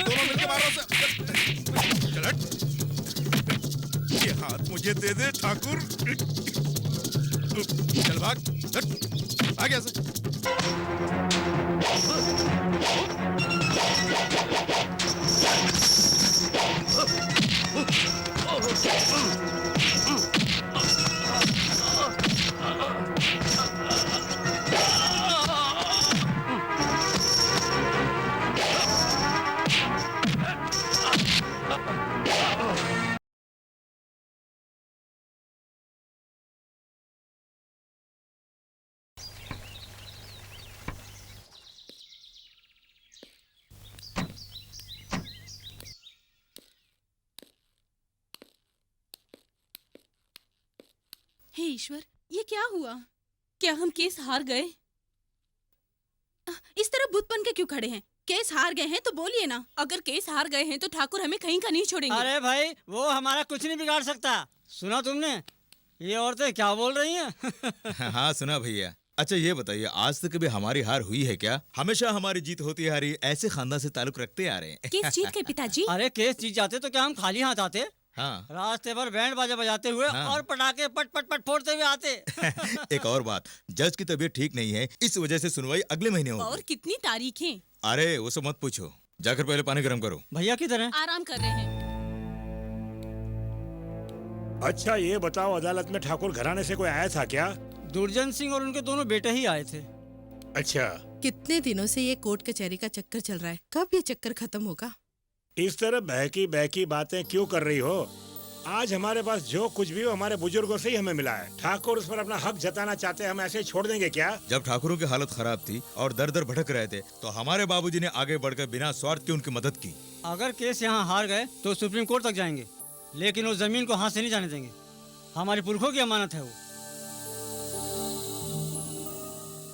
दोनों मिलके मारो उसे। चल हट। ये हाथ मुझे दे दे ठाकुर। चल भाग, हट, भाग यहाँ से। हे ईश्वर, ये क्या हुआ? क्या हम केस हार गए? इस तरह बुत बन के क्यों खड़े हैं? केस हार गए हैं तो बोलिए ना। अगर केस हार गए हैं तो ठाकुर हमें कहीं का नहीं छोड़ेंगे। अरे भाई, वो हमारा कुछ नहीं बिगाड़ सकता। सुना तुमने? ये औरतें क्या बोल रही हैं? हाँ सुना भैया। अच्छा ये बताइए, आज तक कभी हमारी हार हुई है क्या? हमेशा हमारी जीत होती है, हारी ऐसे खानदान से ताल्लुक रखते आ रहे हैं। केस जीत गए पिताजी। अरे केस जीत जाते तो क्या हम खाली हाथ आते? हाँ। रास्ते भर बैंड बाजा बजाते हुए हाँ। और पटाखे पट पट पट फोड़ते हुए आते। एक और बात, जज की तबीयत ठीक नहीं है, इस वजह से सुनवाई अगले महीने होगी। और कितनी तारीखें? अरे वो सब मत पूछो, जाकर पहले पानी गर्म करो। भैया किधर हैं? आराम कर रहे हैं। अच्छा ये बताओ, अदालत में ठाकुर घराने से कोई आया था क्या? दुर्जन सिंह और उनके दोनों बेटे ही आए थे। अच्छा, कितने दिनों से ये कोर्ट कचहरी का चक्कर चल रहा है, कब ये चक्कर खत्म होगा? इस तरह बहकी बहकी बातें क्यों कर रही हो? आज हमारे पास जो कुछ भी हो हमारे बुजुर्गों से ही हमें मिला है। ठाकुर उस पर अपना हक जताना चाहते हैं, हम ऐसे ही छोड़ देंगे क्या? जब ठाकुरों की हालत खराब थी और दर दर भटक रहे थे तो हमारे बाबूजी ने आगे बढ़कर बिना स्वार्थ के उनकी मदद की। अगर केस यहाँ हार गए तो सुप्रीम कोर्ट तक जाएंगे, लेकिन उस जमीन को हाथ से नहीं जाने देंगे। हमारे पुरखों की अमानत है वो।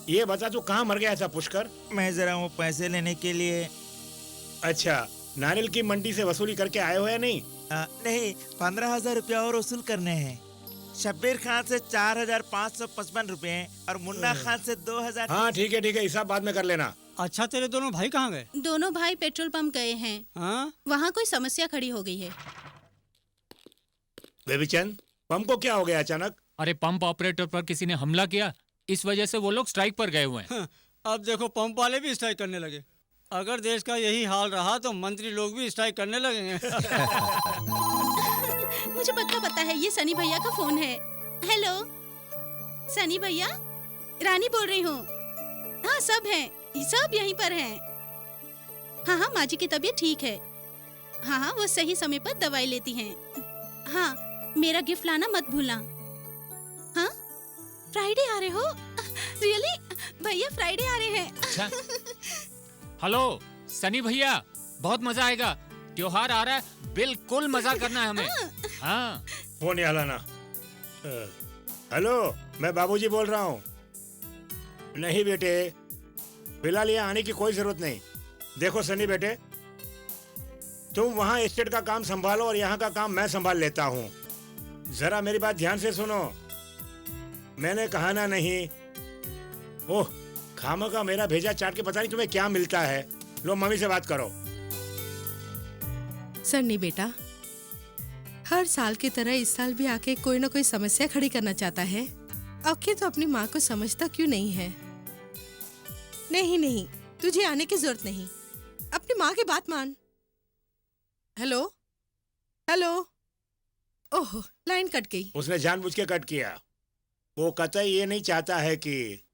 ये बता तू कहाँ मर गया था पुष्कर? मैं जरा वो पैसे लेने के लिए। अच्छा, नारियल की मंडी से वसूली करके आए हो या नहीं? नहीं, 15,000 रुपया और वसूल करने हैं। शब्बीर खान से 4,555 रुपए और मुन्ना खान से 2,000। हाँ ठीक है, हिसाब बाद में कर लेना। अच्छा, तेरे दोनों भाई कहाँ गए? दोनों भाई पेट्रोल पंप गए हैं। हाँ? वहाँ कोई समस्या खड़ी हो गई है। बेबीचंद, पंप को क्या हो गया अचानक? अरे पंप ऑपरेटर पर किसी ने हमला किया, इस वजह से वो लोग स्ट्राइक पर गए हुए हैं। अब देखो पंप वाले भी स्ट्राइक करने लगे। अगर देश का यही हाल रहा तो मंत्री लोग भी स्ट्राइक करने लगेंगे। मुझे पक्का पता है, ये सनी भैया का फोन है। हेलो सनी भैया, रानी बोल रही हूँ। हाँ सब हैं, सब यहीं पर हैं। हाँ माँ जी की तबीयत ठीक है। हाँ वो सही समय पर दवाई लेती हैं। हाँ मेरा गिफ्ट लाना मत भूलना। हाँ फ्राइडे आ रहे हो? रियली भैया, फ्राइडे आ रहे हैं। हेलो सनी भैया, बहुत मजा आएगा। त्योहार आ रहा है, बिल्कुल मजा करना है हमें। हाँ फोन यहाँ लाना। हेलो, मैं बाबूजी बोल रहा हूँ। नहीं बेटे, फिलहाल यहाँ आने की कोई जरूरत नहीं। देखो सनी बेटे, तुम वहाँ एस्टेट का काम संभालो और यहाँ का काम मैं संभाल लेता हूँ। जरा मेरी बात ध्यान से सुनो। मैंने कहा ना नहीं। ओह, खामा का मेरा भेजा चाट के पता नहीं तुम्हें क्या मिलता है। लो मम्मी से बात करो। सन्नी बेटा, हर साल की तरह इस साल भी आके कोई ना कोई समस्या खड़ी करना चाहता है। आखिर तो अपनी माँ को समझता क्यों नहीं है? नहीं, तुझे आने की जरूरत नहीं। अपनी माँ की बात मान। Hello hello. Oh, line cut गई। उसने जानबूझ के कट किया। वो कतई ये नहीं चाहता है कि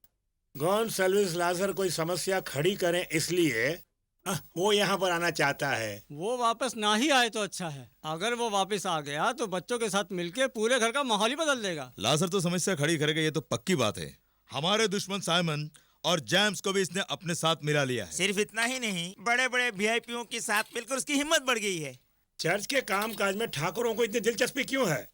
गौन सर्विस लाजर कोई समस्या खड़ी करें, इसलिए वो यहाँ पर आना चाहता है। वो वापस ना ही आए तो अच्छा है। अगर वो वापस आ गया तो बच्चों के साथ मिलके पूरे घर का माहौल ही बदल देगा। लाजर तो समस्या खड़ी करेगा, ये तो पक्की बात है। हमारे दुश्मन साइमन और जेम्स को भी इसने अपने साथ मिला लिया है। सिर्फ इतना ही नहीं, बड़े बड़े वीआईपीओ के साथ मिलकर उसकी हिम्मत बढ़ गई है। चर्च के काम काज में ठाकुरों को इतनी दिलचस्पी क्यों है?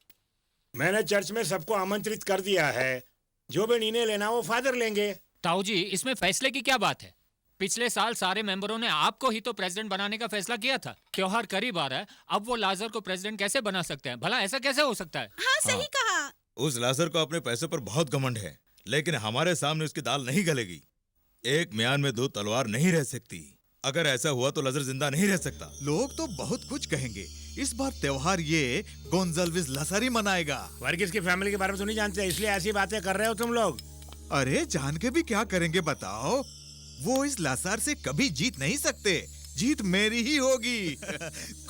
मैंने चर्च में सबको आमंत्रित कर दिया है। जो भी निर्णय लेना वो फादर लेंगे। ताऊ जी, इसमें फैसले की क्या बात है? पिछले साल सारे मेंबरों ने आपको ही तो प्रेसिडेंट बनाने का फैसला किया था। त्योहार करीब आ रहा है, अब वो लाजर को प्रेसिडेंट कैसे बना सकते हैं? भला ऐसा कैसे हो सकता है? हाँ सही कहा। उस लाजर को अपने पैसे पर बहुत घमंड है, लेकिन हमारे सामने उसकी दाल नहीं गलेगी। एक म्यान में दो तलवार नहीं रह सकती। अगर ऐसा हुआ तो लाजर जिंदा नहीं रह सकता। लोग तो बहुत कुछ कहेंगे। इस बार त्योहार ये गोंजाल्विस लाजर ही मनाएगा। वर्गीस की फैमिली के बारे में तो नहीं जानते, इसलिए ऐसी बातें कर रहे हो तुम लोग। अरे जान के भी क्या करेंगे बताओ? वो इस लासार से कभी जीत नहीं सकते। जीत मेरी ही होगी।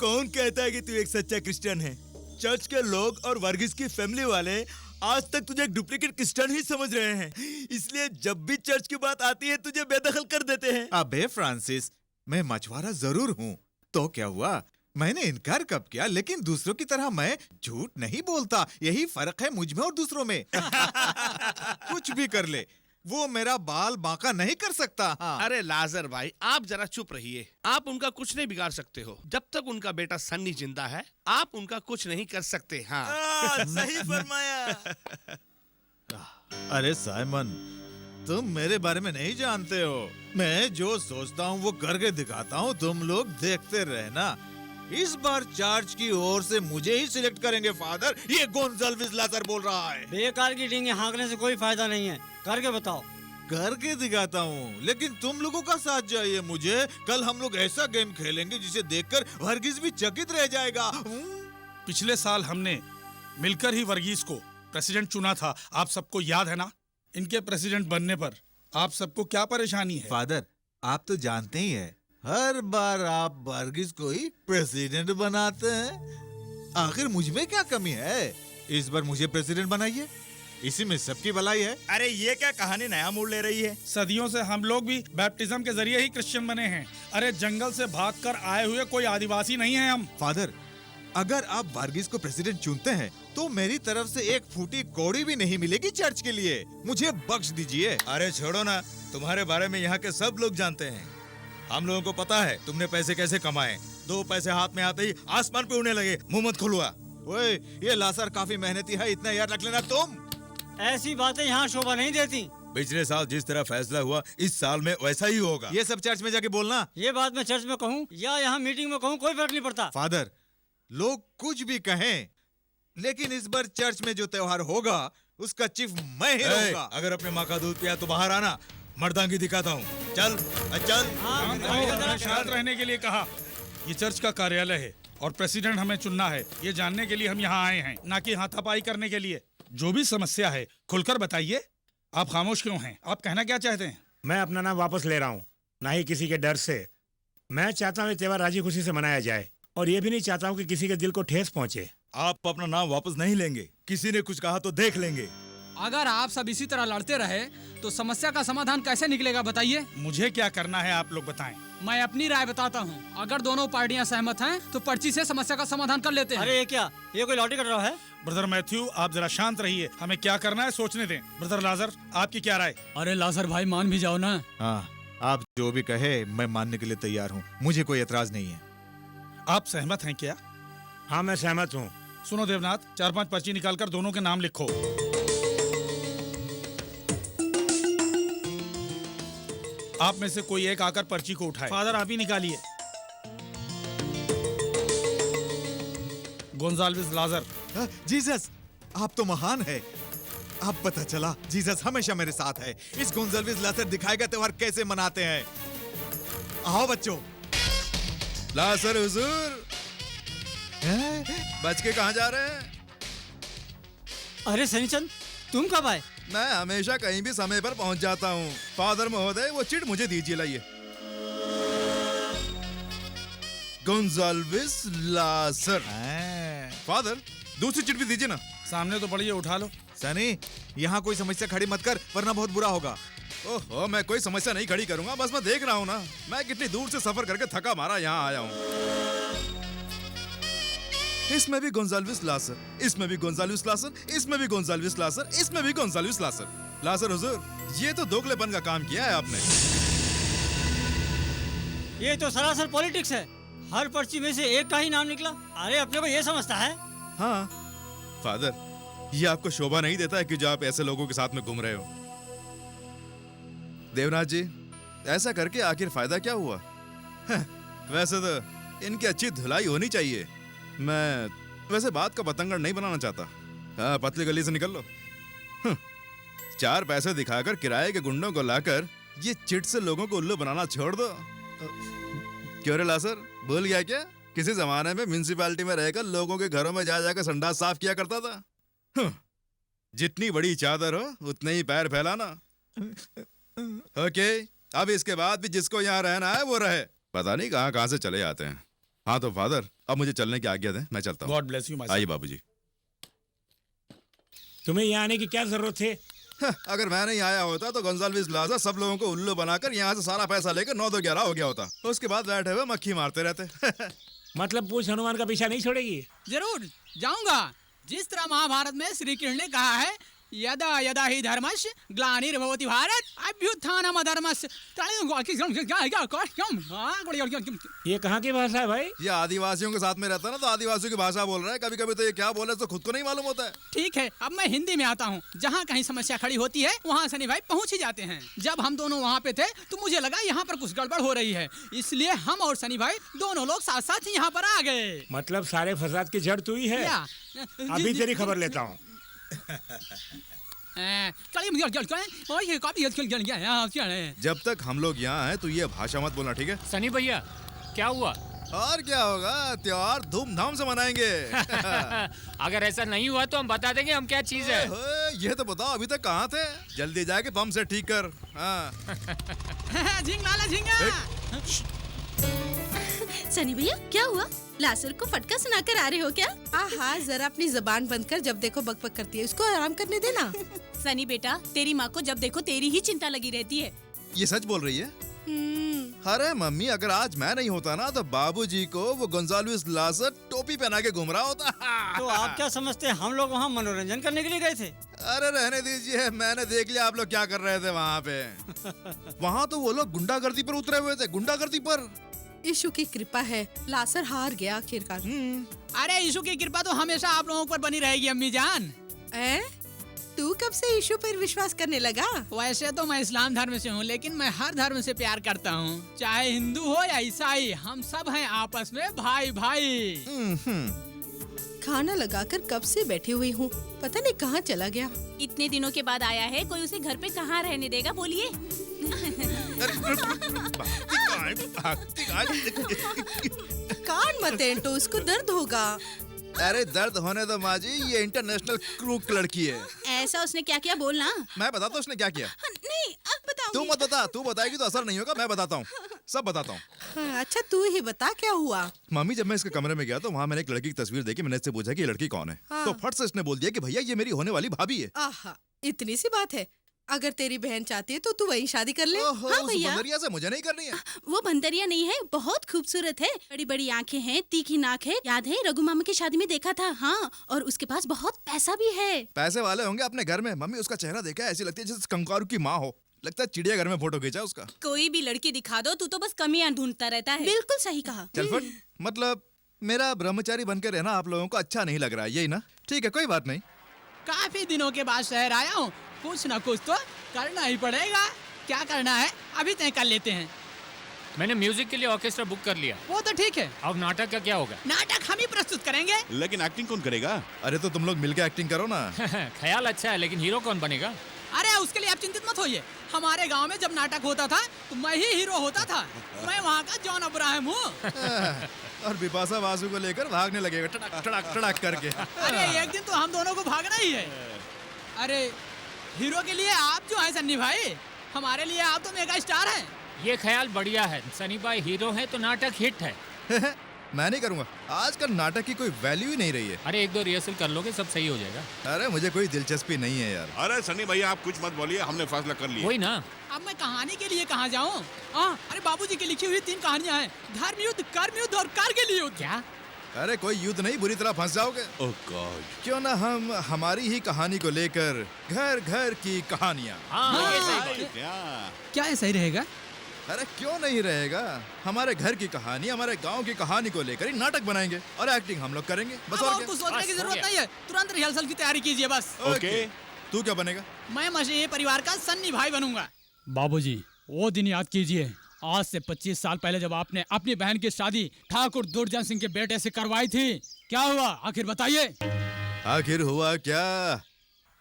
कौन कहता है कि तू एक सच्चा क्रिश्चियन है? चर्च के लोग और वर्गीस की फैमिली वाले आज तक तुझे एक डुप्लीकेट क्रिश्चियन ही समझ रहे हैं, इसलिए जब भी चर्च की बात आती है तुझे बेदखल कर देते हैं। अबे फ्रांसिस, मैं मछुआरा जरूर हूँ, तो क्या हुआ? मैंने इनकार कब किया? लेकिन दूसरों की तरह मैं झूठ नहीं बोलता। यही फर्क है मुझ में और दूसरों में। कुछ भी कर ले, वो मेरा बाल बांका नहीं कर सकता। हाँ। अरे लाजर भाई, आप जरा चुप रहिए। आप उनका कुछ नहीं बिगाड़ सकते हो। जब तक उनका बेटा सन्नी जिंदा है, आप उनका कुछ नहीं कर सकते। हाँ, सही फरमाया। अरे साइमन, तुम मेरे बारे में नहीं जानते हो। मैं जो सोचता हूँ वो करके दिखाता हूँ, तुम लोग देखते रहना। इस बार चर्च की ओर से मुझे ही सिलेक्ट करेंगे फादर। ये गोंजाल्विस लाजर बोल रहा है। बेकार की डींगे हाँकने से कोई फायदा नहीं है, करके बताओ। करके दिखाता हूँ, लेकिन तुम लोगों का साथ चाहिए मुझे। कल हम लोग ऐसा गेम खेलेंगे जिसे देखकर वर्गीस भी चकित रह जाएगा। पिछले साल हमने मिलकर ही वर्गीस को प्रेसिडेंट चुना था, आप सबको याद है ना? इनके प्रेसिडेंट बनने पर आप सबको क्या परेशानी है? फादर, आप तो जानते ही हैं, हर बार आप वर्गीस को ही प्रेसिडेंट बनाते हैं। आखिर मुझ में क्या कमी है? इस बार मुझे प्रेसिडेंट बनाइए, इसी में सबकी भलाई है। अरे ये क्या कहानी नया मोड़ ले रही है? सदियों से हम लोग भी बैप्टिज्म के जरिए ही क्रिश्चियन बने हैं। अरे जंगल से भागकर आए हुए कोई आदिवासी नहीं है हम। फादर, अगर आप वर्गीस को प्रेसिडेंट चुनते हैं तो मेरी तरफ से एक फूटी कौड़ी भी नहीं मिलेगी चर्च के लिए। मुझे बख्श दीजिए। अरे छोड़ो ना, तुम्हारे बारे में यहाँ के सब लोग जानते हैं। हम लोगों को पता है तुमने पैसे कैसे कमाए। 2 पैसे हाथ में आते ही आसमान पे उड़ने लगे। मुंह मत खुलवा। ओए, ये लासर काफी मेहनती है, इतना याद रख लेना तुम। ऐसी बातें यहाँ शोभा नहीं देती। पिछले साल जिस तरह फैसला हुआ, इस साल में वैसा ही होगा। ये सब चर्च में जाके बोलना। ये बात मैं चर्च में कहूँ या यहाँ मीटिंग में कहूँ, कोई फर्क नहीं पड़ता। फादर, लोग कुछ भी कहें, लेकिन इस बार चर्च में जो त्योहार होगा उसका चीफ मैं ही रहूंगा। अगर अपने माँ का दूध पिया तो बाहर आना, मर्दांगी दिखाता हूँ। चल चल। शांत रहने के लिए कहा। ये चर्च का कार्यालय है और प्रेसिडेंट हमें चुनना है, ये जानने के लिए हम यहाँ आए हैं, ना कि हाथापाई करने के लिए। जो भी समस्या है खुलकर बताइए। आप खामोश क्यों हैं? आप कहना क्या चाहते हैं? मैं अपना नाम वापस ले रहा हूँ, ना ही किसी के डर से। मैं चाहता हूँ ये त्योहार राजी खुशी से मनाया जाए, और ये भी नहीं चाहता हूँ कि किसी के दिल को ठेस पहुँचे। आप अपना नाम वापस नहीं लेंगे। किसी ने कुछ कहा तो देख लेंगे। अगर आप सब इसी तरह लड़ते रहे तो समस्या का समाधान कैसे निकलेगा बताइए? मुझे क्या करना है आप लोग बताएं। मैं अपनी राय बताता हूँ। अगर दोनों पार्टियां सहमत हैं तो पर्ची से समस्या का समाधान कर लेते हैं। अरे ये क्या, ये कोई लॉटरी कट रहा है? ब्रदर मैथ्यू, आप जरा शांत रहिए, हमें क्या करना है सोचने दें। ब्रदर लाजर, आपकी क्या राय? अरे लाजर भाई, मान भी जाओ ना। हाँ, आप जो भी कहे मैं मानने के लिए तैयार हूँ, मुझे कोई एतराज नहीं है। आप सहमत हैं क्या? हाँ, मैं सहमत हूँ। सुनो देवनाथ, 4-5 पर्ची निकालकर दोनों के नाम लिखो। आप में से कोई एक आकर पर्ची को उठाए। फादर, आप ही निकालिए। गोंजाल्विस लाजर। जीसस, आप तो महान है। अब पता चला जीसस हमेशा मेरे साथ है। इस गोंजाल्विस लाजर दिखाएगा त्योहार कैसे मनाते हैं। आओ बच्चों। लाजर हुजूर, बच के कहाँ जा रहे हैं? अरे सनीचंद, तुम कब आए? मैं हमेशा कहीं भी समय पर पहुंच जाता हूँ। फादर महोदय, वो चिट मुझे दीजिए, लाइए। गोंजाल्विस लाजर। फादर, दूसरी चिट भी दीजिए ना। सामने तो पड़ी है, उठा लो। सनी, यहाँ कोई समस्या खड़ी मत कर, वरना बहुत बुरा होगा। ओहो, मैं कोई समस्या नहीं खड़ी करूंगा, बस मैं देख रहा हूँ ना, मैं कितनी दूर से सफर करके थका मारा यहाँ आया हूँ। इसमें भी गोंजाल्विस लाजर, इसमें भी गोंजाल्विस लाजर, इसमें भी गोंजाल्विस लाजर, इसमें भी गोंजाल्विस लाजर। लासर हुजूर, ये तो दोगलेपन का काम किया है आपने। ये तो सरासर पॉलिटिक्स है। हर पर्ची में से एक का ही नाम निकला। अरे अपने को ये समझता है? हाँ फादर, ये आपको शोभा नहीं देता है कि जो आप ऐसे लोगों के साथ में घूम रहे हो। देवनाथ जी, ऐसा करके आखिर फायदा क्या हुआ? वैसे तो इनकी अच्छी धुलाई होनी चाहिए। मैं वैसे बात का पतंगड़ नहीं बनाना चाहता। हाँ, पतली गली से निकल लो। 4 पैसे दिखाकर किराए के गुंडों को लाकर ये चिट से लोगों को उल्लू बनाना छोड़ दो। क्यों रे लासर, भूल गया क्या? किसी जमाने में म्युनिसिपैलिटी में रहकर लोगों के घरों में जा जाकर संडास साफ किया करता था। जितनी बड़ी चादर हो उतने ही पैर फैलाना। ओके, अब इसके बाद भी जिसको यहाँ रहना है वो रहे। पता नहीं कहाँ कहाँ से चले जाते हैं। हाँ तो फादर, अब मुझे चलने की आज्ञा दें, मैं चलता हूँ। God bless you. आइए बाबूजी। तुम्हें यहाँ आने की क्या जरूरत है? अगर मैं नहीं आया होता तो गोंजाल्विस लाजा सब लोगों को उल्लू बनाकर यहाँ से सारा पैसा लेकर 9-2-11 हो गया होता। उसके बाद बैठे हुए मक्खी मारते रहते। मतलब पूछ हनुमान का पीछा नहीं छोड़ेगी? जरूर जाऊंगा। जिस तरह महाभारत में श्री कृष्ण ने कहा है, यदा यदा ही धर्मस्य ग्लानिर्भवति भारत अभ्युत्थानम् अधर्मस्य। ये कहाँ की भाषा है भाई? ये आदिवासियों के साथ में रहता है ना, तो आदिवासियों की भाषा बोल रहा है। कभी कभी तो ये क्या बोले तो खुद को नहीं मालूम होता है। ठीक है, अब मैं हिंदी में आता हूँ। जहाँ कहीं समस्या खड़ी होती है वहाँ सनी भाई पहुँच ही जाते हैं। जब हम दोनों वहाँ पे थे तो मुझे लगा यहाँ पर कुछ गड़बड़ हो रही है, इसलिए हम और सनी भाई दोनों लोग साथ साथ यहाँ पर आ गए। मतलब सारे फसाद की जड़ तू ही है? अभी तेरी खबर लेता हूँ। जब तक हम लोग यहाँ हैं तो ये भाषा मत बोलना, ठीक है? सनी भैया, क्या हुआ? और क्या होगा, त्योहार धूमधाम से मनाएंगे। अगर ऐसा नहीं हुआ तो हम बता देंगे हम क्या चीज है। ये तो बताओ अभी तक कहाँ थे? जल्दी जाके पंप से ठीक कर। सनी भैया, क्या हुआ? लासर को फटका सुनाकर आ रहे हो क्या? आहा, जरा अपनी जबान बंद कर। जब देखो बकबक करती है, उसको आराम करने देना। सनी बेटा, तेरी माँ को जब देखो तेरी ही चिंता लगी रहती है। ये सच बोल रही है? अरे मम्मी, अगर आज मैं नहीं होता ना तो बाबूजी को वो गोंजाल्विस लासर टोपी पहना के घूम रहा होता। तो आप क्या समझते हैं हम लोग वहाँ मनोरंजन करने के लिए गए थे? अरे रहने दीजिए, मैंने देख लिया आप लोग क्या कर रहे थे वहाँ पे। वहाँ तो वो लोग गुंडागर्दी पर उतरे हुए थे, गुंडागर्दी पर। यीशु की कृपा है, लासर हार गया आखिरकार। अरे यीशु की कृपा तो हमेशा आप लोगों पर बनी रहेगी अम्मी जान। तू कब से यीशु पर विश्वास करने लगा? वैसे तो मैं इस्लाम धर्म से हूँ, लेकिन मैं हर धर्म से प्यार करता हूँ। चाहे हिंदू हो या ईसाई, हम सब हैं आपस में भाई भाई। खाना लगाकर कब से बैठी हुई हूँ, पता नहीं कहाँ चला गया। इतने दिनों के बाद आया है, कोई उसे घर पे कहाँ रहने देगा, बोलिए। कान मत एंटो, उसको दर्द होगा। अरे दर्द होने दो माँ जी, ये इंटरनेशनल क्रूक लड़की है। ऐसा उसने क्या किया, बोलना। मैं बताता हूँ उसने क्या किया। नहीं, अब बताऊंगी। तू मत बता, तू बताएगी तो असर नहीं होगा। मैं बताता हूँ, सब बताता हूँ। अच्छा तू ही बता, क्या हुआ? मम्मी, जब मैं इसके कमरे में गया तो वहाँ मैंने एक लड़की की तस्वीर देखी। मैंने इससे पूछा कि ये लड़की कौन है। तो फट से इसने बोल दिया कि भैया ये मेरी होने वाली भाभी है। आहा, इतनी सी बात है। अगर तेरी बहन चाहती है तो तू वही शादी कर ले। हाँ भैया, बंदरिया से मुझे नहीं करनी है। वो बंदरिया नहीं है, बहुत खूबसूरत है। बड़ी बड़ी आंखें हैं, तीखी नाक है। याद है रघु मामा की शादी में देखा था। हाँ, और उसके पास बहुत पैसा भी है। पैसे वाले होंगे अपने घर में। मम्मी, उसका चेहरा देखा, ऐसी लगती है जैसे कंगारू की माँ हो। लगता है चिड़ियाघर में फोटो खींचा उसका। कोई भी लड़की दिखा दो, तू तो बस कमियां ढूंढता रहता है। बिल्कुल सही कहा। चल फट, मतलब मेरा ब्रह्मचारी बनकर रहना आप लोगों को अच्छा नहीं लग रहा है, यही ना? ठीक है, कोई बात नहीं। काफी दिनों के बाद शहर आया हूँ, कुछ न कुछ तो करना ही पड़ेगा। क्या करना है अभी तय कर लेते हैं। मैंने म्यूजिक के लिए ऑर्केस्ट्रा बुक कर लिया। वो तो ठीक है। अब नाटक का क्या होगा? नाटक हम ही प्रस्तुत करेंगे। लेकिन एक्टिंग कौन करेगा? अरे तो तुम लोग मिलकर एक्टिंग करो ना। ख्याल अच्छा है, लेकिन हीरो कौन बनेगा? अरे उसके लिए आप चिंतित मत होइए। हमारे गांव में जब नाटक होता था तो मैं ही हीरो होता था। मैं वहाँ का जॉन अब्राहम हूँ। और बिपाशा बासु को लेकर भागने लगेगा टड़क टड़क टड़क करके। अरे एक दिन तो हम दोनों को भागना ही है। अरे हीरो के लिए आप जो है सन्नी भाई, हमारे लिए आप तो मेगा स्टार हैं। ये ख्याल बढ़िया है। सनी भाई हीरो है तो नाटक हिट है। मैं नहीं करूँगा, आजकल नाटक की कोई वैल्यू ही नहीं रही है। अरे 1-2 रिहर्सल कर लोगे सब सही हो जाएगा। अरे मुझे कोई दिलचस्पी नहीं है यार। अरे सनी भैया आप कुछ मत बोलिए, हमने फैसला कर लिया। वही ना। अब मैं कहानी के लिए कहाँ जाऊँ? अरे बाबूजी की लिखी हुई 3 कहानियाँ हैं, धर्म युद्ध, कर्म युद्ध और कारगिल युद्ध। क्या? अरे कोई युद्ध नहीं, बुरी तरह फंस जाओगे। ओह गॉड। क्यों ना हम हमारी ही कहानी को लेकर घर घर की कहानियाँ। क्या ऐसा ही रहेगा? अरे क्यों नहीं रहेगा, हमारे घर की कहानी, हमारे गांव की कहानी को लेकर ही नाटक बनाएंगे और एक्टिंग हम लोग करेंगे, बस। अब और और क्या? कुछ सोचने की जरूरत नहीं है, तुरंत रिहर्सल की तैयारी कीजिए बस। ओके। तू क्या बनेगा? मैं मसीही परिवार का सन्नी भाई बनूंगा। बाबूजी, वो दिन याद कीजिए, आज से 25 साल पहले जब आपने अपनी बहन की शादी ठाकुर दुर्जन सिंह के बेटे से करवाई थी। क्या हुआ आखिर बताइए? आखिर हुआ क्या?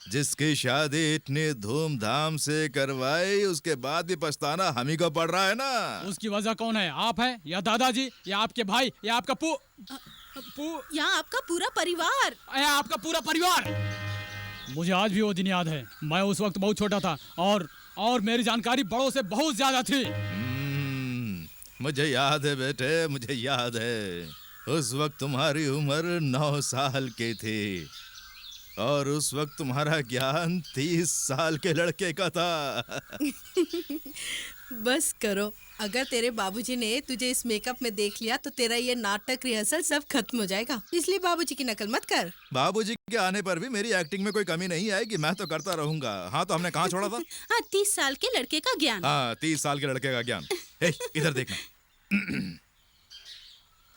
जिसकी शादी इतनी धूमधाम से करवाई, उसके बाद भी पछताना हम ही को पड़ रहा है ना। उसकी वजह कौन है? आप हैं या दादाजी या आपके भाई या आपका या आपका पूरा परिवार? या आपका पूरा परिवार। मुझे आज भी वो दिन याद है। मैं उस वक्त बहुत छोटा था और मेरी जानकारी बड़ों से बहुत ज्यादा थी। मुझे याद है बेटे, मुझे याद है। उस वक्त तुम्हारी उम्र 9 साल की थी और उस वक्त तुम्हारा ज्ञान 30 साल के लड़के का था। बस करो, अगर तेरे बाबूजी ने तुझे इस मेकअप में देख लिया तो तेरा ये नाटक रिहर्सल सब खत्म हो जाएगा। इसलिए बाबूजी की नकल मत कर। बाबूजी के आने पर भी मेरी एक्टिंग में कोई कमी नहीं आएगी, मैं तो करता रहूंगा। हाँ, तो हमने कहाँ छोड़ा था? हाँ, 30 साल के लड़के का ज्ञान। हाँ, 30 साल के लड़के का ज्ञान। इधर देखना।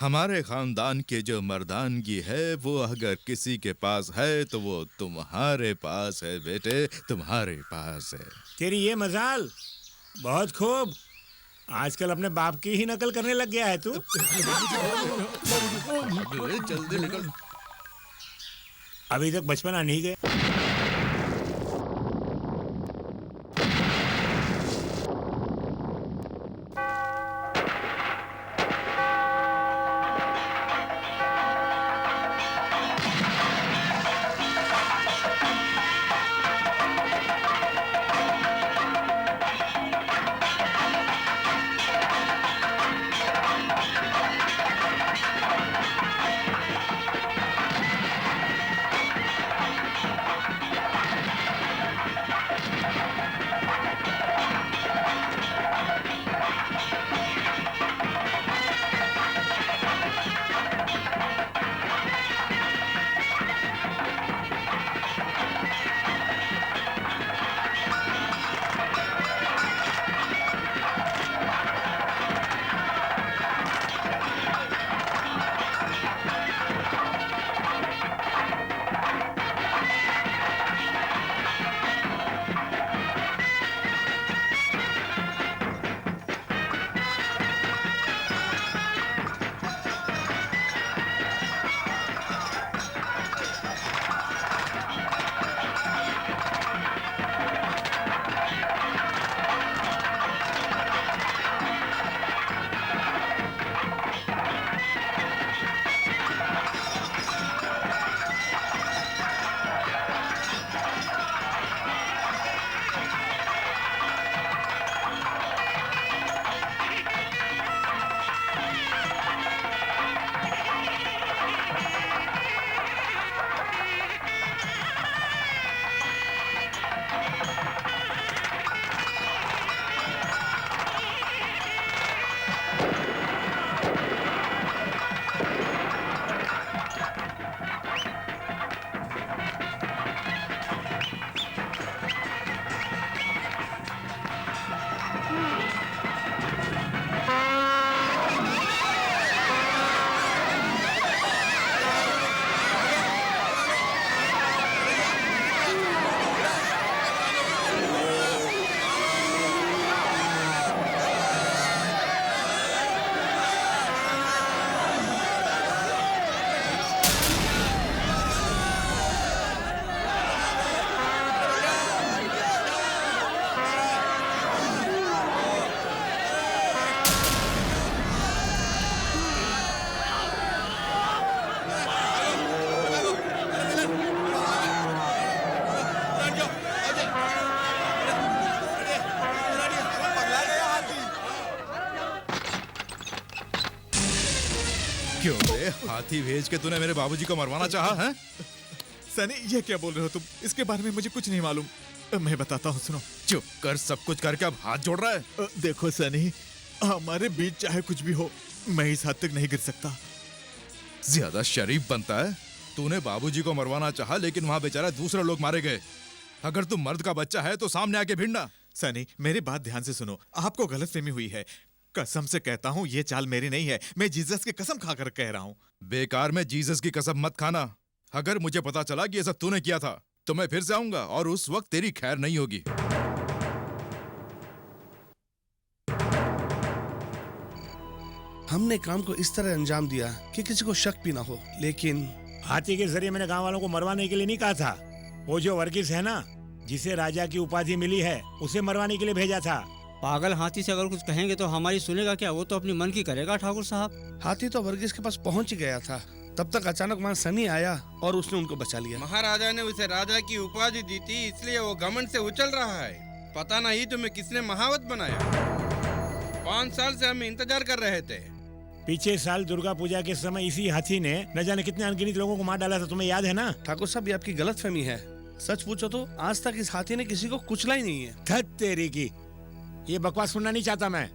हमारे खानदान की जो मर्दानगी है वो अगर किसी के पास है तो वो तुम्हारे पास है बेटे, तुम्हारे पास है। तेरी ये मजाल, बहुत खूब। आजकल अपने बाप की ही नकल करने लग गया है तू। जल्दी निकल। अभी तक बचपना नहीं गया। क्यों बे, हाथी भेज के तूने मेरे बाबूजी को मरवाना चाहा है? सनी, ये क्या बोल रहे हो तुम? इसके बारे में मुझे कुछ नहीं मालूम। मैं बताता हूँ, सुनो। चुप कर, सब कुछ करके अब हाथ जोड़ रहा है। देखो सनी, हमारे बीच चाहे कुछ भी हो, मैं इस हद तक नहीं गिर सकता। ज्यादा शरीफ बनता है। तूने बाबूजी को मरवाना चाहा, लेकिन वहाँ बेचारा दूसरे लोग मारे गए। अगर तुम मर्द का बच्चा है तो सामने आके भिड़ना। सनी, मेरी बात ध्यान से सुनो। आपको गलतफहमी हुई है। कसम से कहता हूँ ये चाल मेरी नहीं है। मैं जीसस की कसम खाकर कह रहा हूँ। बेकार में जीसस की कसम मत खाना। अगर मुझे पता चला कि ये सब तूने किया था तो मैं फिर से आऊंगा और उस वक्त तेरी खैर नहीं होगी। हमने काम को इस तरह अंजाम दिया कि किसी को शक भी ना हो, लेकिन हाथी के जरिए मैंने गांव वालों को मरवाने के लिए नहीं कहा था। वो जो वर्गीस है ना, जिसे राजा की उपाधि मिली है, उसे मरवाने के लिए भेजा था। पागल हाथी से अगर कुछ कहेंगे तो हमारी सुनेगा क्या? वो तो अपनी मन की करेगा ठाकुर साहब। हाथी तो वर्गीस के पास पहुंच ही गया था। तब तक अचानक वहाँ सनी आया और उसने उनको बचा लिया। महाराजा ने उसे राजा की उपाधि दी थी, इसलिए वो घमंड से उछल रहा है। पता नहीं तुम्हें किसने महावत बनाया। 5 साल से हम इंतजार कर रहे थे। पीछे साल दुर्गा पूजा के समय इसी हाथी ने न जाने कितने अनगिनत लोगों को मार डाला था, तुम्हें याद है ना? ठाकुर साहब, ये आपकी गलतफहमी है। सच पूछो तो आज तक इस हाथी ने किसी को कुचला ही नहीं है। धत तेरी की, ये बकवास सुनना नहीं चाहता मैं।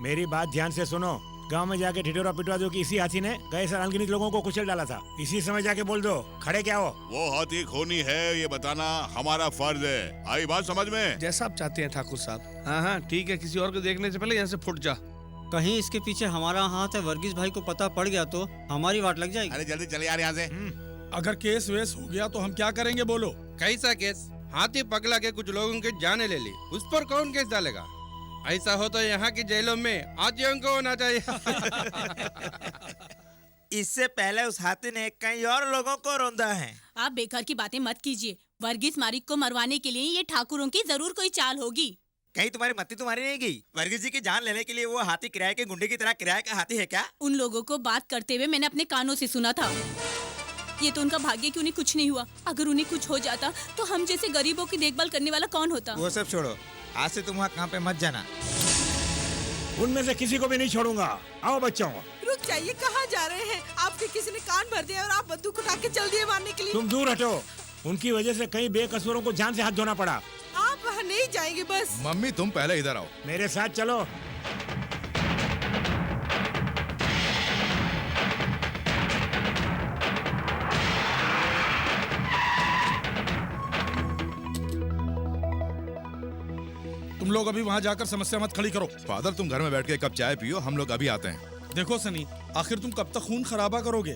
मेरी बात ध्यान से सुनो। गांव में जाके ठिठुरा पिटवा दो कि इसी हाथी ने गए साल अनगिनत लोगों को कुचल डाला था। इसी समय जाके बोल दो। खड़े क्या हो? वो हाथी खूनी है, ये बताना हमारा फर्ज है। आई बात समझ में? जैसा आप चाहते हैं ठाकुर साहब। हाँ हाँ ठीक है, किसी और को देखने से पहले यहाँ से फुट जा। कहीं इसके पीछे हमारा हाथ है, वर्गीस भाई को पता पड़ गया तो हमारी वाट लग जाएगी। अरे जल्दी चले यार यहाँ से। अगर केस वेस हो गया तो हम क्या करेंगे बोलो? कैसा केस? हाथी पगला के कुछ लोगों की जाने ले ली, उस पर कौन केस डालेगा? ऐसा हो तो यहाँ की जेलों में हाथियों को होना चाहिए। इससे पहले उस हाथी ने कई और लोगों को रौंदा है। आप बेकार की बातें मत कीजिए। वर्गीस मारिक को मरवाने के लिए ये ठाकुरों की जरूर कोई चाल होगी। कहीं तुम्हारी मत्ती तुम्हारी नहीं गई? वर्गीस जी की जान लेने के लिए वो हाथी किराए के गुंडे की तरह किराए का हाथी है क्या? उन लोगों को बात करते हुए मैंने अपने कानों से सुना था। ये तो उनका भाग्य कि उन्हें कुछ नहीं हुआ। अगर उन्हें कुछ हो जाता तो हम जैसे गरीबों की देखभाल करने वाला कौन होता? वो सब छोड़ो, आज से तुम वहाँ काम पे मत जाना। उनमें से किसी को भी नहीं छोड़ूंगा। आओ बच्चों। रुक जाइए, कहाँ जा रहे हैं? आपके किसी ने कान भर दिया और आप बंदूक उठा के चल दिए मारने के लिए। तुम दूर हटो। उनकी वजह से कई बेकसूरों को जान से हाथ धोना पड़ा। आप वहाँ नहीं जाएंगे बस। मम्मी तुम पहले इधर आओ। मेरे साथ चलो। तुम लोग अभी वहाँ जाकर समस्या मत खड़ी करो। फादर तुम घर में बैठ के एक कप चाय पियो, हम लोग अभी आते हैं। देखो सनी, आखिर तुम कब तक खून खराबा करोगे?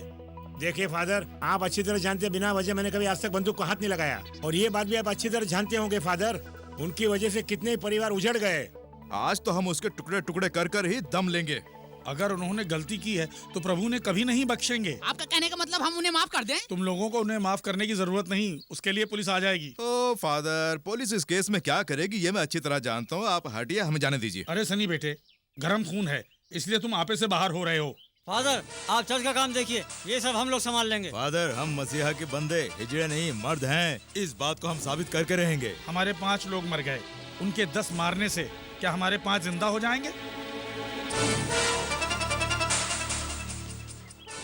देखिए फादर, आप अच्छी तरह जानते हैं बिना वजह मैंने कभी आज तक बंदूक को हाथ नहीं लगाया। और ये बात भी आप अच्छी तरह जानते होंगे फादर, उनकी वजह से कितने परिवार उजड़ गए। आज तो हम उसके टुकड़े टुकड़े कर कर ही दम लेंगे। अगर उन्होंने गलती की है तो प्रभु ने कभी नहीं बख्शेंगे। आपका कहने का मतलब हम उन्हें माफ कर दें? तुम लोगों को उन्हें माफ करने की जरूरत नहीं, उसके लिए पुलिस आ जाएगी। ओ फादर, पुलिस इस केस में क्या करेगी ये मैं अच्छी तरह जानता हूँ। आप हटिए, हमें जाने दीजिए। अरे सनी बेटे, गरम खून है इसलिए तुम आपे से बाहर हो रहे हो। फादर आप चर्च का काम देखिए, ये सब हम लोग संभाल लेंगे। फादर, हम मसीहा के बंदे हिजड़े नहीं मर्द हैं, इस बात को हम साबित करके रहेंगे। हमारे 5 लोग मर गए, उनके 10 मारने से क्या हमारे 5 जिंदा हो जाएंगे?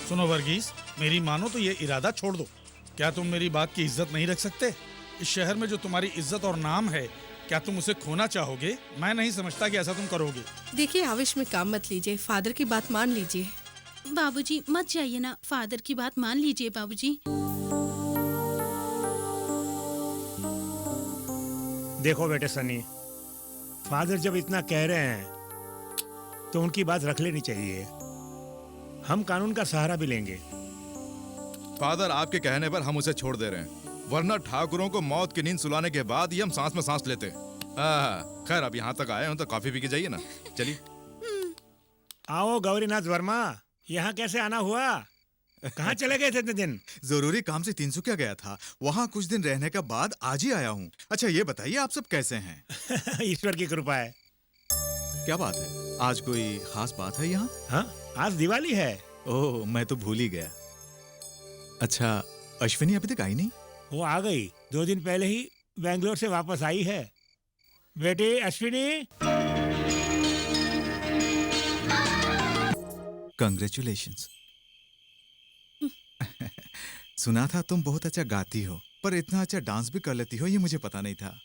सुनो वर्गीस, मेरी मानो तो ये इरादा छोड़ दो। क्या तुम मेरी बात की इज्जत नहीं रख सकते? इस शहर में जो तुम्हारी इज्जत और नाम है, क्या तुम उसे खोना चाहोगे? मैं नहीं समझता कि ऐसा तुम करोगे। देखिए, आवेश में काम मत लीजिए, फादर की बात मान लीजिए। बाबूजी मत जाइए ना, फादर की बात मान लीजिए बाबूजी। देखो बेटे सनी, फादर जब इतना कह रहे हैं तो उनकी बात रख लेनी चाहिए। हम कानून का सहारा भी लेंगे। फादर आपके कहने पर हम उसे छोड़ दे रहे हैं, वरना ठाकुरों को मौत की नींद सुलाने के बाद ही हम सांस में सांस लेते। खैर अब यहाँ तक आए हो तो कॉफी पी के जाइए ना। चलिए। आओ गौरीनाथ वर्मा, यहाँ कैसे आना हुआ? कहाँ चले गए थे इतने दिन? जरूरी काम से तिनसुकिया गया था, वहाँ कुछ दिन रहने के बाद आज ही आया हूँ। अच्छा ये बताइए आप सब कैसे हैं? ईश्वर की कृपा है। क्या बात है, आज कोई खास बात है यहाँ? हाँ, आज दिवाली है। ओह, मैं तो भूल ही गया। अच्छा, अश्विनी अभी तक आई नहीं? वो आ गई, 2 दिन पहले ही बेंगलोर से वापस आई है। बेटी अश्विनी, कंग्रेचुलेशंस। सुना था तुम बहुत अच्छा गाती हो, पर इतना अच्छा डांस भी कर लेती हो ये मुझे पता नहीं था।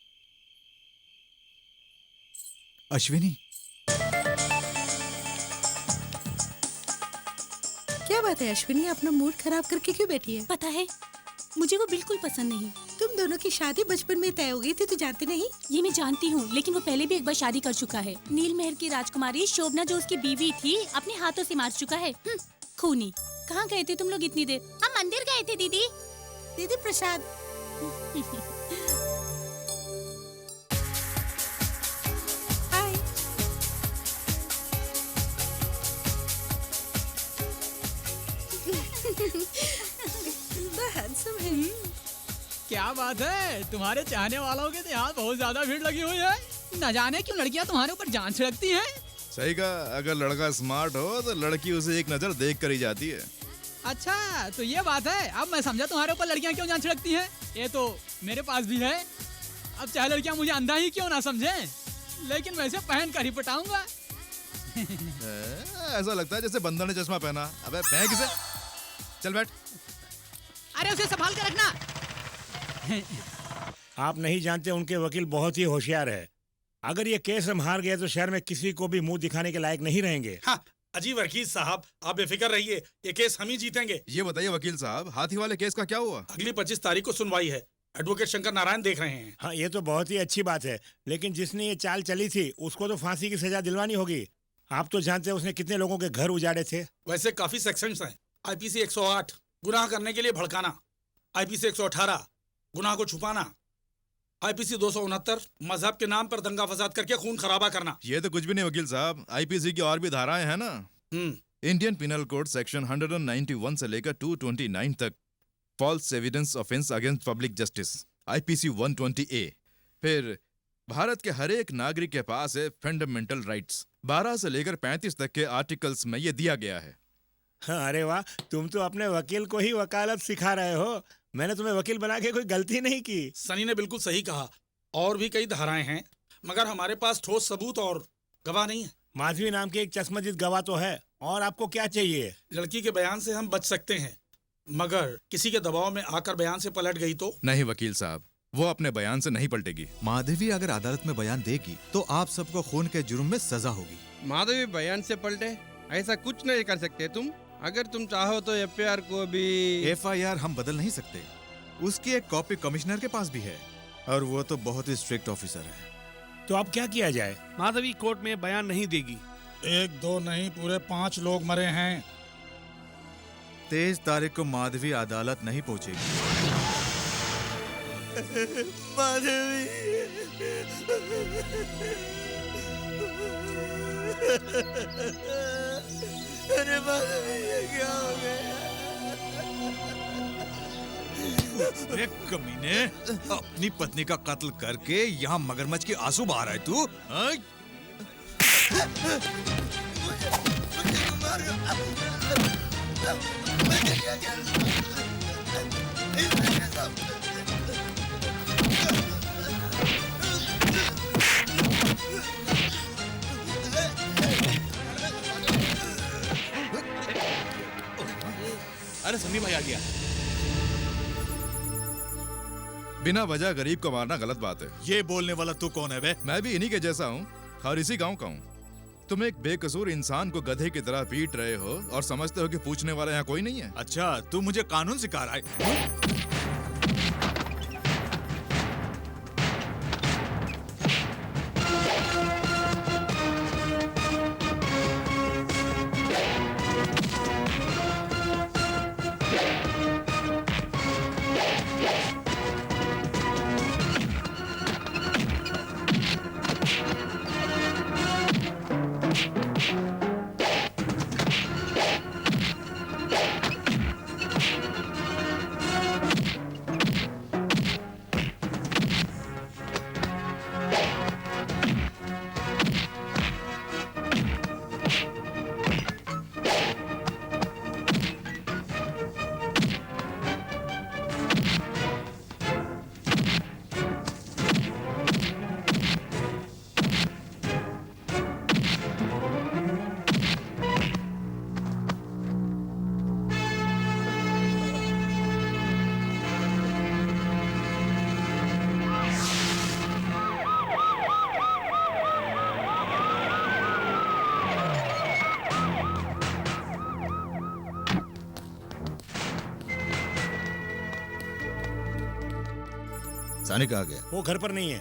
अश्विनी, क्या बात है अश्विनी, अपना मूड खराब करके क्यों बैठी है? पता है, मुझे वो बिल्कुल पसंद नहीं। तुम दोनों की शादी बचपन में तय हो गई थी, तो जानते नहीं? ये मैं जानती हूँ, लेकिन वो पहले भी एक बार शादी कर चुका है। नील महर की राजकुमारी शोभना जो उसकी बीवी थी, अपने हाथों से मार चुका है। खूनी। कहाँ गए थे तुम लोग इतनी देर? हम मंदिर गए थे दीदी। दीदी प्रसाद। हाय। हैंडसम है। क्या बात है, तुम्हारे चाहने वालों के तो यहाँ बहुत ज्यादा भीड़ लगी हुई है। न जाने क्यों लड़कियाँ तुम्हारे ऊपर जान छिड़कती हैं। सही कहा, अगर लड़का स्मार्ट हो तो लड़की उसे एक नजर देख कर ही जाती है। अच्छा तो ये बात है, अब मैं समझा तुम्हारे ऊपर लड़कियाँ क्यों जान छिड़कती हैं। ये तो मेरे पास भी है। अब चाहे लड़कियाँ मुझे अंधा ही क्यों ना समझें, लेकिन मैं इसे पहन कर ही पटाऊंगा। ऐसा लगता है जैसे बंदर ने चश्मा पहना। अबे फेंक इसे, चल बैठ। अरे उसे संभाल कर रखना। आप नहीं जानते, उनके वकील बहुत ही होशियार है। अगर ये केस हम हार गए तो शहर में किसी को भी मुंह दिखाने के लायक नहीं रहेंगे। हाँ, अजी वर्गीज साहब, आप बेफिक्र रहिए, ये केस हम ही जीतेंगे। ये बताइए वकील साहब, हाथी वाले केस का क्या हुआ? अगली 25 तारीख को सुनवाई है। एडवोकेट शंकर नारायण देख रहे हैं। हाँ, ये तो बहुत ही अच्छी बात है, लेकिन जिसने ये चाल चली थी उसको तो फांसी की सजा दिलवानी होगी। आप तो जानते हैं उसने कितने लोगों के घर उजाड़े थे। वैसे काफी सेक्शंस हैं। आईपीसी 108 गुनाह करने के लिए भड़काना, आईपीसी 118 गुनाह को छुपाना, आईपीसी 269 मजहब के नाम पर दंगा फसाद करके खून खराबा करना। ये तो कुछ भी नहीं वकील साहब, आईपीसी की और भी धाराएं हैं ना। इंडियन पिनल कोड सेक्शन 191 से लेकर 229 तक false evidence offence against public justice, IPC 120A। फिर भारत के हर एक नागरिक के पास है फंडामेंटल राइट्स। 12 से लेकर 35 तक के आर्टिकल्स में ये दिया गया है। हाँ, अरे वाह, तुम तो अपने वकील को ही वकालत सिखा रहे हो। मैंने तुम्हें वकील बना के कोई गलती नहीं की। सनी ने बिल्कुल सही कहा, और भी कई धाराएं हैं, मगर हमारे पास ठोस सबूत और गवाह नहीं है। माधवी नाम के एक चश्मदीद गवाह तो है, और आपको क्या चाहिए? लड़की के बयान से हम बच सकते हैं, मगर किसी के दबाव में आकर बयान से पलट गई तो? नहीं वकील साहब, वो अपने बयान से नहीं पलटेगी। माधवी अगर अदालत में बयान देगी तो आप सबको खून के जुर्म में सजा होगी। माधवी बयान से पलटे, ऐसा कुछ नहीं कर सकते तुम। अगर तुम चाहो तो एफआईआर को भी। एफआईआर हम बदल नहीं सकते, उसकी एक कॉपी कमिश्नर के पास भी है, और वो तो बहुत ही स्ट्रिक्ट ऑफिसर है। तो अब क्या किया जाए? माधवी कोर्ट में बयान नहीं देगी। 1 2 नहीं, पूरे 5 लोग मरे हैं। 23 तारीख को माधवी अदालत नहीं पहुंचेगी। माधवी, अरे माधवी, ये क्या हो गया? अरे कमीने, अपनी पत्नी का कत्ल करके यहाँ मगरमच्छ के आंसू बहा रहा है तू? अरे सन्नी भाई आ गया। बिना वजह गरीब को मारना गलत बात है। ये बोलने वाला तू कौन है बे? मैं भी इन्हीं के जैसा हूँ और इसी गांव का हूँ। तुम एक बेकसूर इंसान को गधे की तरह पीट रहे हो और समझते हो कि पूछने वाला यहाँ कोई नहीं है। अच्छा, तू मुझे कानून सिखा रहा है? सनी कहाँ गया? वो घर पर नहीं है।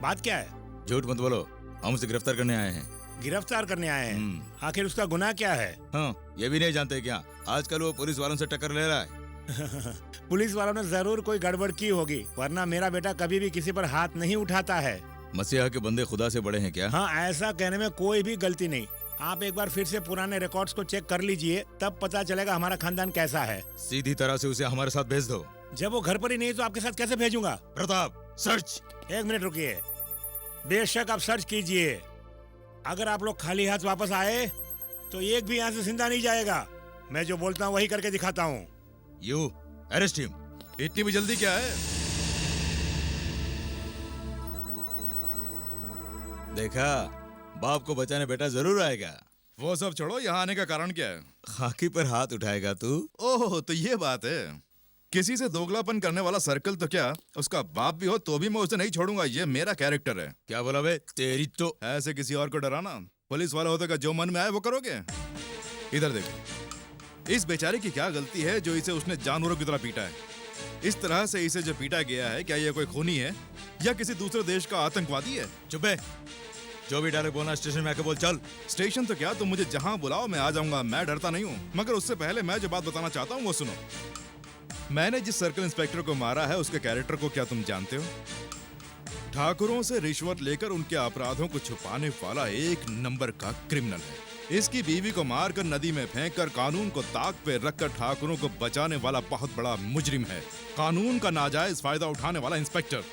बात क्या है? झूठ मत बोलो, हम उसे गिरफ्तार करने आए हैं। गिरफ्तार करने आए हैं? आखिर उसका गुनाह क्या है? हाँ, ये भी नहीं जानते क्या? आजकल वो पुलिस वालों से टक्कर ले रहा है। पुलिस वालों ने जरूर कोई गड़बड़ की होगी, वरना मेरा बेटा कभी भी किसी पर हाथ नहीं उठाता है। मसीहा के बंदे खुदा से बड़े हैं क्या? हाँ, ऐसा कहने में कोई भी गलती नहीं। आप एक बार फिर से पुराने रिकॉर्ड्स को चेक कर लीजिए, तब पता चलेगा हमारा खानदान कैसा है। सीधी तरह से उसे हमारे साथ भेज दो। जब वो घर पर ही नहीं तो आपके साथ कैसे भेजूंगा? प्रताप, सर्च। 1 मिनट रुकिए। बेशक आप सर्च कीजिए। अगर आप लोग खाली हाथ वापस आए तो एक भी यहाँ से जिंदा नहीं जाएगा। मैं जो बोलता हूँ वही करके दिखाता हूँ। You arrest him. इतनी भी जल्दी क्या है? देखा, बाप को बचाने बेटा जरूर आएगा। वो सब छोड़ो, यहाँ आने का कारण क्या है? खाकी पर हाथ उठाएगा तू? ओह, तो ये बात है। किसी से दोगलापन करने वाला सर्कल तो क्या उसका बाप भी हो तो भी मैं उसे नहीं छोड़ूंगा। ये मेरा कैरेक्टर है। क्या बोला बे? तेरी तो ऐसे किसी और को डराना। पुलिस वाला होते का जो मन में आए वो करोगे। इधर देखो, इस बेचारे की क्या गलती है जो इसे उसने जानवरों की तरह पीटा है? इस तरह से इसे जो पीटा गया है, क्या ये कोई खूनी है या किसी दूसरे देश का आतंकवादी है? चुप है। जो भी डायरेक्ट बोलना स्टेशन में आके बोल। चल। स्टेशन तो क्या, तुम मुझे जहां बुलाओ मैं आ जाऊंगा। मैं डरता नहीं हूँ। मगर उससे पहले मैं जो बात बताना चाहता हूँ वो सुनो। मैंने जिस सर्कल इंस्पेक्टर को मारा है उसके कैरेक्टर को क्या तुम जानते हो? ठाकुरों से रिश्वत लेकर उनके अपराधों को छुपाने वाला एक नंबर का क्रिमिनल है। इसकी बीवी को मारकर नदी में फेंककर कानून को ताक पे रखकर ठाकुरों को बचाने वाला बहुत बड़ा मुजरिम है। कानून का नाजायज फायदा उठाने वाला इंस्पेक्टर।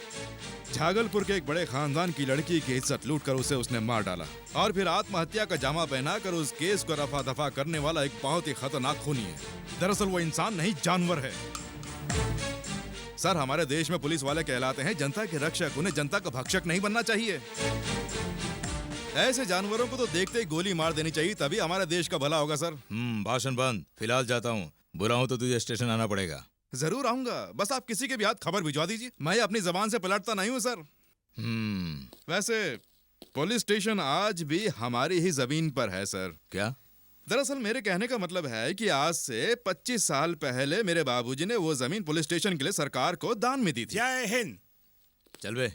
झागलपुर के एक बड़े खानदान की लड़की की इज्जत लूटकर उसे उसने मार डाला और फिर आत्महत्या का जामा पहनाकर उस केस को रफा दफा करने वाला एक बहुत ही खतरनाक खूनी है। दरअसल वो इंसान नहीं, जानवर है। सर, हमारे देश में पुलिस वाले कहलाते हैं जनता के रक्षक। उन्हें जनता का भक्षक नहीं बनना चाहिए। ऐसे जानवरों को तो देखते ही गोली मार देनी चाहिए, तभी हमारे देश का भला होगा। सर, भाषण बंद। फिलहाल जाता हूँ। बुलाऊं तो तुझे स्टेशन आना पड़ेगा। जरूर आऊंगा, बस आप किसी के भी हाथ खबर भिजवा दीजिए। मैं अपनी जबान से पलटता नहीं हूँ सर। वैसे पुलिस स्टेशन आज भी हमारी ही जमीन पर है सर। क्या? दरअसल मेरे कहने का मतलब है कि आज से 25 साल पहले मेरे बाबूजी ने वो जमीन पुलिस स्टेशन के लिए सरकार को दान में दी थी। जय हिंद। चल बे।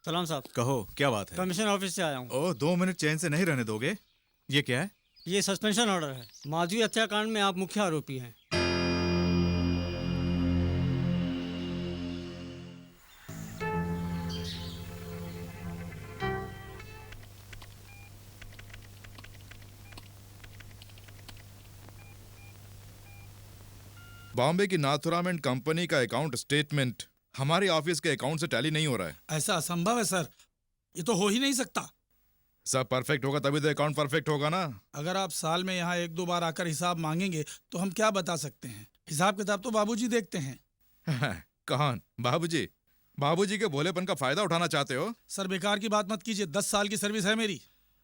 सलाम साहब। कहो, क्या बात है? कमिश्नर ऑफिस से आया हूँ। ओह, 2 मिनट चैन से नहीं रहने दोगे? ये क्या है? ये सस्पेंशन ऑर्डर है। माधवी हत्याकांड में आप मुख्य आरोपी हैं। बॉम्बे की नाथुराम एंड कंपनी का अकाउंट स्टेटमेंट हमारे ऑफिस के अकाउंट से टैली नहीं हो रहा है। ऐसा असंभव है सर, ये तो हो ही नहीं सकता। सब परफेक्ट होगा तभी तो अकाउंट परफेक्ट होगा ना। अगर आप साल में यहाँ 1-2 बार आकर हिसाब मांगेंगे तो हम क्या बता सकते हैं? हिसाब किताब तो बाबूजी देखते हैं। कौन? बाबूजी? बाबूजी के भोलेपन का फायदा उठाना चाहते हो? सर, बेकार की बात मत कीजिए। 10 साल की सर्विस है मेरी।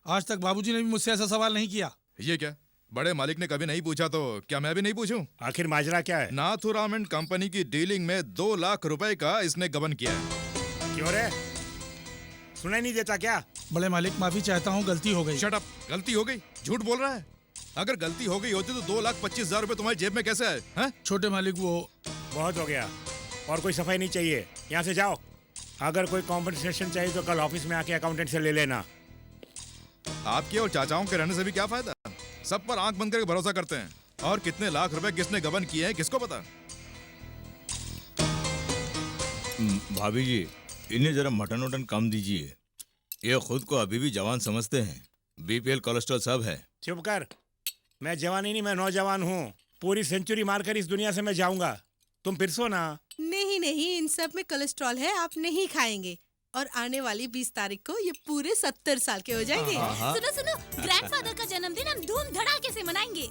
आज तक बाबूजी ने भी मुझसे ऐसा सवाल नहीं किया। ये क्या, बड़े मालिक ने कभी नहीं पूछा तो क्या मैं भी नहीं पूछूं? आखिर माजरा क्या है? नाथुराम एंड कंपनी की डीलिंग में 2 लाख रुपए का इसने गबन किया है। क्यों रे, सुनाई नहीं देता क्या? बड़े मालिक, माफी चाहता हूँ, गलती हो गई। Shut up. गलती हो गई? झूठ बोल रहा है। अगर गलती हो गई होती तो 2,25,000 रुपए तुम्हारी जेब में कैसे आए? हैं? छोटे मालिक, वो बहुत हो गया और कोई सफाई नहीं चाहिए। यहाँ से जाओ। अगर कोई कॉम्पनसेशन चाहिए तो कल ऑफिस में आके अकाउंटेंट से ले लेना। आपके और चाचाओं के रहने से भी क्या फायदा? सब पर आंख बंद करके भरोसा करते हैं। और कितने लाख रुपए किसने गबन किए हैं किसको पता? भाभी जी, इन्हें जरा मटन वटन कम दीजिए। ये खुद को अभी भी जवान समझते हैं। बीपीएल कोलेस्ट्रॉल सब है। चुप कर। मैं जवान ही नहीं, मैं नौजवान हूँ। पूरी सेंचुरी मारकर इस दुनिया से मैं जाऊंगा। तुम फिर सो ना। नहीं नहीं, इन सब में कोलेस्ट्रॉल है, आप नहीं खाएंगे। और आने वाली 20 तारीख को ये पूरे 70 साल के हो जाएंगे। सुनो सुनो, ग्रैंडफादर का जन्मदिन हम धूम धड़ाके से मनाएंगे।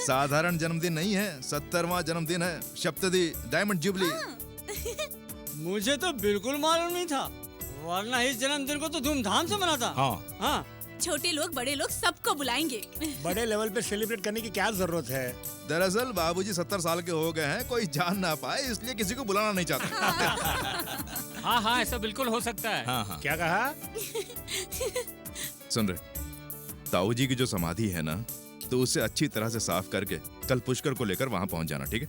साधारण जन्मदिन नहीं है, 70वां जन्मदिन है। सप्तदी डायमंड जुबली। मुझे तो बिल्कुल मालूम नहीं था, वरना इस जन्मदिन को तो धूमधाम से मनाता। हाँ। छोटे लोग बड़े लोग सबको बुलाएंगे। बड़े लेवल पे सेलिब्रेट करने की क्या जरूरत है? दरअसल बाबूजी 70 साल के हो गए हैं, कोई जान ना पाए इसलिए किसी को बुलाना नहीं चाहता। हाँ हाँ, ऐसा बिल्कुल हो सकता है। हाँ हाँ। क्या कहा? सुन रहे, ताऊ जी की जो समाधि है ना, तो उसे अच्छी तरह से साफ करके कल पुष्कर को लेकर वहां पहुंच जाना, ठीक है?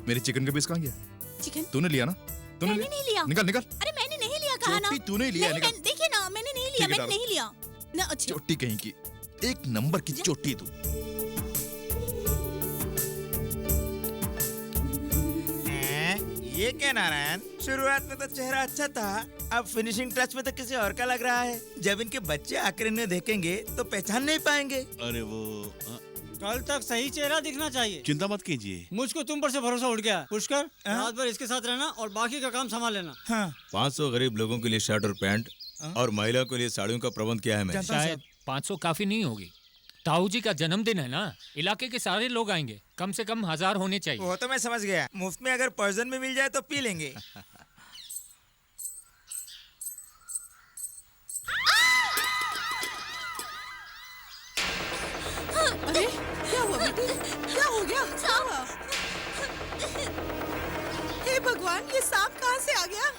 मेरी चिकन का पीस कहाँ गया? चिकन तूने लिया ना? तूने मैंने नहीं लिया। निकल निकल। अरे मैंने नहीं लिया, कहा ना। चोटी तूने लिया, नहीं, निकल। देखिए ना, मैंने नहीं लिया, ठीक है, मैंने डालो। नहीं लिया ना। अच्छा चोटी कहीं की, एक नंबर की चोटी तू। ये क्या नारायण, शुरुआत में तो चेहरा अच्छा था, अब फिनिशिंग टच में तो किसी और का लग रहा है। जब इनके बच्चे आकर इन्हें देखेंगे तो पहचान नहीं पाएंगे। अरे वो कल तक सही चेहरा दिखना चाहिए। चिंता मत कीजिए। मुझको तुम पर से भरोसा उठ गया है। पुष्कर, रात भर इसके साथ रहना और बाकी का काम संभाल लेना। हाँ। 500 गरीब लोगों के लिए शर्ट और पैंट और महिला के लिए साड़ियों का प्रबंध किया है मैंने। शायद 500 काफी नहीं होगी। ताऊ जी का जन्मदिन है ना, इलाके के सारे लोग आएंगे, कम से कम 1000 होने चाहिए। वो तो मैं समझ गया, मुफ्त में अगर पर्सन में मिल जाए तो पी लेंगे। अरे क्या हुआ बेटी, क्या हो गया? क्या हुआ? हे भगवान, ये सांप कहाँ से आ गया?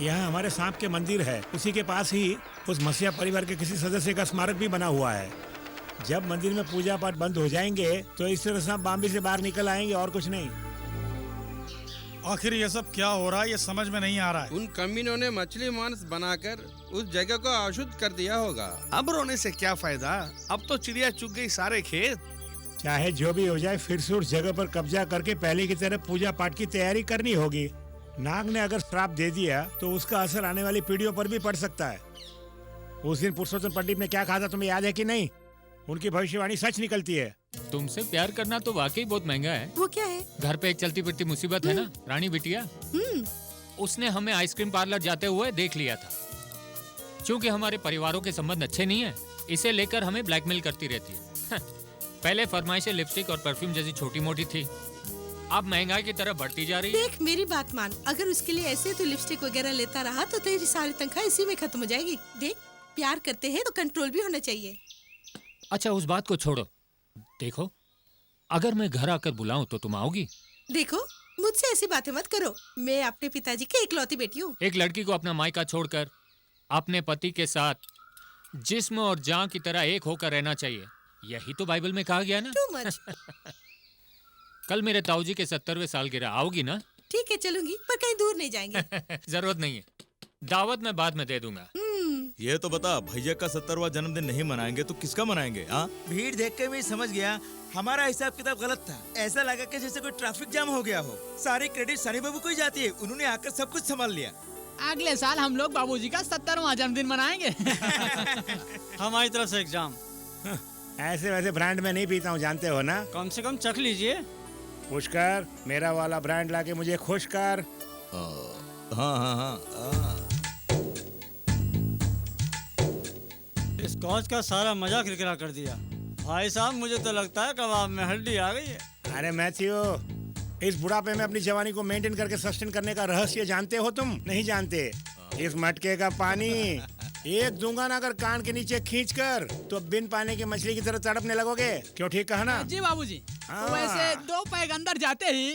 यहाँ हमारे सांप के मंदिर है, उसी के पास ही उस मसीहा परिवार के किसी सदस्य का स्मारक भी बना हुआ है। जब मंदिर में पूजा पाठ बंद हो जाएंगे तो इस तरह सांप बाम्बी से बाहर निकल आएंगे, और कुछ नहीं। आखिर ये सब क्या हो रहा है, ये समझ में नहीं आ रहा है। उन कमीनों ने मछली मांस बनाकर उस जगह को अशुद्ध कर दिया होगा। अब रोने से क्या फायदा, अब तो चिड़िया चुग गई सारे खेत। चाहे जो भी हो जाए, फिर से उस जगह पर कब्जा करके पहले की तरह पूजा पाठ की तैयारी करनी होगी। नाग ने अगर श्राप दे दिया तो उसका असर आने वाली पीढ़ियों पर भी पड़ सकता है। उस दिन पुरुषोत्तम पंडित ने क्या कहा था, तुम्हें याद है कि नहीं? उनकी भविष्यवाणी सच निकलती है। तुमसे प्यार करना तो वाकई बहुत महंगा है। वो क्या है? घर पे एक चलती फिरती मुसीबत है ना, रानी बिटिया। उसने हमें आइसक्रीम पार्लर जाते हुए देख लिया था। क्योंकि हमारे परिवारों के संबंध अच्छे नहीं है, इसे लेकर हमें ब्लैकमेल करती रहती है। पहले फरमाइशें लिपस्टिक और परफ्यूम जैसी छोटी मोटी थी, अब महंगाई की तरफ बढ़ती जा रही है। देख मेरी बात मान, अगर उसके लिए ऐसे तो लिपस्टिक वगैरह लेता रहा तो तेरी सारी तनख्वाह इसी में खत्म हो जाएगी। देख, प्यार करते हैं तो कंट्रोल भी होना चाहिए। अच्छा उस बात को छोड़ो, देखो अगर मैं घर आकर बुलाऊं तो तुम आओगी? देखो, मुझसे ऐसी बातें मत करो, मैं अपने पिताजी की इकलौती बेटी हूँ। एक लड़की को अपना मायका छोड़कर अपने पति के साथ जिस्म और जान की तरह एक होकर रहना चाहिए, यही तो बाइबल में कहा गया ना। Too much। कल मेरे ताऊजी के 70वें सालगिरह, आओगी ना? ठीक है, चलूंगी, पर कहीं दूर नहीं जाएंगे। जरूरत नहीं है, दावत मैं बाद में दे दूंगा। ये तो बता, भैया का 70वां जन्मदिन नहीं मनाएंगे तो किसका मनाएंगे? हाँ, भीड़ देख के मैं समझ गया हमारा हिसाब किताब गलत था। ऐसा लगा कि जैसे कोई ट्रैफिक जाम हो गया हो। सारी क्रेडिट सनी बाबू को ही जाती है, उन्होंने आकर सब कुछ संभाल लिया। अगले साल हम लोग बाबूजी का 70वां जन्मदिन मनाएंगे। हमारी तरफ से एग्जाम। ऐसे वैसे ब्रांड में नहीं पीता हूँ, जानते हो ना। कम से कम चख लीजिए। पुष्कर, मेरा वाला ब्रांड लाके मुझे खुश कर। हाँ हाँ हाँ। इस कॉच का सारा मजा किरकिरा कर दिया। भाई साहब, मुझे तो लगता है कबाब में हड्डी आ गई है। अरे मैथ्यू, इस बुढ़ापे में अपनी जवानी को मेंटेन करके सस्टेन करने का रहस्य जानते हो तुम? नहीं जानते। इस मटके का पानी एक दूंगा ना अगर कान के नीचे खींचकर, तो बिन पानी की मछली की तरह तड़पने लगोगे। क्यों, ठीक कहा ना? जी बाबूजी। हाँ। वैसे 2 पैग अंदर जाते ही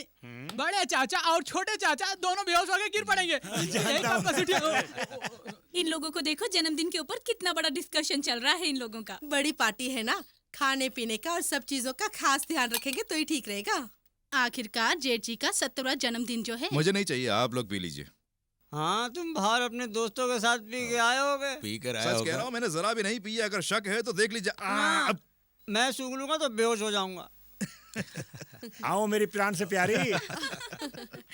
बड़े चाचा और छोटे चाचा दोनों बेहोश होकर गिर पड़ेंगे। यही कैपेसिटी है। इन लोगों को देखो, जन्मदिन के ऊपर कितना बड़ा डिस्कशन चल रहा है इन लोगों का। बड़ी पार्टी है ना, खाने पीने का और सब चीजों का खास ध्यान रखेंगे तो ही ठीक रहेगा। आखिरकार जेठ जी का 70वां जन्मदिन जो है। मुझे नहीं चाहिए, आप लोग पी लीजिए। हाँ, तुम बाहर अपने दोस्तों के साथ पी के आए होगे। पी कर आया सच कह होगा। रहा हूँ, मैंने जरा भी नहीं पिया। अगर शक है तो देख लीजिए। मैं सूंघ लूंगा तो बेहोश हो जाऊंगा। आओ मेरी प्राण से प्यारी।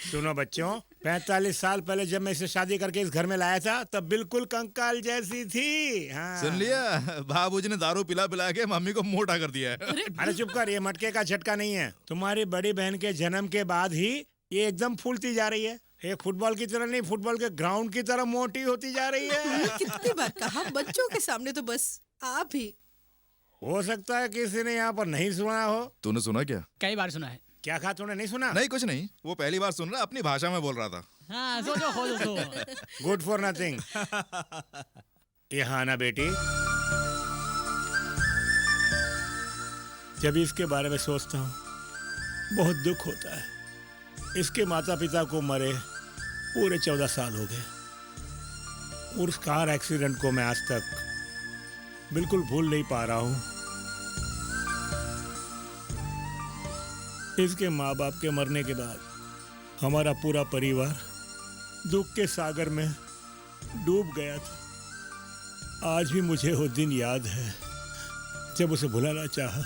सुनो बच्चों, 45 साल पहले जब मैं इसे शादी करके इस घर में लाया था तब बिल्कुल कंकाल जैसी थी। हाँ। सुन लिया, बाबूजी ने दारू पिला पिला के मम्मी को मोटा कर दिया है। अरे चुप कर, ये मटके का झटका नहीं है। तुम्हारी बड़ी बहन के जन्म के बाद ही ये एकदम फूलती जा रही है। एक फुटबॉल की तरह नहीं, फुटबॉल के ग्राउंड की तरह मोटी होती जा रही है। कितनी बार कहा, बच्चों के सामने तो बस आप भी। हो सकता है किसी ने यहाँ पर नहीं सुना हो। तूने सुना क्या? कई बार सुना है। क्या कहा तूने? नहीं सुना? नहीं, कुछ नहीं, वो पहली बार सुन रहा, अपनी भाषा में बोल रहा था। हाँ, सोचो खोजो सो। Good for nothing. यहाँ आना बेटी। जब इसके बारे में सोचता हूँ बहुत दुख होता है। इसके माता पिता को मरे पूरे 14 साल हो गए। उस कार एक्सीडेंट को मैं आज तक बिल्कुल भूल नहीं पा रहा हूँ। इसके माँ बाप के मरने के बाद हमारा पूरा परिवार दुख के सागर में डूब गया था। आज भी मुझे वो दिन याद है जब उसे भुलाना चाहा।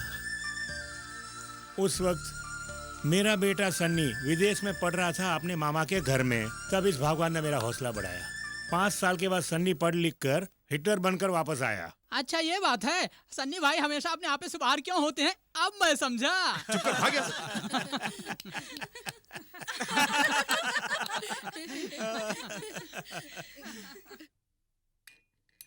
उस वक्त मेरा बेटा सन्नी विदेश में पढ़ रहा था अपने मामा के घर में। तब इस भगवान ने मेरा हौसला बढ़ाया। 5 साल के बाद सन्नी पढ़ लिख कर हिटलर बनकर वापस आया। अच्छा ये बात है, सन्नी भाई हमेशा अपने आप से बाहर क्यों होते हैं? अब मैं समझा। चुप कर, भाग यहाँ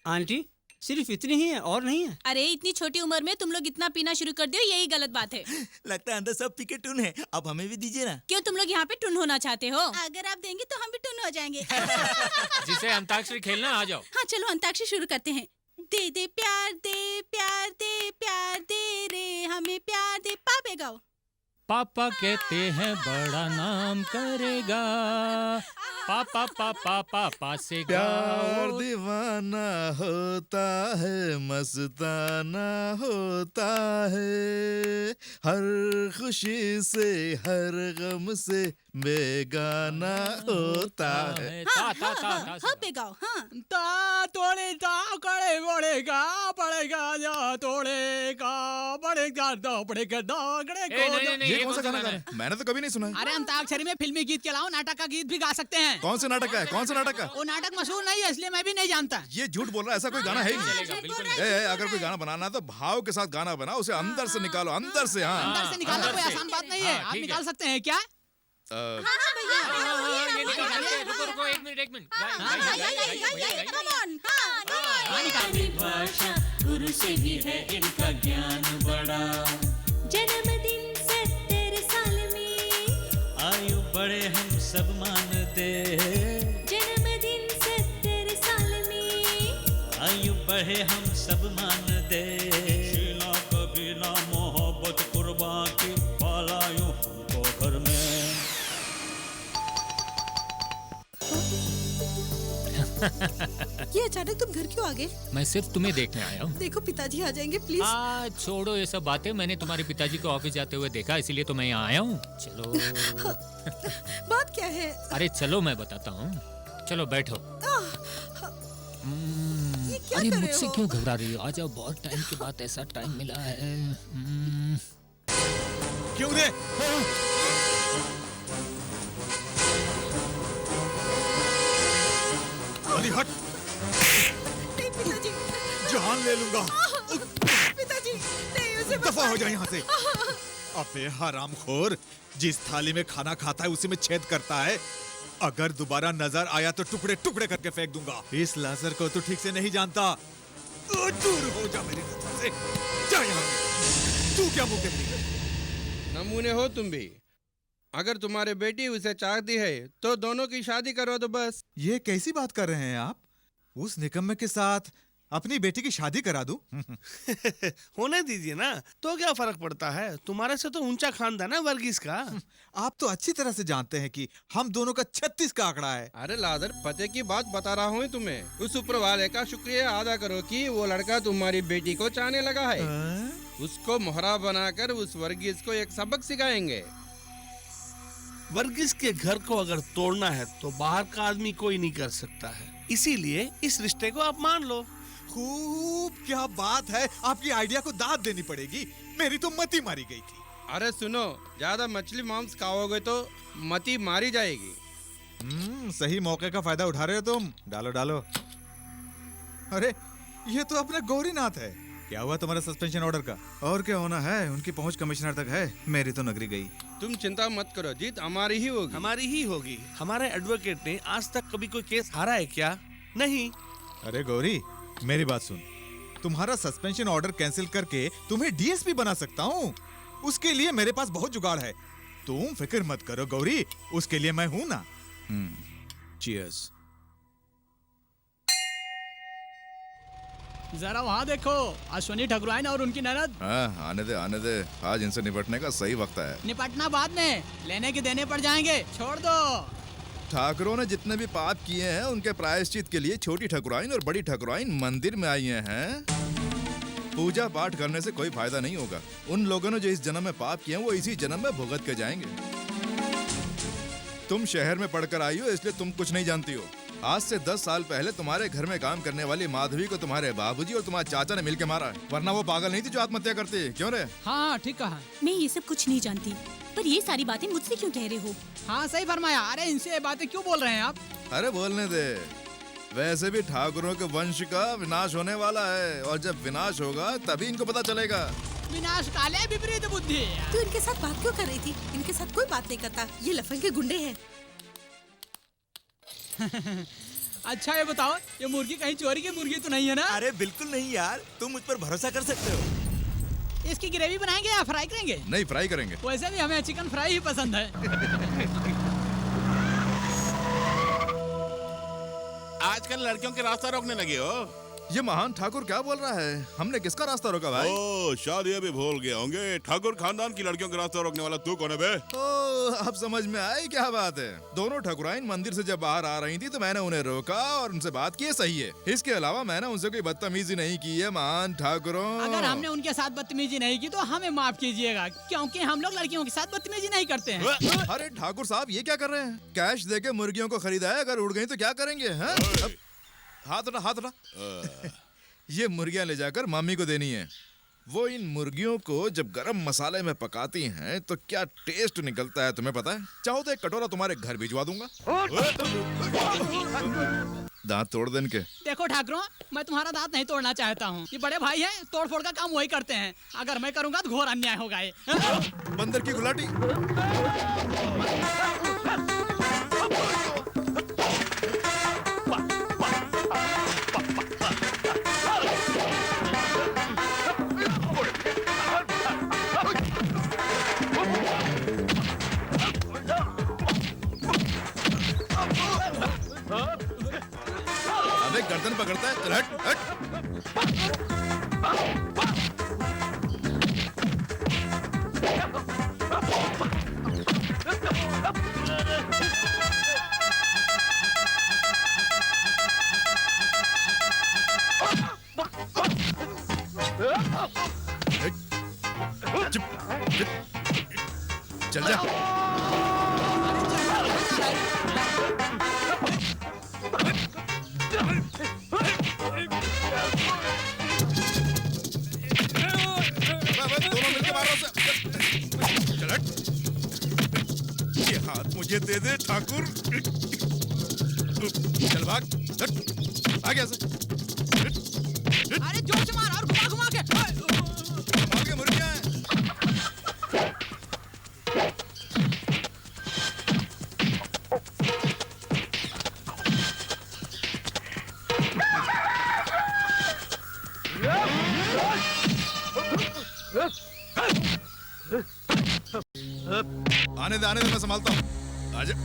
आंटी सिर्फ इतनी ही है और नहीं है? अरे इतनी छोटी उम्र में तुम लोग इतना पीना शुरू कर दियो, यही गलत बात है। लगता है अंदर सब पी के टून है। अब हमें भी दीजिए ना। क्यों तुम लोग यहाँ पे टुन होना चाहते हो? अगर आप देंगे तो हम भी टुन हो जाएंगे। जिसे अंताक्षरी खेलना आ जाओ। हाँ चलो अंताक्षरी शुरू करते हैं। दे दे प्यार दे प्यार दे प्यार दे रे हमें प्यार दे। पापे गाओ। पापा कहते हैं बड़ा नाम करेगा, पापा पापा पापा से प्यार गाओ। दीवाना होता है, मस्ताना होता है, हर खुशी से हर गम से बेगाना होता है। हाँ हाँ हाँ हाँ पे गाओ। हाँ ता तोड़े ता कड़े बड़ेगा पड़ेगा जा तोड़ेगा बड़ेगा दो पड़ेगा दोगड़े को। ये कौन सा गाना गा रहे हैं? मैंने तो कभी नहीं सुना है। अरे अंताक्षरी में फिल्मी गीत के अलावा नाटक का गीत भी गा सकते हैं। कौन से नाटक का है? कौन सा नाटक का? वो नाटक मशहूर नहीं है इसलिए मैं भी नहीं जानता। ये झूठ बोल रहा है, ऐसा कोई गाना है ही नहीं। अगर कोई गाना बनाना है तो भाव के साथ गाना बनाओ, उसे अंदर से निकालो, अंदर से। हाँ अंदर से निकालना कोई आसान बात नहीं है। आप निकाल सकते हैं क्या? ये निकाल सकते हैं। रुको एक मिनट। भाषा गुरु से भी है इनका ज्ञान बड़ा। जन्मदिन 70 साल में आयु बड़े हम सब मानते। जन्मदिन 70 साल में आयु बढ़े हम सब मानते। शीला कबीला मोहब्बत कुर्बान की पालायु हमको घर में। ये अचानक तुम घर क्यों आ गए? मैं सिर्फ तुम्हें देखने आया हूँ। देखो पिताजी आ जाएंगे प्लीज। छोड़ो ये सब बातें। मैंने तुम्हारे पिताजी को ऑफिस जाते हुए देखा, इसीलिए तो मैं यहाँ आया हूँ। चलो। बात क्या है? अरे चलो मैं बताता हूँ। चलो बैठो। अरे मुझसे क्यों घबरा रही हो? आ जाओ, बहुत टाइम के बाद ऐसा टाइम मिला है। क्यों रे? अरे हट। नहीं पिताजी। जान ले लूंगा। पिताजी नहीं, उसे दफा हो जाए यहाँ से। अबे हरामखोर, जिस थाली में खाना खाता है उसी में छेद करता है। अगर दोबारा नजर आया तो टुकड़े टुकड़े करके फेंक दूंगा। इस लाजर को तो ठीक से नहीं जानता। दूर हो जा मेरी नजर से। जा यहाँ से। तू क्या मुंह देखती है? नमूने हो तुम भी। अगर तुम्हारी बेटी उसे चाहती है तो दोनों की शादी करो तो बस। ये कैसी बात कर रहे हैं आप? उस निकम्मे के साथ अपनी बेटी की शादी करा दूं? होने दीजिए ना, तो क्या फर्क पड़ता है? तुम्हारे से तो ऊंचा खानदान है वर्गीस का। आप तो अच्छी तरह से जानते हैं कि हम दोनों का 36 का आंकड़ा है। अरे लादर, पते की बात बता रहा हूँ तुम्हें। उस ऊपर वाले का शुक्रिया अदा करो कि वो लड़का तुम्हारी बेटी को चाहने लगा है। उसको मोहरा बनाकर उस वर्गीस को एक सबक सिखाएंगे। वर्गीस के घर को अगर तोड़ना है तो बाहर का आदमी कोई नहीं कर सकता है। इसीलिए इस रिश्ते को आप मान लो। खूब, क्या बात है। आपकी आइडिया को दाद देनी पड़ेगी। मेरी तो मती मारी गई थी। अरे सुनो, ज्यादा मछली मांस खाओगे तो मती मारी जाएगी। सही मौके का फायदा उठा रहे हो तुम। डालो डालो। अरे ये तो अपना गौरीनाथ है। क्या हुआ तुम्हारा सस्पेंशन ऑर्डर का? और क्या होना है, उनकी पहुंच कमिश्नर तक है। मेरी तो नगरी गई। तुम चिंता मत करो, जीत हमारी ही होगी। हमारी ही होगी। हमारे एडवोकेट ने आज तक कभी कोई केस हारा है क्या? नहीं। अरे गौरी, मेरी बात सुन। तुम्हारा सस्पेंशन ऑर्डर कैंसिल करके तुम्हें डीएसपी बना सकता हूँ। उसके लिए मेरे पास बहुत जुगाड़ है। तुम फिक्र मत करो गौरी, उसके लिए मैं हूँ ना। चीयर्स। जरा वहाँ देखो, अश्विनी ठकुराइन और उनकी ननद। हाँ, आने दे। आज इनसे निपटने का सही वक्त है। निपटना बाद में, लेने के देने पड़ जाएंगे। छोड़ दो। ठाकुरों ने जितने भी पाप किए हैं उनके प्रायश्चित के लिए छोटी ठकुराइन और बड़ी ठकुराइन मंदिर में आई हैं। पूजा पाठ करने से कोई फायदा नहीं होगा। उन लोगों ने जो इस जन्म में पाप किए हैं वो इसी जन्म में भुगत के जाएंगे। तुम शहर में पढ़कर आई हो इसलिए तुम कुछ नहीं जानती हो। आज से 10 साल पहले तुम्हारे घर में काम करने वाली माधवी को तुम्हारे बाबूजी और तुम्हारे चाचा ने मिलकर मारा है, वरना वो पागल नहीं थी जो आत्महत्या करती। क्यों रे? हाँ ठीक कहा। मैं ये सब कुछ नहीं जानती, पर ये सारी बातें मुझसे क्यों कह रहे हो? हाँ सही फरमाया। अरे इनसे ये बातें क्यों बोल रहे हैं आप? अरे बोलने दे। वैसे भी ठाकुरों के वंश का विनाश होने वाला है, और जब विनाश होगा तभी इनको पता चलेगा। विनाश काले विपरीत बुद्धि। तू इनके साथ बात क्यों कर रही थी? इनके साथ कोई बात नहीं करता, ये लफंग के गुंडे हैं। अच्छा ये बताओ, ये मुर्गी कहीं चोरी की मुर्गी तो नहीं है ना? अरे बिल्कुल नहीं यार, तुम मुझ पर भरोसा कर सकते हो। इसकी ग्रेवी बनाएंगे या फ्राई करेंगे? नहीं, फ्राई करेंगे। वैसे भी हमें चिकन फ्राई ही पसंद है। आजकल लड़कियों के रास्ता रोकने लगे हो। ये महान ठाकुर क्या बोल रहा है? हमने किसका रास्ता रोका भाई? ओ, शायद ये भी भूल गए होंगे। ठाकुर खानदान की लड़कियों का रास्ता रोकने वाला तू कौन है बे? ओ, अब समझ में आई क्या बात है। दोनों ठाकुराइन मंदिर से जब बाहर आ रही थी तो मैंने उन्हें रोका और उनसे बात की, सही है। इसके अलावा मैंने उनसे कोई बदतमीजी नहीं की है महान ठाकुरों। अगर हमने उनके साथ बदतमीजी नहीं की तो हमें माफ कीजिएगा, क्योंकि हम लोग लड़कियों के साथ बदतमीजी नहीं करते हैं। अरे ठाकुर साहब ये क्या कर रहे हैं? कैश देके मुर्गियों को खरीदा है, अगर उड़ गई तो क्या करेंगे? हाथ उठा, हाथ उठा। ये मुर्गियां ले जाकर मम्मी को देनी है। वो इन मुर्गियों को जब गरम मसाले में पकाती हैं तो क्या टेस्ट निकलता है तुम्हें पता है? चाहो तो एक कटोरा तुम्हारे घर भिजवा दूंगा। दांत तोड़ देन के। देखो ठाकुरों, मैं तुम्हारा दांत नहीं तोड़ना चाहता हूँ। ये बड़े भाई हैं, तोड़ फोड़ का काम वही करते हैं। अगर मैं करूँगा तो घोर अन्याय होगा ये। बंदर की गुलाटी। अबे गर्दन पकड़ता है, चल हट हट। चल जा। दोनों मिलके मारो उसे। चल हट। ये हाथ मुझे दे दे ठाकुर। चल भाग, हट, आ गया से। अरे जोर से मार और घुमा घुमा के। मार के मुर्गियां हैं। आने दे, मैं संभालता हूँ। आजा।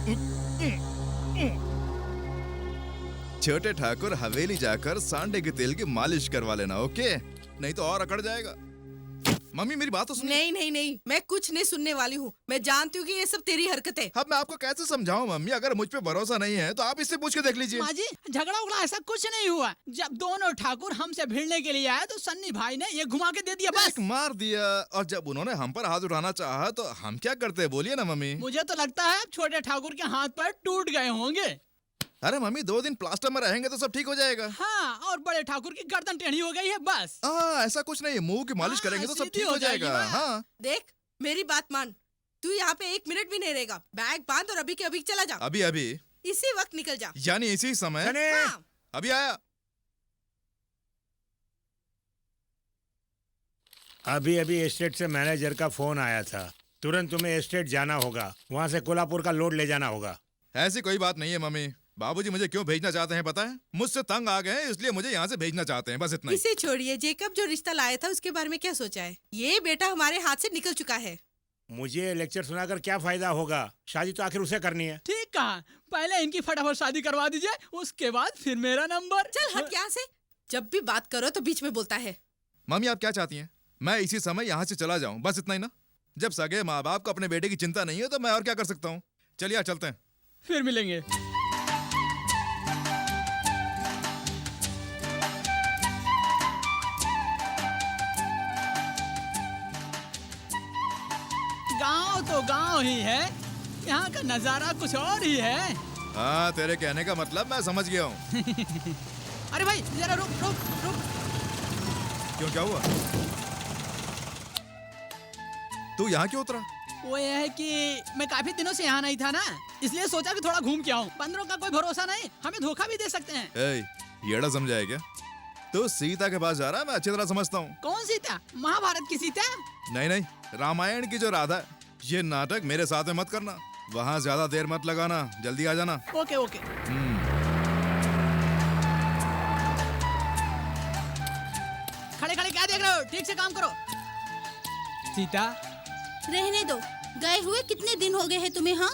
छोटे ठाकुर हवेली जाकर सांडे के तेल की मालिश करवा लेना, ओके? नहीं तो और अकड़ जाएगा। मम्मी मेरी बात तो सुन। नहीं नहीं नहीं, मैं कुछ नहीं सुनने वाली हूँ। मैं जानती हूँ कि ये सब तेरी हरकत है। अब मैं आपको कैसे समझाऊं मम्मी? अगर मुझ पे भरोसा नहीं है तो आप इससे पूछ के देख लीजिए। माँ जी, झगड़ा उगड़ा ऐसा कुछ नहीं हुआ। जब दोनों ठाकुर हमसे भिड़ने के लिए आए तो सन्नी भाई ने ये घुमा के दे दिया, बस। मार दिया। और जब उन्होंने हम पर हाथ उठाना चाहा तो हम क्या करते? बोलिए ना मम्मी। मुझे तो लगता है छोटे ठाकुर के हाथ पैर टूट गए होंगे। अरे मम्मी 2 दिन प्लास्टर में रहेंगे तो सब ठीक हो जाएगा। हाँ, और बड़े ठाकुर की गर्दन टेढ़ी हो गई है, बस। ऐसा कुछ नहीं है, मुंह की मालिश करेंगे तो सब ठीक हो जाएगा। हाँ देख मेरी बात मान, तू यहाँ पे 1 मिनट भी नहीं रहेगा। बैग बांध और अभी के अभी चला जा। अभी अभी इसी वक्त निकल जा। यानी इसी समय? हाँ। अभी आया। अभी अभी एस्टेट से मैनेजर का फोन आया था। तुरंत तुम्हें एस्टेट जाना होगा, वहाँ से कोल्हापुर का लोड ले जाना होगा। ऐसी कोई बात नहीं है मम्मी। बाबूजी मुझे क्यों भेजना चाहते हैं पता है? मुझसे तंग आ गए हैं इसलिए मुझे यहाँ से भेजना चाहते हैं, बस इतना ही। इसे छोड़िए, जेकब जो रिश्ता लाया था उसके बारे में क्या सोचा है? ये बेटा हमारे हाथ से निकल चुका है। मुझे लेक्चर सुनाकर क्या फायदा होगा? शादी तो आखिर उसे करनी है। ठीक कहा, पहले इनकी फटाफट शादी करवा दीजिए, उसके बाद फिर मेरा नंबर। चल हट यहाँ से, जब भी बात करो तो बीच में बोलता है। मम्मी आप क्या चाहती हैं? मैं इसी समय यहाँ से चला जाऊँ, बस इतना ही ना? जब सगे माँ बाप को अपने बेटे की चिंता नहीं है तो मैं और क्या कर सकता हूँ? चलिए चलते हैं, फिर मिलेंगे। गांव तो गांव ही है, यहाँ का नजारा कुछ और ही है। हाँ, तेरे कहने का मतलब मैं समझ गया हूँ। अरे भाई जरा रुक रुक रुक। क्यों, क्या हुआ? तू यहाँ क्यों उतरा? वो ये है कि मैं काफी दिनों से यहाँ नहीं था ना, इसलिए सोचा कि थोड़ा घूम के आऊँ। बंदरों का कोई भरोसा नहीं, हमें धोखा भी दे सकते हैं। येड़ा समझाया क्या? तो सीता के पास जा रहा है, मैं अच्छी तरह समझता हूँ। कौन सीता? महाभारत की सीता? नहीं नहीं, रामायण की जो राधा। ये नाटक मेरे साथ में मत करना, वहाँ ज्यादा देर मत लगाना, जल्दी आ जाना। Okay okay. खड़े खड़े क्या देख रहे हो? ठीक से काम करो। सीता रहने दो, गए हुए कितने दिन हो गए हैं तुम्हें? हाँ,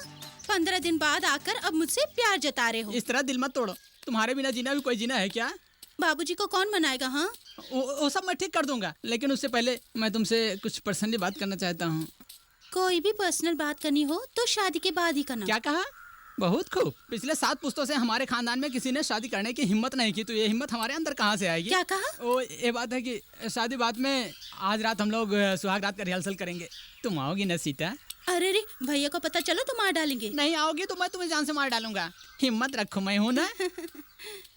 15 दिन बाद आकर अब मुझसे प्यार जता रहे हो। इस तरह दिल मत तोड़ो, तुम्हारे बिना जीना भी कोई जीना है क्या? बाबूजी को कौन मनाएगा? हाँ, वो सब मैं ठीक कर दूंगा, लेकिन उससे पहले मैं तुमसे कुछ पर्सनली बात करना चाहता हूँ। कोई भी पर्सनल बात करनी हो तो शादी के बाद ही करना। क्या कहा? बहुत खूब। पिछले 7 पुश्तों से हमारे खानदान में किसी ने शादी करने की हिम्मत नहीं की, तो ये हिम्मत हमारे अंदर कहाँ से आएगी? क्या कहा? वो ये बात है कि शादी बात में आज रात हम लोग सुहाग रात का रिहर्सल करेंगे। तुम आओगी ना सीता? अरे रे, भैया को पता चलो तो मार डालेंगे। नहीं आओगी तो मैं तुम्हें जान से मार डालूंगा। हिम्मत रखो, मैं हूँ ना।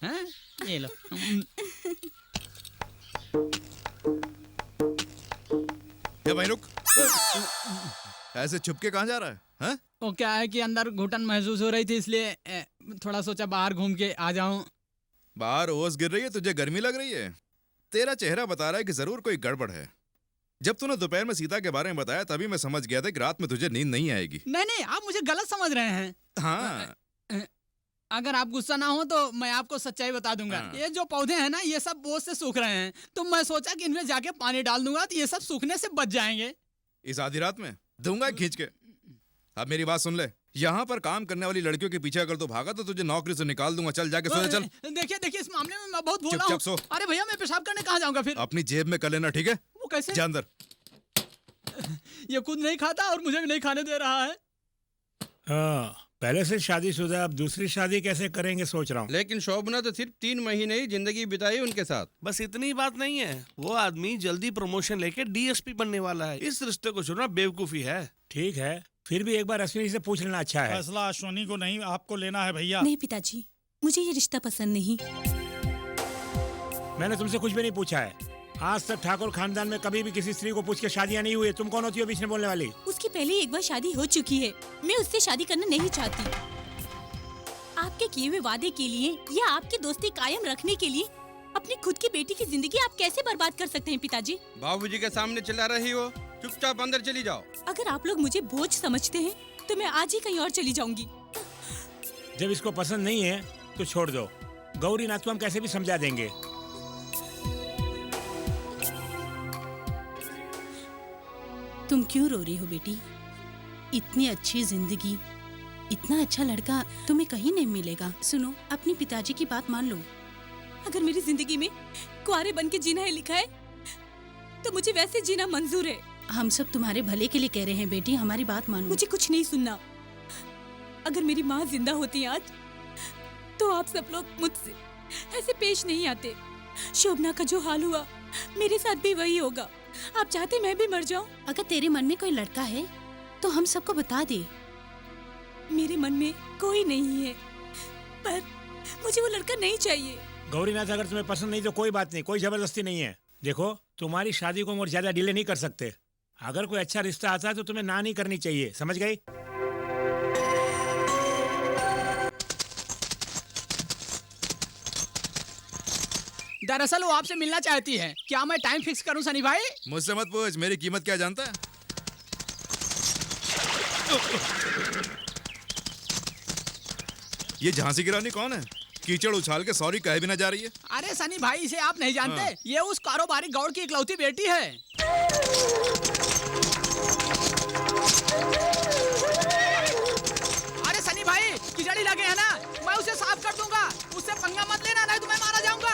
हाँ? ये लो। ये भाई रुक। ऐसे छुप के कहाँ जा रहा है? हाँ? वो क्या है कि अंदर घुटन महसूस हो रही थी, इसलिए थोड़ा सोचा बाहर घूम के आ जाऊं। बाहर ओस गिर रही है, तुझे गर्मी लग रही है? तेरा चेहरा बता रहा है कि जरूर कोई गड़बड़ है। जब तूने दोपहर में सीता के बारे में बताया तभी मैं समझ गया था कि रात में तुझे नींद नहीं आएगी। नहीं नहीं, आप मुझे गलत समझ रहे हैं। हाँ। अगर आप गुस्सा ना हो तो मैं आपको सच्चाई बता दूंगा। ये जो पौधे हैं ना, ये सब बोझ से सूख रहे हैं, तो मैं सोचा कि इनमें जाके पानी डाल दूंगा तो ये सब सूखने से बच जाएंगे। इस आधी रात में दूंगा खींच के। अब मेरी बात सुन ले, यहाँ पर काम करने वाली लड़कियों के पीछे अगर तू भागा तो तुझे नौकरी से निकाल दूंगा। चल जाके सो जा, चल। देखिए देखिए, इस मामले में मैं बहुत भोला चुपचाप हूँ। सो। अरे भैया, मैं पेशाब करने कहाँ जाऊंगा फिर? अपनी जेब में कर लेना, ठीक है? वो कैसे? जा अंदर। ये खुद नहीं खाता और मुझे भी नहीं खाने दे रहा है। हाँ, पहले से शादीशुदा, अब दूसरी शादी कैसे करेंगे सोच रहा हूँ। लेकिन शोभना तो सिर्फ 3 महीने ही जिंदगी बिताई उनके साथ। बस इतनी बात नहीं है, वो आदमी जल्दी प्रमोशन लेके डीएसपी बनने वाला है। इस रिश्ते को चुनना बेवकूफी है। ठीक है, फिर भी एक बार अश्विनी से पूछ लेना अच्छा है। फैसला अश्विनी को नहीं, आपको लेना है भैया। नहीं पिताजी, मुझे ये रिश्ता पसंद नहीं। मैंने तुमसे कुछ भी नहीं पूछा है। आज तक ठाकुर खानदान में कभी भी किसी स्त्री को पूछ के शादियां नहीं हुई। तुम कौन होती हो बीच में बोलने वाली? उसकी पहले एक बार शादी हो चुकी है, मैं उससे शादी करना नहीं चाहती। आपके किए हुए वादे के लिए या आपकी दोस्ती कायम रखने के लिए अपनी खुद की बेटी की जिंदगी आप कैसे बर्बाद कर सकते हैं पिताजी? बाबूजी के सामने चिल्ला रही हो, चुपचाप अंदर चली जाओ। अगर आप लोग मुझे बोझ समझते हैं तो मैं आज ही कहीं और चली जाऊंगी। जब इसको पसंद नहीं है तो छोड़ दो। गौरी नाथ को हम कैसे भी समझा देंगे। तुम क्यों रो रही हो बेटी? इतनी अच्छी जिंदगी, इतना अच्छा लड़का तुम्हें कहीं नहीं मिलेगा। सुनो, अपने पिताजी की बात मान लो। अगर मेरी जिंदगी में कुआरे बन के जीना है लिखा है तो मुझे वैसे जीना मंजूर है। हम सब तुम्हारे भले के लिए कह रहे हैं बेटी, हमारी बात मानो। मुझे कुछ नहीं सुनना। अगर मेरी माँ जिंदा होती आज तो आप सब लोग मुझसे ऐसे पेश नहीं आते। शोभना का जो हाल हुआ मेरे साथ भी वही होगा। आप चाहते मैं भी मर जाऊं? अगर तेरे मन में कोई लड़का है तो हम सबको बता दे। मेरे मन में कोई नहीं है, पर मुझे वो लड़का नहीं चाहिए। गौरीनाथ, अगर तुम्हें पसंद नहीं तो कोई बात नहीं, कोई जबरदस्ती नहीं है। देखो, तुम्हारी शादी को हम और ज्यादा डिले नहीं कर सकते। अगर कोई अच्छा रिश्ता आता है तो तुम्हें ना नहीं करनी चाहिए, समझ गई? दरअसल वो आपसे मिलना चाहती है। क्या मैं टाइम फिक्स करूं सनी भाई? मुझसे मत पूछ, मेरी कीमत क्या जानता है? ये झांसी की रानी कौन है? कीचड़ उछाल के सॉरी कहे भी ना जा रही है। अरे सनी भाई, इसे आप नहीं जानते। हाँ। ये उस कारोबारी गौड़ की इकलौती बेटी है। अरे सनी भाई, खिचड़ी लगे है ना, मैं उसे साफ कर दूंगा। उससे पंगा मत लेना, नहीं तो मैं मारा जाऊंगा।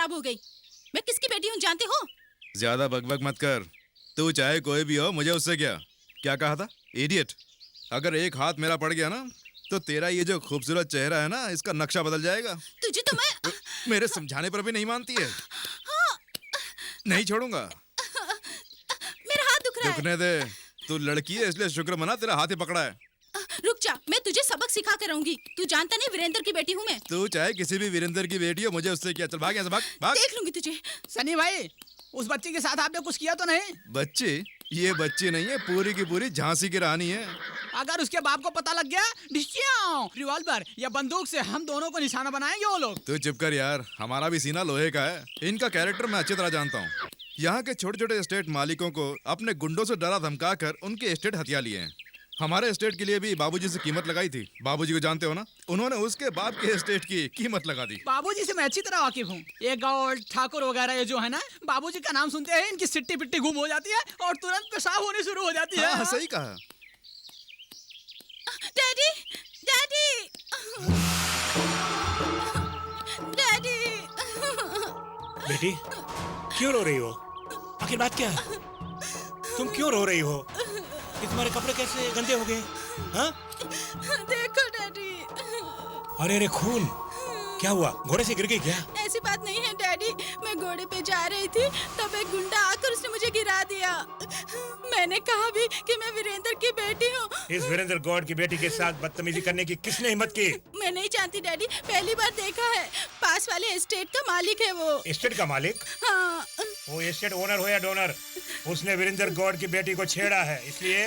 खराब हो गई। मैं किसकी बेटी हूँ जानते हो? ज्यादा बकबक मत कर। तू चाहे कोई भी हो, मुझे उससे क्या कहा था इडियट? अगर एक हाथ मेरा पड़ गया ना तो तेरा ये जो खूबसूरत चेहरा है ना, इसका नक्शा बदल जाएगा। तुझे तो मैं मेरे समझाने पर भी नहीं मानती है। नहीं छोड़ूंगा। मेरा हाथ दुख रहा है। दुखने दे। तू लड़की है इसलिए शुक्र मना, तेरा हाथ ही पकड़ा है। रुक जा, मैं तुझे सबक सिखा कर रहूंगी। तू जानता नहीं वीरेंद्र की बेटी हूँ मैं। तू चाहे किसी भी वीरेंद्र की बेटी हो, मुझे उससे क्या। चल भाग यहाँ से, भाग भाग। देख लूंगी तुझे। सनी भाई, उस बच्ची के साथ आपने कुछ किया तो नहीं? बच्ची? ये बच्ची नहीं है, पूरी की पूरी झांसी की रानी है। अगर उसके बाप को पता लग गया, रिवॉल्वर या बंदूक से हम दोनों को निशाना बनाएंगे वो लोग। तू चुप कर यार, हमारा भी सीना लोहे का है। इनका कैरेक्टर मैं अच्छी तरह जानता हूँ। यहाँ के छोटे छोटे एस्टेट मालिकों को अपने गुंडों से डरा धमका कर उनके एस्टेट हथिया लिए हैं। हमारे एस्टेट के लिए भी बाबूजी से कीमत लगाई थी। बाबूजी को जानते हो ना, उन्होंने उसके बाप के एस्टेट की कीमत लगा दी। बाबूजी से मैं अच्छी तरह वाकिफ हूँ। ये गौड़ ठाकुर वगैरह ये जो है ना, बाबूजी का नाम सुनते हैं इनकी सिट्टी पिट्टी गुम हो जाती है और तुरंत पेशाब होनी शुरू हो जाती है। हाँ, सही कहा। Daddy, daddy, daddy. बेटी, क्यों रो रही हो? आखिर बात क्या है? तुम क्यों रो रही हो? ये तुम्हारे कपड़े कैसे गंदे हो गए? हाँ? देखो डैडी। अरे खून! क्या हुआ? घोड़े से गिर गई क्या? ऐसी बात नहीं है डैडी। मैं घोड़े पे जा रही थी तब एक गुंडा आकर उसने मुझे गिरा दिया। मैंने कहा भी कि मैं वीरेंद्र की बेटी हूँ। इस वीरेंद्र गौड़ की बेटी के साथ बदतमीजी करने की किसने हिम्मत की? मैं नहीं जानती डैडी, पहली बार देखा है। पास वाले एस्टेट का मालिक है वो। एस्टेट का मालिक? हाँ। वो एस्टेट ओनर हो या डोनर, उसने वीरेंद्र गौड़ की बेटी को छेड़ा है। इसलिए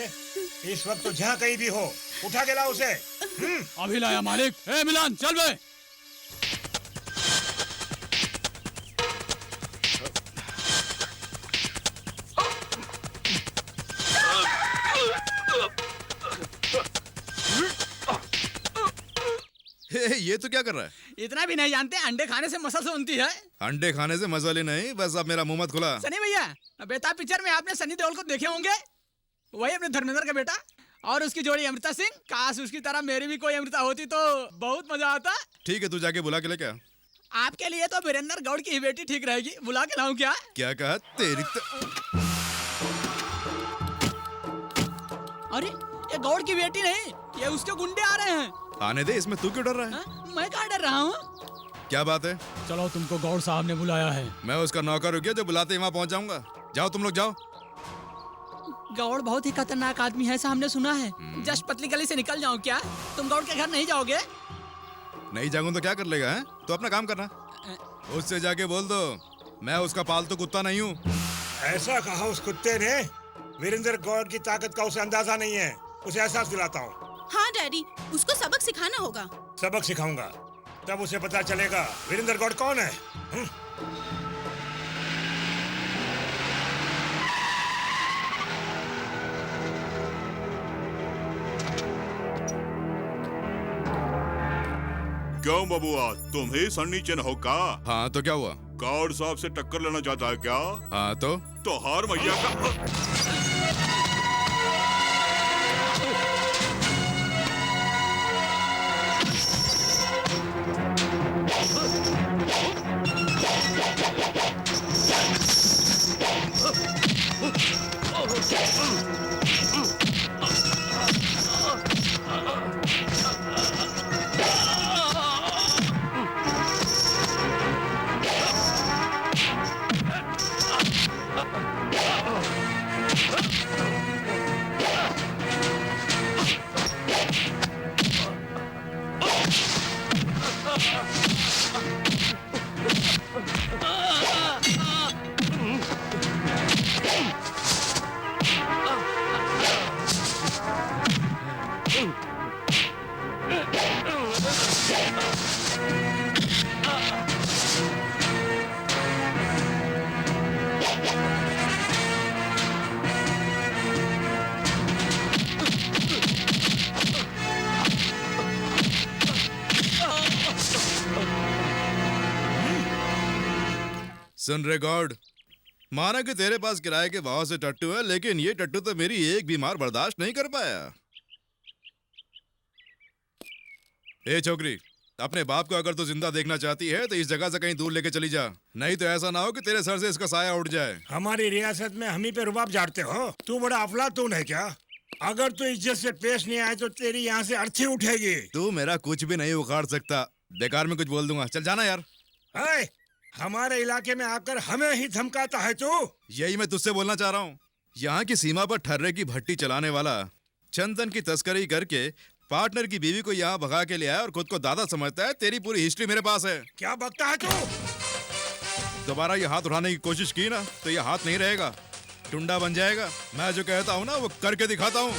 इस वक्त तो जहाँ कहीं भी हो, उठा के लाओ उसे। अभी लाया मालिक। ए मिलान, चल बे। ये तो क्या कर रहा है? इतना भी नहीं जानते, अंडे खाने से मसल बनती है। अंडे खाने से मसाले नहीं, बस अब मेरा मुंह मत खुला। सनी भैया, बेटा पिक्चर में आपने सनी देओल को देखे होंगे, वही अपने धर्मेंद्र का बेटा और उसकी जोड़ी अमृता सिंह। काश उसकी तरह मेरी भी कोई अमृता होती तो बहुत मजा आता। ठीक है, तू जाके बुला के ले। क्या आपके लिए तो वीरेंद्र गौड़ की ही बेटी ठीक रहेगी। बुला के लाऊं क्या? क्या कहा? तेरी अरे ये गौड़ की बेटी नहीं, ये उसके गुंडे आ रहे हैं। आने दे, इसमें तू क्यों डर रहा है? मैं कहाँ डर रहा हूँ? क्या बात है? चलो, तुमको गौड़ साहब ने बुलाया है। मैं उसका नौकर हूँ क्या जो बुलाते ही वहाँ पहुँच जाऊंगा? जाओ तुम लोग जाओ। गौड़ बहुत ही खतरनाक आदमी है, ऐसा हमने सुना है। जस्ट पतली गली से निकल जाऊं क्या? तुम गौड़ के घर नहीं जाओगे? नहीं जाऊँ तो क्या कर लेगा? है तो अपना काम करना। उससे जाके बोल दो मैं उसका पालतू कुत्ता नहीं हूँ। ऐसा कहा उस कुत्ते ने? वीरेंद्र गौड़ की ताकत का उसे अंदाजा नहीं है। उसे एहसास दिलाता हूँ। हाँ डैडी, उसको सबक सिखाना होगा। सबक सिखाऊंगा, तब उसे पता चलेगा वीरेंद्र गौड़ कौन है। क्यों बबुआ, तुम ही सन्नी चिन्ह हो का? हाँ तो क्या हुआ? गौड़ साहब से टक्कर लेना चाहता है क्या? हाँ तो हार मैया का। सुन रे गॉड, माना कि तेरे पास किराए के भाव से टट्टू है, लेकिन ये टट्टू तो मेरी एक भी मार बर्दाश्त नहीं कर पाया। ए छोकरी, अपने बाप को अगर तू जिंदा देखना चाहती है तो इस जगह से कहीं दूर लेके चली जा, नहीं तो ऐसा ना हो कि तेरे सर से इसका साया उड़ जाए। हमारी रियासत में हम ही पे रुबाब झाड़ते हो? तू बड़ा अफलातून है क्या? अगर तू इज्जत से पेश नहीं आए तो तेरी यहाँ से अर्थी उठेगी। तू मेरा कुछ भी नहीं उखाड़ सकता, बेकार में कुछ बोल दूंगा। चल जाना यार। हमारे इलाके में आकर हमें ही धमकाता है तू? यही मैं तुझसे बोलना चाह रहा हूँ। यहाँ की सीमा पर ठर्रे की भट्टी चलाने वाला चंदन की तस्करी करके पार्टनर की बीवी को यहाँ भगा के ले आया और खुद को दादा समझता है। तेरी पूरी हिस्ट्री मेरे पास है। क्या बकता है तू? दोबारा ये हाथ उठाने की कोशिश की ना तो ये हाथ नहीं रहेगा, टुंडा बन जाएगा। मैं जो कहता हूँ ना वो करके दिखाता हूँ।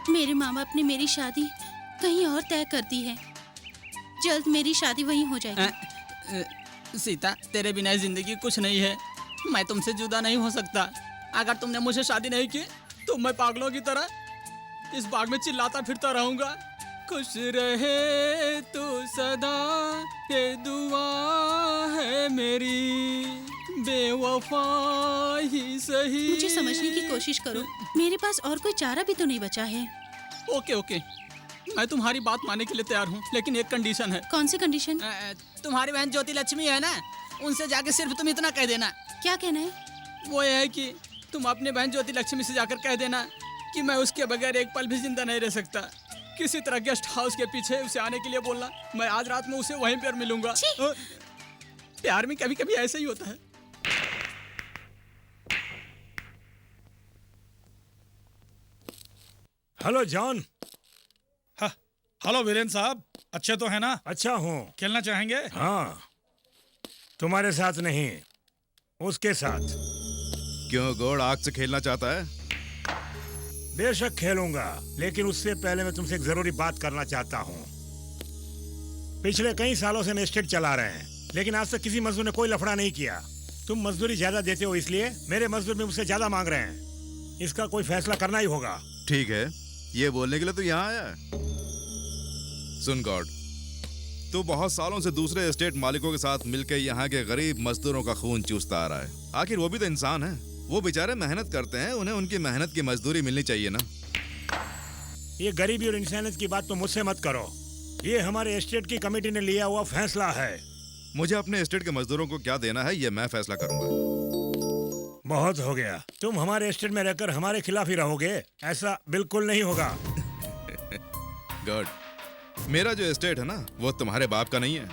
मेरे माँ बाप ने मेरी शादी कहीं और तय कर दी है। जल्द मेरी शादी वहीं हो जाएगी। सीता, तेरे बिना जिंदगी कुछ नहीं है। मैं तुमसे जुदा नहीं हो सकता। अगर तुमने मुझे शादी नहीं की तो मैं पागलों की तरह इस बाग में चिल्लाता फिरता रहूंगा। खुश रहे तू सदा, ये दुआ है मेरी, बेवफा ही सही। मुझे समझने की कोशिश करो, मेरे पास और कोई चारा भी तो नहीं बचा है। ओके ओके, मैं तुम्हारी बात मानने के लिए तैयार हूँ, लेकिन एक कंडीशन है। कौन सी कंडीशन? तुम्हारी बहन ज्योति लक्ष्मी है ना, उनसे जाके सिर्फ तुम इतना कह देना। क्या कहना है? वो ये है कि तुम अपनी बहन ज्योति लक्ष्मी से जाकर कह देना कि मैं उसके बगैर एक पल भी जिंदा नहीं रह सकता। किसी तरह गेस्ट हाउस के पीछे उसे आने के लिए बोलना। मैं आज रात में उसे वहीं पर मिलूंगा। प्यार में कभी कभी ऐसा ही होता है। Hello John. हेलो वीरेंद्र साहब, अच्छे तो है ना? अच्छा हूँ। खेलना चाहेंगे? हाँ, तुम्हारे साथ नहीं, उसके साथ। क्यों, गोड़ आग से खेलना चाहता है? बेशक खेलूंगा, लेकिन उससे पहले मैं तुमसे एक जरूरी बात करना चाहता हूँ। पिछले कई सालों से हम एस्टेट चला रहे हैं, लेकिन आज तक किसी मजदूर ने कोई लफड़ा नहीं किया। तुम मजदूरी ज्यादा देते हो, इसलिए मेरे मजदूर भी मुझसे ज्यादा मांग रहे हैं। इसका कोई फैसला करना ही होगा। ठीक है, ये बोलने के लिए तू यहाँ आया है? सुन गॉड, तू बहुत सालों से दूसरे एस्टेट मालिकों के साथ मिलकर यहाँ के गरीब मजदूरों का खून चूसता आ रहा है। आखिर वो भी तो इंसान है। वो बेचारे मेहनत करते हैं, उन्हें उनकी मेहनत की मजदूरी मिलनी चाहिए ना। ये गरीबी और इंसानियत की बात तो मुझसे मत करो। ये हमारे एस्टेट की कमेटी ने लिया हुआ फैसला है। मुझे अपने एस्टेट के मजदूरों को क्या देना है ये मैं फैसला करूंगा। बहुत हो गया, तुम हमारे एस्टेट में रहकर हमारे खिलाफ ही रहोगे? ऐसा बिल्कुल नहीं होगा। गुड। मेरा जो एस्टेट है ना, वो तुम्हारे बाप का नहीं है,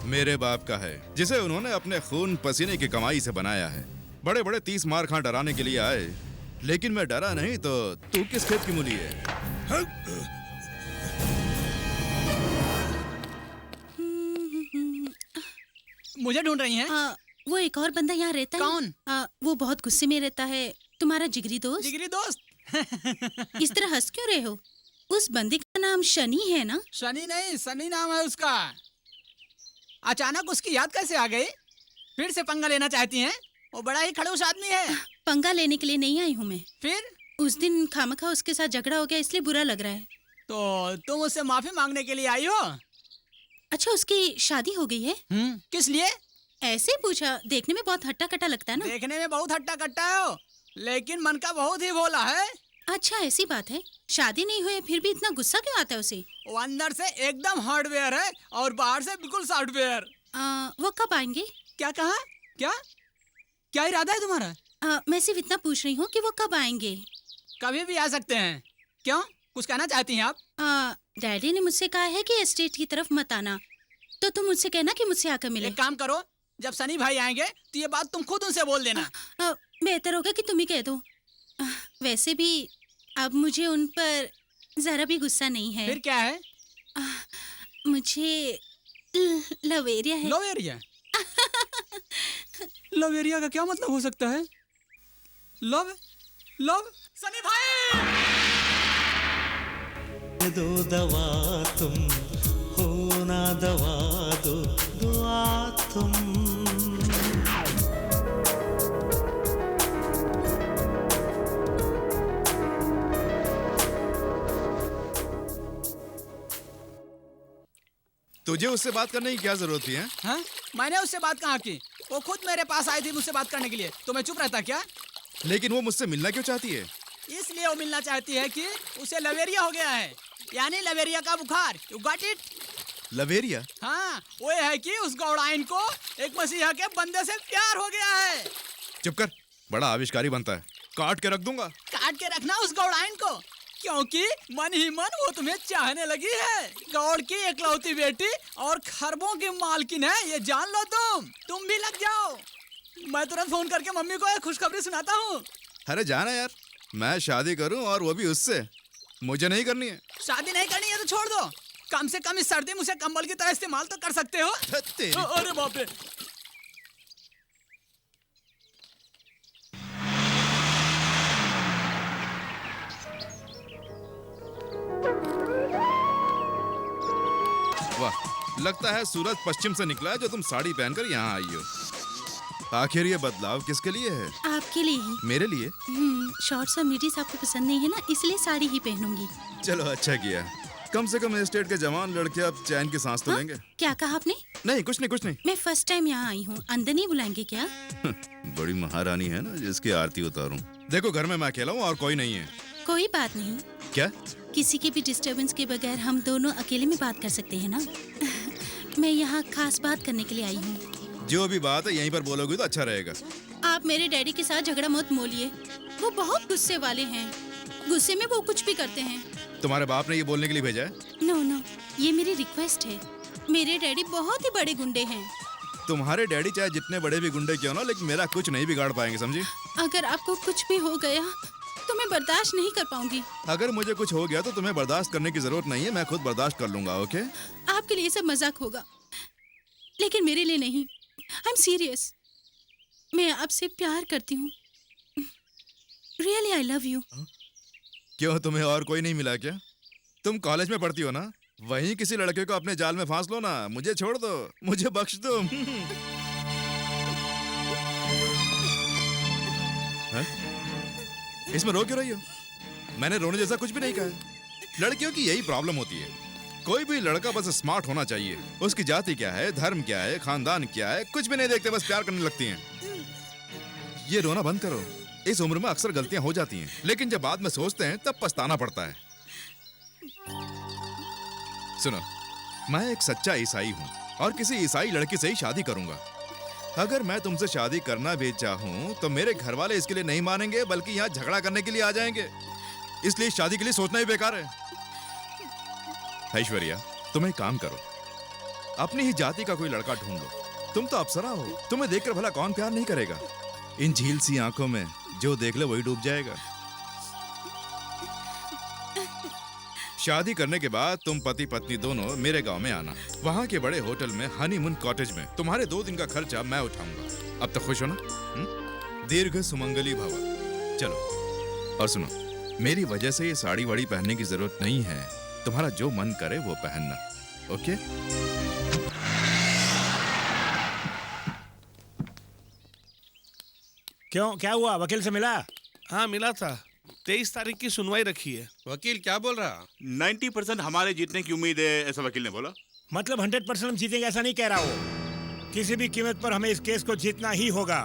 मेरे बाप का है, जिसे उन्होंने अपने खून पसीने की कमाई से बनाया है। बड़े बड़े 30 मार खां डराने के लिए आए, लेकिन मैं डरा नहीं। तो तू किस खेत की मूली है? मुझे ढूंढ रही हैं? वो एक और बंदा यहाँ रहता है। कौन? वो बहुत गुस्से में रहता है। तुम्हारा जिगरी दोस्त। जिगरी दोस्त? इस तरह हंस क्यों रहे हो? उस बंदी का नाम शनि है ना? शनि नहीं, सनी नाम है उसका। अचानक उसकी याद कैसे आ गई? फिर से पंगा लेना चाहती हैं? वो बड़ा ही खड़ूस आदमी है। पंगा लेने के लिए नहीं आई हूँ मैं। फिर? उस दिन खामखा उसके साथ झगड़ा हो गया, इसलिए बुरा लग रहा है। तो तुम उससे माफी मांगने के लिए आई हो? अच्छा, उसकी शादी हो गई है? किस लिए? ऐसे पूछा, देखने में बहुत हट्टा कट्टा लगता है ना। देखने में बहुत हट्टा कट्टा है हो, लेकिन मन का बहुत ही भोला है। अच्छा, ऐसी बात है। शादी नहीं हुई फिर भी इतना गुस्सा क्यों आता है उसे? वो अंदर से एकदम हार्डवेयर है और बाहर से बिल्कुल सॉफ्टवेयर। वो कब आएंगे? क्या कहा? क्या इरादा है तुम्हारा? मैं सिर्फ इतना पूछ रही हूँ कि वो कब आएंगे? कभी भी आ सकते हैं। क्यों, कुछ कहना चाहती हैं आप? डैडी ने मुझसे कहा है कि एस्टेट की तरफ मत आना, तो तुम मुझसे कहना कि मुझसे आकर मिले। एक काम करो, जब सनी भाई आएंगे तो ये बात तुम खुद उनसे बोल देना। बेहतर होगा कि तुम ही कह दो। वैसे भी अब मुझे उन पर जरा भी गुस्सा नहीं है। फिर क्या है? मुझे लवेरिया है। लवेरिया? लवेरिया का क्या मतलब हो सकता है? लव सनी भाई! दो दवा तुम हो ना, दवा दो दुआ तुम। तुझे उससे बात करने की क्या जरूरत थी? हाँ? मैंने उससे बात कहाँ की? वो खुद मेरे पास आई थी मुझसे बात करने के लिए, तो मैं चुप रहता क्या? लेकिन वो मुझसे मिलना क्यों चाहती है? इसलिए वो मिलना चाहती है कि उसे लवेरिया हो गया है, यानी लवेरिया का बुखार। You got it? लवेरिया? हाँ, वो है कि उस गौड़ाइन को एक मसीहा के बंदे से प्यार हो गया है। चुप कर, बड़ा आविष्कारी बनता है। काट के रख दूंगा। काट के रखना उस गौड़ाइन को, क्योंकि मन ही मन वो तुम्हें चाहने लगी है। गौड़ की एकलौती बेटी और खरबों की मालकिन है, ये जान लो तुम भी लग जाओ। मैं तुरंत फोन करके मम्मी को एक खुशखबरी सुनाता हूँ। अरे जाना यार, मैं शादी करूं और वो भी उससे, मुझे नहीं करनी है। शादी नहीं करनी है तो छोड़ दो, कम से कम इस सर्दी में उसे कंबल की तरह इस्तेमाल तो कर सकते हो। अरे बाप रे। वाह, लगता है सूरज पश्चिम से निकला है जो तुम साड़ी पहनकर यहाँ आई हो। आखिर ये बदलाव किसके लिए है? आपके लिए ही। मेरे लिए? शॉर्ट्स और मिडीज आपको पसंद नहीं है ना, इसलिए साड़ी ही पहनूंगी। चलो अच्छा किया, कम से कम स्टेट के जवान लड़के अब चैन की सांस तो लेंगे। क्या कहा आपने? नहीं कुछ नहीं। मैं फर्स्ट टाइम यहाँ आई हूँ, अंदर नहीं बुलाएंगे क्या? बड़ी महारानी है ना जिसकी आरती उतारूं। देखो घर में मैं अकेला हूँ और कोई नहीं है। कोई बात नहीं। क्या? किसी के भी डिस्टरबेंस के बगैर हम दोनों अकेले में बात कर सकते हैं ना। मैं यहाँ खास बात करने के लिए आई हूँ। जो भी बात है यहीं पर बोलोगी तो अच्छा रहेगा। आप मेरे डैडी के साथ झगड़ा मत मोलिए, वो बहुत गुस्से वाले हैं। गुस्से में वो कुछ भी करते हैं। तुम्हारे बाप ने ये बोलने के लिए भेजा है? नो, ये मेरी रिक्वेस्ट है। मेरे डैडी बहुत ही बड़े गुंडे हैं। तुम्हारे डैडी चाहे जितने बड़े भी गुंडे क्यों ना, लेकिन मेरा कुछ नहीं बिगाड़ पाएंगे, समझी? अगर आपको कुछ भी हो गया तो मैं बर्दाश्त नहीं कर पाऊंगी। अगर मुझे कुछ हो गया तो तुम्हें बर्दाश्त करने की जरूरत नहीं है, मैं खुद बर्दाश्त कर लूंगा। ओके? आपके लिए सब मजाक होगा, लेकिन मेरे लिए नहीं। I am serious. मैं आपसे प्यार करती हूँ। Really I love you. क्यों, तुम्हें और कोई नहीं मिला क्या? तुम कॉलेज में पढ़ती हो ना, वहीं किसी लड़के को अपने जाल में फांस लो ना। मुझे छोड़ दो, मुझे बख्श दो। इसमें रो क्यों रही हो? मैंने रोने जैसा कुछ भी नहीं कहा। लड़कियों की यही प्रॉब्लम होती है। कोई भी लड़का बस स्मार्ट होना चाहिए। उसकी जाति क्या है, धर्म क्या है, खानदान क्या है, कुछ भी नहीं देखते, बस प्यार करने लगती हैं। ये रोना बंद करो। इस उम्र में अक्सर गलतियां हो जाती हैं, लेकिन जब बाद में सोचते हैं तब पछताना पड़ता है। सुनो, मैं एक सच्चा ईसाई हूँ और किसी ईसाई लड़की से ही शादी करूंगा। अगर मैं तुमसे शादी करना भी चाहूँ तो मेरे घर वाले इसके लिए नहीं मानेंगे, बल्कि यहाँ झगड़ा करने के लिए आ जाएंगे। इसलिए शादी के लिए सोचना ही बेकार है। ऐश्वर्या, तुम एक काम करो, अपनी ही जाति का कोई लड़का ढूंढ लो। तुम तो अप्सरा हो, तुम्हें देखकर भला कौन प्यार नहीं करेगा? इन झील सी आंखों में जो देख ले वही डूब जाएगा। शादी करने के बाद तुम पति पत्नी दोनों मेरे गांव में आना। वहां के बड़े होटल में हनीमून कॉटेज में तुम्हारे 2 दिन का खर्चा मैं उठाऊंगा। अब तक खुश हो ना? दीर्घ सुमंगली भव। चलो, और सुनो, मेरी वजह से ये साड़ी वाड़ी पहनने की जरूरत नहीं है। तुम्हारा जो मन करे वो पहनना। ओके? क्यों, क्या हुआ? वकील से मिला? हाँ मिला था। 23 तारीख की सुनवाई रखी है। वकील क्या बोल रहा? 90% हमारे जीतने की उम्मीद है, ऐसा वकील ने बोला। मतलब 100% हम जीतेंगे ऐसा नहीं कह रहा वो। किसी भी कीमत पर हमें इस केस को जीतना ही होगा।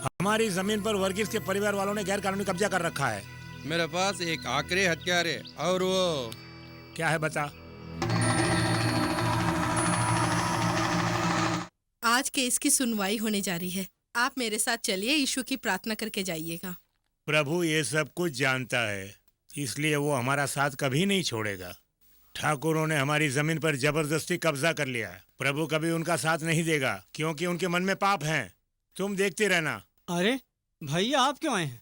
हमारी जमीन पर वर्गीस के परिवार वालों ने गैर कानूनी कब्जा कर रखा है। मेरे पास एक आखिरी हथियार है, और वो क्या है बता? आज केस की सुनवाई होने जा रही है। आप मेरे साथ चलिए, यीशु की प्रार्थना करके जाइएगा। प्रभु ये सब कुछ जानता है, इसलिए वो हमारा साथ कभी नहीं छोड़ेगा। ठाकुरों ने हमारी जमीन पर जबरदस्ती कब्जा कर लिया है। प्रभु कभी उनका साथ नहीं देगा, क्योंकि उनके मन में पाप हैं। तुम देखते रहना। अरे भैया, आप क्यों आए हैं?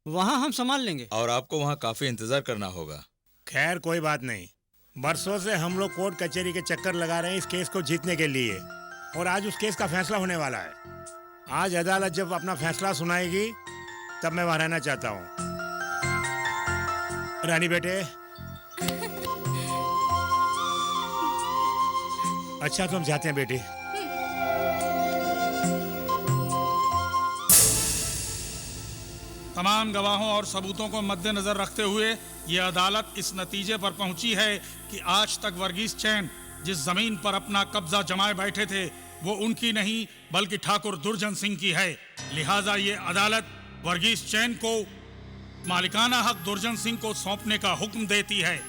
वहाँ हम संभाल लेंगे। और आपको वहाँ काफी इंतजार करना होगा। खैर कोई बात नहीं। बरसों से हम लोग कोर्ट कचहरी के चक्कर लगा रहे हैं इस केस को जीतने के लिए, और आज उस केस का फैसला होने वाला है। आज अदालत जब अपना फैसला सुनाएगी तब मैं वहां रहना चाहता हूँ। रानी बेटे, अच्छा तुम जाते हैं बेटी। तमाम गवाहों और सबूतों को मद्देनजर रखते हुए ये अदालत इस नतीजे पर पहुंची है कि आज तक वर्गीस चैन जिस जमीन पर अपना कब्जा जमाए बैठे थे वो उनकी नहीं बल्कि ठाकुर दुर्जन सिंह की है। लिहाजा ये अदालत वर्गीस चैन को मालिकाना हक दुर्जन सिंह को सौंपने का हुक्म देती है।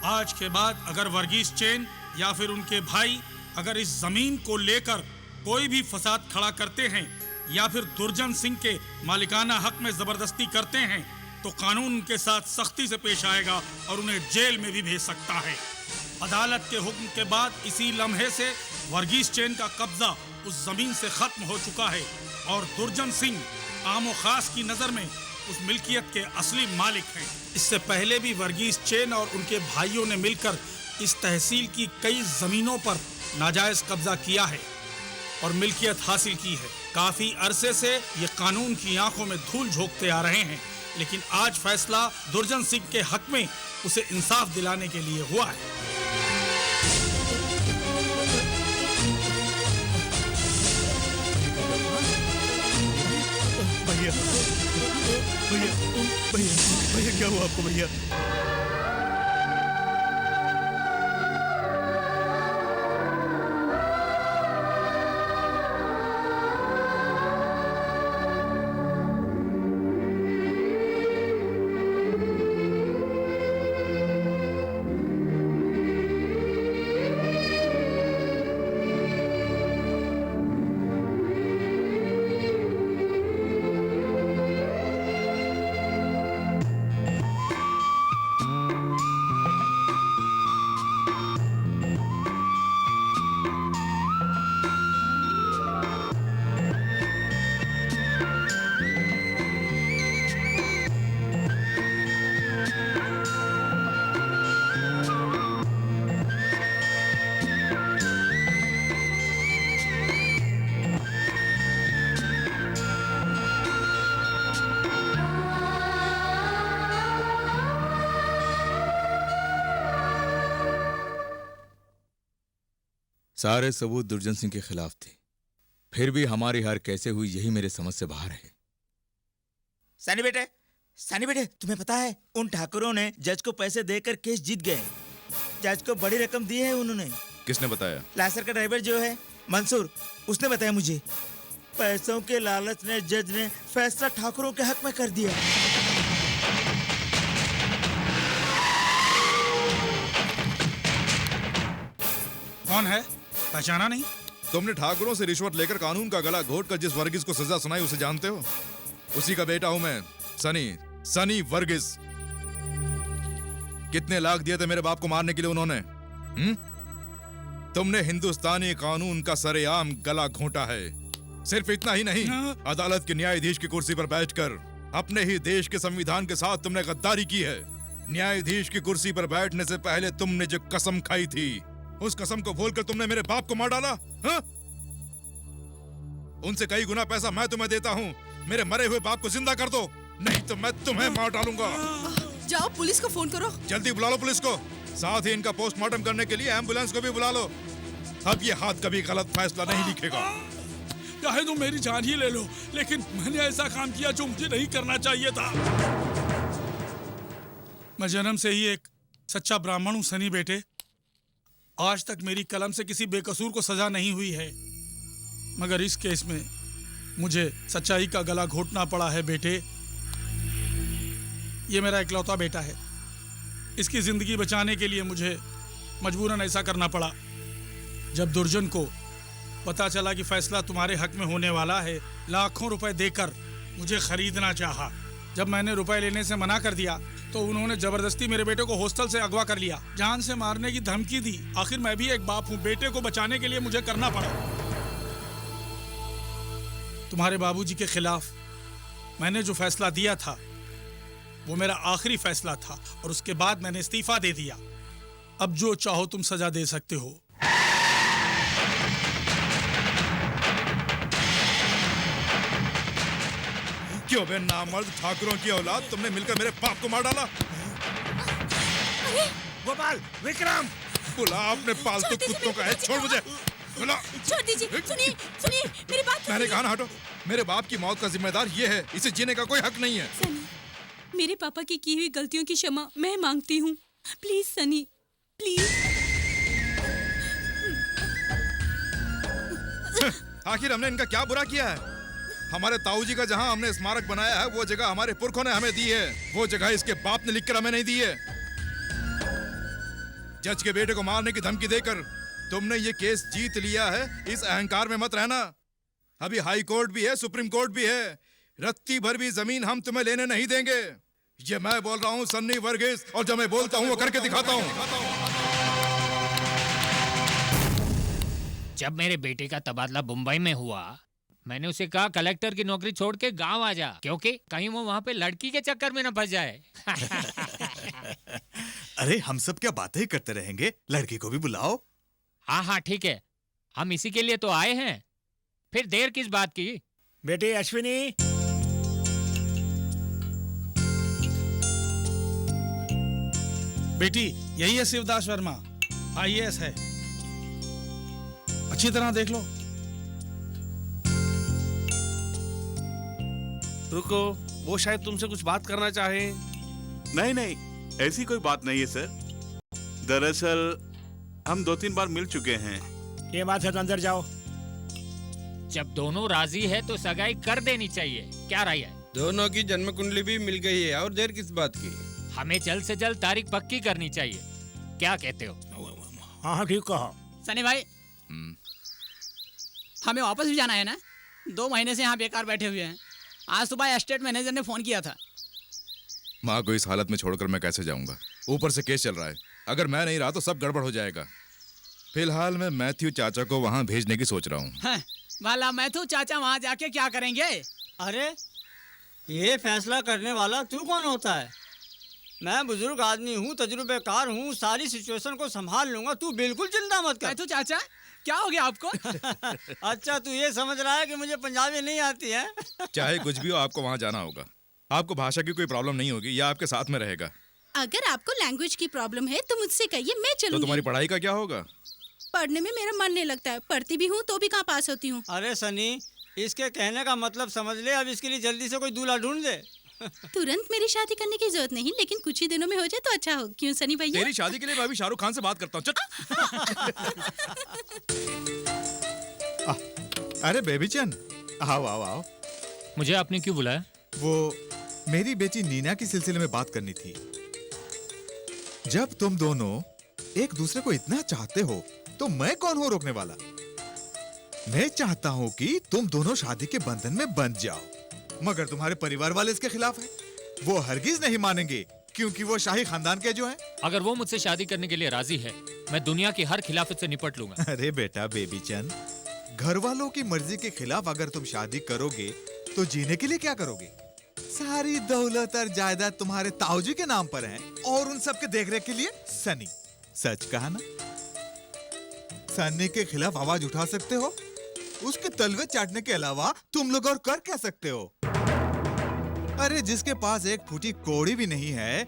आज के बाद अगर वर्गीस चैन या फिर उनके भाई अगर इस जमीन को लेकर कोई भी फसाद खड़ा करते हैं या फिर दुर्जन सिंह के मालिकाना हक में जबरदस्ती करते हैं तो कानून उनके साथ सख्ती से पेश आएगा और उन्हें जेल में भी भेज सकता है। अदालत के हुक्म के बाद इसी लम्हे से वर्गीस चैन का कब्जा उस जमीन से खत्म हो चुका है और दुर्जन सिंह आम और खास की नजर में उस मिल्कियत के असली मालिक हैं। इससे पहले भी वर्गीस चैन और उनके भाइयों ने मिलकर इस तहसील की कई जमीनों पर नाजायज कब्जा किया है और मिल्कियत हासिल की है। काफी अरसे से ये कानून की आंखों में धूल झोंकते आ रहे हैं, लेकिन आज फैसला दुर्जन सिंह के हक में उसे इंसाफ दिलाने के लिए हुआ है। भैया भैया भैया भैया क्या हुआ आपको भैया? सारे सबूत दुर्जन सिंह के खिलाफ थे, फिर भी हमारी हार कैसे हुई यही मेरे समझ से बाहर है। सनी बेटे तुम्हें पता है उन ठाकुरों ने जज को पैसे देकर केस जीत गए। जज को बड़ी रकम दी है उन्होंने। किसने बताया? लासर का ड्राइवर जो है मंसूर, उसने बताया मुझे। पैसों के लालच ने जज ने फैसला ठाकुरों के हक में कर दिया। कौन है? पहचाना नहीं? तुमने ठाकुरों से रिश्वत लेकर कानून का गला घोट कर जिस वर्गीस को सजा सुनाई उसे जानते हो? उसी का बेटा हूं मैं, सनी वर्गीस। कितने लाख दिए थे मेरे बाप को मारने के लिए उन्होंने? तुमने हिंदुस्तानी कानून का सरेआम गला घोंटा है। सिर्फ इतना ही नहीं, अदालत के न्यायाधीश की कुर्सी पर बैठकर अपने ही देश के संविधान के साथ तुमने गद्दारी की है। न्यायाधीश की कुर्सी पर बैठने से पहले तुमने जो कसम खाई थी उस कसम को भूलकर तुमने मेरे बाप को मार डाला। हाँ? उनसे कई गुना पैसा मैं तुम्हें देता हूँ, मेरे मरे हुए बाप को जिंदा कर दो, नहीं तो मैं तुम्हें मार डालूंगा। जाओ पुलिस को फोन करो। जल्दी बुला लो पुलिस को, साथ ही इनका पोस्टमार्टम करने के लिए एम्बुलेंस को भी बुला लो। अब ये हाथ कभी गलत फैसला नहीं लिखेगा। चाहे तुम मेरी जान ही ले लो, लेकिन मैंने ऐसा काम किया जो मुझे नहीं करना चाहिए था। मैं जन्म से ही एक सच्चा ब्राह्मण हूँ सनी बेटे। आज तक मेरी कलम से किसी बेकसूर को सजा नहीं हुई है, मगर इस केस में मुझे सच्चाई का गला घोटना पड़ा है बेटे। ये मेरा इकलौता बेटा है, इसकी जिंदगी बचाने के लिए मुझे मजबूरन ऐसा करना पड़ा। जब दुर्जन को पता चला कि फैसला तुम्हारे हक में होने वाला है, लाखों रुपए देकर मुझे खरीदना चाहा। जब मैंने रुपए लेने से मना कर दिया तो उन्होंने जबरदस्ती मेरे बेटे को हॉस्टल से अगवा कर लिया, जान से मारने की धमकी दी। आखिर मैं भी एक बाप हूँ, बेटे को बचाने के लिए मुझे करना पड़ा। तुम्हारे बाबूजी के खिलाफ मैंने जो फैसला दिया था वो मेरा आखिरी फैसला था और उसके बाद मैंने इस्तीफा दे दिया। अब जो चाहो तुम सजा दे सकते हो। क्यों बे नामर्द ठाकुरों की औलाद, तुमने मिलकर मेरे बाप को मार डाला। गोपाल, विक्रम, बुला अपने पालतू कुत्तों का है, छोड़ मुझे, बुला। छोड़ दीजिए, सुनिए मेरी बात। मैंने कहा ना हटो। मेरे बाप की मौत का जिम्मेदार ये है, इसे जीने का कोई हक नहीं है। सनी, मेरे पापा की हुई गलतियों की क्षमा मैं मांगती हूँ। Please Sunny, please. आखिर हमने इनका क्या बुरा किया है? हमारे ताऊजी का जहां हमने स्मारक बनाया है वो जगह हमारे पुरखों ने हमें दी है, वो जगह इसके बाप ने लिखकर हमें नहीं दी है। जज के बेटे को मारने की धमकी देकर तुमने ये केस जीत लिया है, इस अहंकार में मत रहना। अभी हाई कोर्ट भी है, सुप्रीम कोर्ट भी है, रत्ती भर भी जमीन हम तुम्हें लेने नहीं देंगे। ये मैं बोल रहा हूँ सन्नी वर्गीस, और जब मैं बोलता हूँ वो करके दिखाता हूँ। जब मेरे बेटे का तबादला मुंबई में हुआ, मैंने उसे कहा कलेक्टर की नौकरी छोड़ के गांव आ जा, क्योंकि कहीं वो वहाँ पे लड़की के चक्कर में न फंस जाए। अरे हम सब क्या बातें ही करते रहेंगे, लड़की को भी बुलाओ। हाँ हाँ ठीक है, हम इसी के लिए तो आए हैं, फिर देर किस बात की। बेटी अश्विनी, बेटी यही है शिवदास वर्मा, IAS है, अच्छी तरह देख लो। रुको, वो शायद तुमसे कुछ बात करना चाहे। नहीं नहीं, ऐसी कोई बात नहीं है सर। दरअसल हम 2-3 बार मिल चुके हैं। ये बात है तो अंदर जाओ। जब दोनों राजी है तो सगाई कर देनी चाहिए, क्या राय है? दोनों की जन्म कुंडली भी मिल गई है, और देर किस बात की? हमें जल्द से जल्द तारीख पक्की करनी चाहिए, क्या कहते हो? हाँ ठीक कहा। सनी भाई, हमें वापस भी जाना है ना? 2 महीने से यहाँ बेकार बैठे हुए हैं। आज सुबह एस्टेट मैनेजर ने फोन किया था। माँ को इस हालत में छोड़कर मैं कैसे जाऊंगा? ऊपर से केस चल रहा है, अगर मैं नहीं रहा तो सब गड़बड़ हो जाएगा। फिलहाल मैं मैथ्यू चाचा को वहाँ भेजने की सोच रहा हूँ। भला मैथ्यू चाचा वहाँ जाके क्या करेंगे? अरे ये फैसला करने वाला तू कौन होता है? मैं बुजुर्ग आदमी हूँ, तजुर्बेकार हूँ, सारी सिचुएशन को संभाल लूंगा, तू बिल्कुल चिंता मत कर। मैथ्यू चाचा क्या हो गया आपको? अच्छा तू ये समझ रहा है कि मुझे पंजाबी नहीं आती है? चाहे कुछ भी हो, आपको वहाँ जाना होगा। आपको भाषा की कोई प्रॉब्लम नहीं होगी, यह आपके साथ में रहेगा। अगर आपको लैंग्वेज की प्रॉब्लम है तो मुझसे कहिए, मैं तो चलूंगी। तुम्हारी पढ़ाई का क्या होगा? पढ़ने में मेरा मन नहीं लगता है, पढ़ती भी हूँ तो भी कहाँ पास होती हूँ। अरे सनी, इसके कहने का मतलब समझ ले, अब इसके लिए जल्दी से कोई दूल्हा ढूंढ दे। तुरंत मेरी शादी करने की जरूरत नहीं, लेकिन कुछ ही दिनों में हो जाए तो अच्छा हो। क्यों सनी भैया? तेरी शादी के लिए मैं अभी शाहरुख खान से बात करता हूँ। अरे बेबी चंद, आओ आओ आओ। मुझे आपने क्यों बुलाया? वो मेरी बेटी नीना के सिलसिले में बात करनी थी। जब तुम दोनों एक दूसरे को इतना चाहते हो तो मैं कौन हूँ रोकने वाला? मैं चाहता हूँ कि तुम दोनों शादी के बंधन में बंध जाओ, मगर तुम्हारे परिवार वाले इसके खिलाफ हैं। वो हरगिज नहीं मानेंगे, क्योंकि वो शाही खानदान के जो हैं। अगर वो मुझसे शादी करने के लिए राजी है, मैं दुनिया की हर खिलाफत से निपट लूंगा। अरे बेटा बेबी चंद, घर वालों की मर्जी के खिलाफ अगर तुम शादी करोगे तो जीने के लिए क्या करोगे? सारी दौलत और जायदाद तुम्हारे ताऊजी के नाम पर है, और उन सब के देखरेख के लिए सनी। सच कहा ना? सनी के खिलाफ आवाज उठा सकते हो, उसके तलवे चाटने के अलावा तुम लोग और कर क्या सकते हो? अरे जिसके पास एक फूटी कौड़ी भी नहीं है,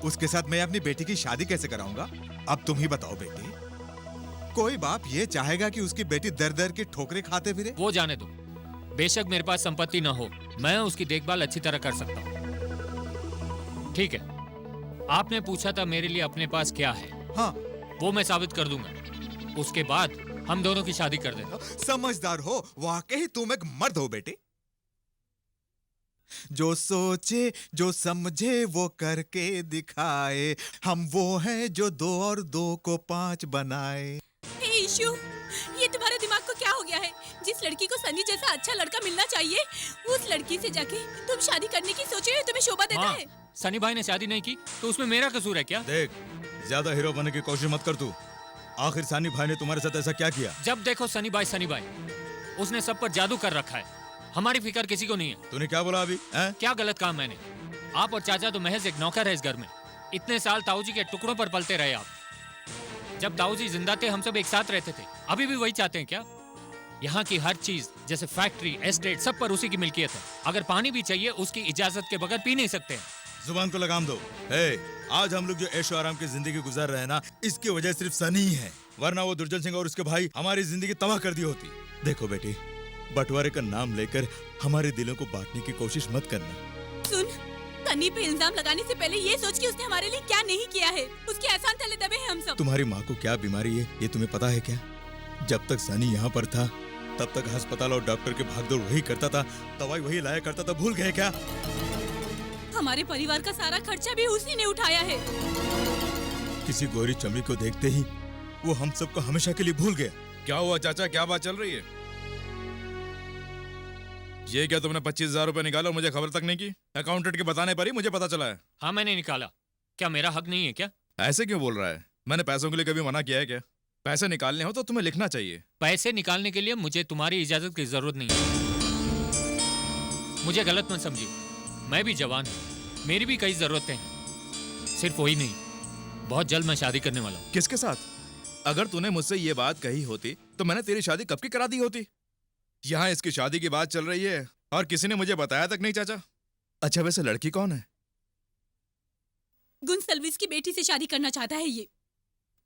उसके साथ मैं अपनी बेटी की शादी कैसे कराऊंगा? अब तुम ही बताओ बेटी। कोई बाप ये चाहेगा कि उसकी बेटी दर दर की ठोकरें खाते फिरे? वो जाने दो, बेशक मेरे पास संपत्ति न हो, मैं उसकी देखभाल अच्छी तरह कर सकता हूँ। ठीक है, आपने पूछा था मेरे लिए अपने पास क्या है। हाँ, वो मैं साबित कर दूंगा, उसके बाद हम दोनों की शादी कर देना। समझदार हो, वाकई तुम एक मर्द हो बेटे। जो सोचे जो समझे वो करके दिखाए, हम वो हैं जो 2 और 2 को 5 बनाए। ईशु, ये तुम्हारे दिमाग को क्या हो गया है? जिस लड़की को सनी जैसा अच्छा लड़का मिलना चाहिए, उस लड़की से जाके तुम शादी करने की सोचे हो, तुम्हें शोभा देता है? सनी भाई ने शादी नहीं की तो उसमें मेरा कसूर है क्या? देख, ज्यादा हीरो बनने की कोशिश मत कर तू। आखिर सनी भाई ने तुम्हारे साथ ऐसा क्या किया? जब देखो सनी भाई, उसने सब पर जादू कर रखा है। हमारी फिक्र किसी को नहीं है। तूने क्या बोला अभी? क्या गलत काम मैंने? आप और चाचा तो महज एक नौकर है इस घर में। इतने साल ताऊजी के टुकड़ों पर पलते रहे आप। जब ताऊजी जिंदा थे हम सब एक साथ रहते थे, अभी भी वही चाहते हैं क्या? यहाँ की हर चीज जैसे फैक्ट्री, एस्टेट, सब पर उसी की मिल्कियत है। अगर पानी भी चाहिए उसकी इजाजत के बगैर पी नहीं सकते हैं। जुबान को लगाम दो। आज हम लोग जो ऐशो आराम की जिंदगी गुजार रहे हैं ना, इसकी वजह सिर्फ सनी ही है, वरना वो दुर्जन सिंह और उसके भाई हमारी जिंदगी तबाह कर दी होती। देखो बेटी, बंटवारे का नाम लेकर हमारे दिलों को बांटने की कोशिश मत करना। सुन, सनी पे इल्जाम लगाने से पहले ये सोच कि उसने हमारे लिए क्या नहीं किया है। उसके एहसान तले दबे हैं हम सब। तुम्हारी माँ को क्या बीमारी है ये तुम्हें पता है क्या? जब तक सनी यहाँ पर था तब तक अस्पताल और डॉक्टर के भागदौड़ वही करता था, दवाई वही लाया करता था, भूल गए क्या? हमारे परिवार का सारा खर्चा भी उसी ने उठाया है। किसी गोरी चमड़ी को देखते ही वो हम सबको हमेशा के लिए भूल गया। क्या हुआ चाचा, क्या बात चल रही है? ये क्या तुमने 25,000 रुपए निकाला और मुझे खबर तक नहीं की? अकाउंटेंट के बताने पर ही मुझे पता चला है। हाँ मैंने निकाला। क्या मेरा हक नहीं है क्या? ऐसे क्यों बोल रहा है? मैंने पैसों के लिए कभी मना किया है क्या? पैसे निकालने हो तो तुम्हें लिखना चाहिए। पैसे निकालने के लिए मुझे तुम्हारी इजाजत की जरूरत नहीं है। मुझे गलत मत समझिए, मैं भी जवान हूँ, मेरी भी कई जरूरतें हैं। सिर्फ वही नहीं, बहुत जल्द मैं शादी करने वाला हूँ। किसके साथ? अगर तूने मुझसे ये बात कही होती तो मैंने तेरी शादी कब की करा दी होती। यहाँ इसकी शादी की बात चल रही है और किसी ने मुझे बताया तक नहीं चाचा। अच्छा वैसे लड़की कौन है? गुंसल्विस की बेटी से शादी करना चाहता है ये।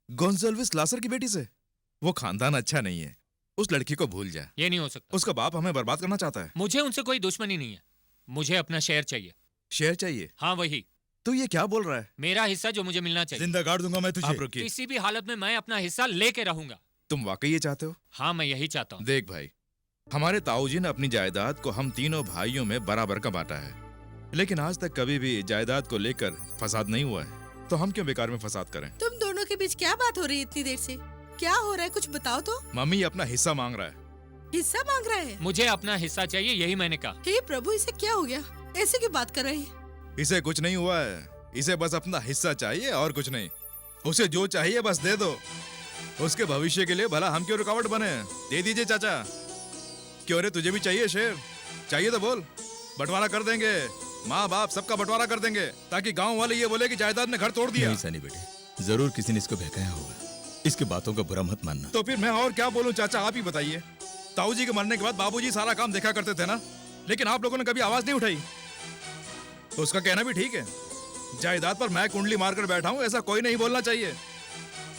गोंजाल्विस लासर की बेटी से? वो खानदान अच्छा नहीं है, उस लड़की को भूल जा। ये नहीं हो सकता। उसका बाप हमें बर्बाद करना चाहता है। मुझे उनसे कोई दुश्मनी नहीं है, मुझे अपना शेयर चाहिए। शेयर चाहिए? हाँ वही। तू ये क्या बोल रहा है? मेरा हिस्सा जो मुझे मिलना चाहिए। जिंदा गाड़ दूंगा मैं तुझे। आप रुकिए। किसी भी हालत में मैं अपना हिस्सा लेके रहूंगा। तुम वाकई ये चाहते हो? हाँ मैं यही चाहता हूँ। देख भाई, हमारे ताऊजी ने अपनी जायदाद को हम तीनों भाइयों में बराबर का बांटा है, लेकिन आज तक कभी भी जायदाद को लेकर फसाद नहीं हुआ है, तो हम क्यों बेकार में फसाद करें? तुम दोनों के बीच क्या बात हो रही है इतनी देर से? क्या हो रहा है, कुछ बताओ तो। मम्मी अपना हिस्सा मांग रहा है। हिस्सा मांग रहा है? मुझे अपना हिस्सा चाहिए, यही मैंने कहा। हे प्रभु, इसे क्या हो गया? ऐसे की बात कर रही है? इसे कुछ नहीं हुआ है, इसे बस अपना हिस्सा चाहिए और कुछ नहीं। उसे जो चाहिए बस दे दो। उसके भविष्य के लिए भला हम क्यों रुकावट बने? दे दीजिए चाचा। क्यों रे, तुझे भी चाहिए शेर? चाहिए तो बोल, बंटवारा कर देंगे। माँ बाप सबका बंटवारा कर देंगे, ताकि गांव वाले ये बोले कि जायदाद ने घर तोड़ दिया। नहीं सनी बेटे, जरूर किसी ने इसको बहकाया होगा। इसकी बातों का बुरा मत मानना। तो फिर मैं और क्या बोलूं चाचा, आप ही बताइए। ताऊजी के मरने के बाद बाबूजी सारा काम देखा करते थे ना, लेकिन आप लोगों ने कभी आवाज नहीं उठाई। उसका कहना भी ठीक है, जायदाद पर मैं कुंडली मारकर बैठा हूं, ऐसा कोई नहीं बोलना चाहिए।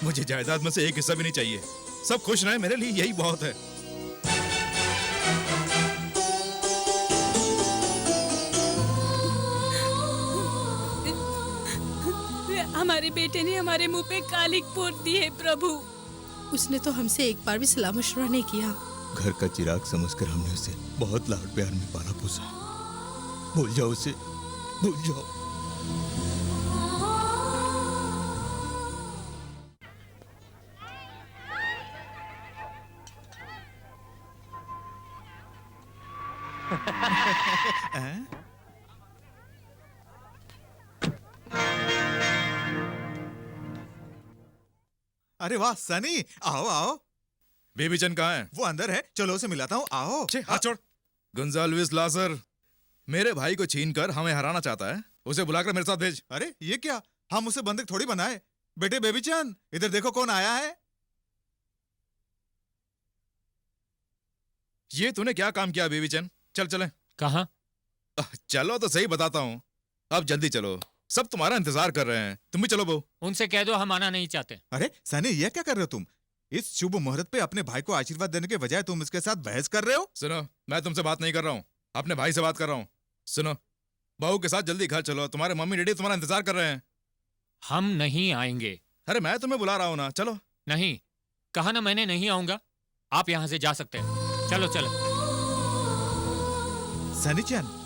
मुझे जायदाद में से एक हिस्सा भी नहीं चाहिए। सब खुश रहे, मेरे लिए यही बहुत है। हमारे बेटे ने हमारे मुंह पे कालिक पोत दी है प्रभु। उसने तो हमसे एक बार भी सलाह मशवरा नहीं किया। घर का चिराग समझकर हमने उसे बहुत लाड प्यार में पाला पोसा। भूल जाओ उसे, भूल जाओ। अरे वाह सनी, आओ आओ। बेबी चंद कहाँ है? वो अंदर है, चलो उसे मिलाता हूँ, आओ। हाथ छोड़। गोंजाल्विस लासर मेरे भाई को छीनकर हमें हराना चाहता है, उसे बुलाकर मेरे साथ भेज। अरे ये क्या, हम उसे बंदूक थोड़ी बनाए। बेटे बेबी चंद, इधर देखो कौन आया है। ये तूने क्या काम किया बेबी चंद? चल चले। कहाँ? चलो तो सही बताता हूँ, अब जल्दी चलो, सब तुम्हारा इंतजार कर रहे हैं। तुम भी चलो बहू। उनसे कह दो हम आना नहीं चाहते। अरे सनी, ये क्या कर रहे हो तुम? इस शुभ मुहूर्त पे अपने भाई को आशीर्वाद देने के बजाय तुम इसके साथ बहस कर रहे हो। सुनो, मैं तुमसे बात नहीं कर रहा हूँ, अपने भाई से बात कर रहा हूँ। सुनो, बहू के साथ जल्दी घर चलो, तुम्हारे मम्मी डैडी तुम्हारा इंतजार कर रहे हैं। हम नहीं आएंगे। अरे मैं तुम्हें बुला रहा हूँ ना, चलो। नहीं, कहा ना मैंने नहीं आऊंगा। आप यहाँ से जा सकते हैं, चलो चलो। सनी चंद,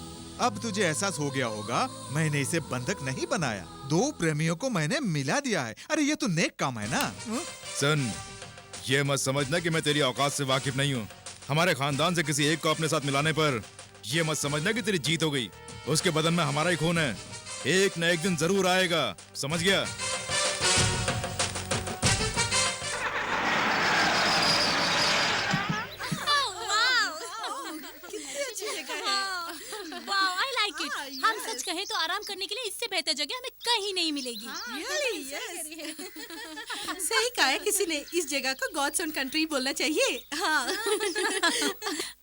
अब तुझे एहसास हो गया होगा, मैंने इसे बंधक नहीं बनाया, दो प्रेमियों को मैंने मिला दिया है। अरे ये तो नेक काम है ना। सुन, ये मत समझना कि मैं तेरी औकात से वाकिफ नहीं हूँ। हमारे खानदान से किसी एक को अपने साथ मिलाने पर ये मत समझना कि तेरी जीत हो गई। उसके बदन में हमारा ही खून है, एक न एक दिन जरूर आएगा, समझ गया? हम सच कहें तो आराम करने के लिए इससे बेहतर जगह हमें कहीं नहीं मिलेगी। सही कहा है किसी ने, इस जगह को गॉड्स ओन कंट्री बोलना चाहिए। हाँ।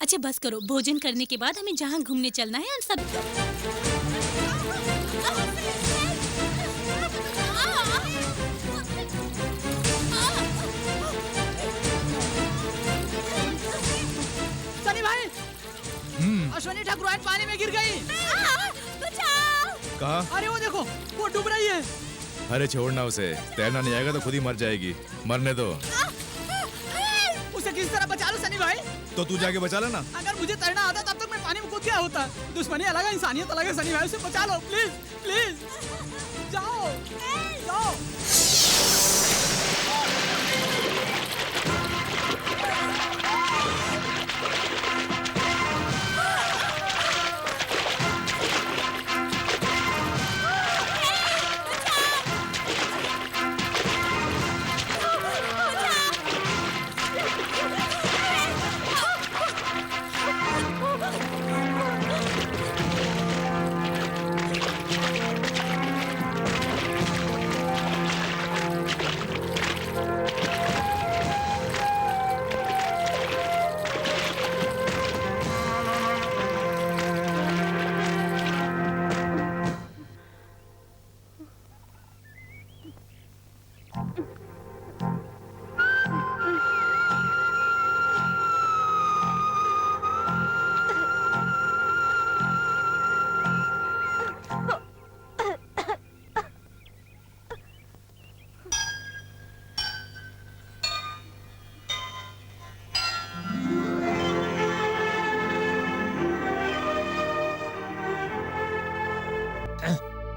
अच्छा बस करो, भोजन करने के बाद हमें जहाँ घूमने चलना है हम सब। सनी भाई, अश्वनी ठाकुर पानी में गिर गई। कहा? अरे वो देखो, वो डूब रही है। अरे छोड़ना उसे, तैरना नहीं आएगा तो खुद ही मर जाएगी, मरने दो। उसे किसी तरह बचा लो सनी भाई। तो तू जाके बचा लेना। अगर मुझे तैरना आता तब तक मैं पानी में कूद गया होता। दुश्मनी अलग है, इंसानियत अलग है सनी भाई, उसे बचा लो प्लीज प्लीज। जाओ जाओ।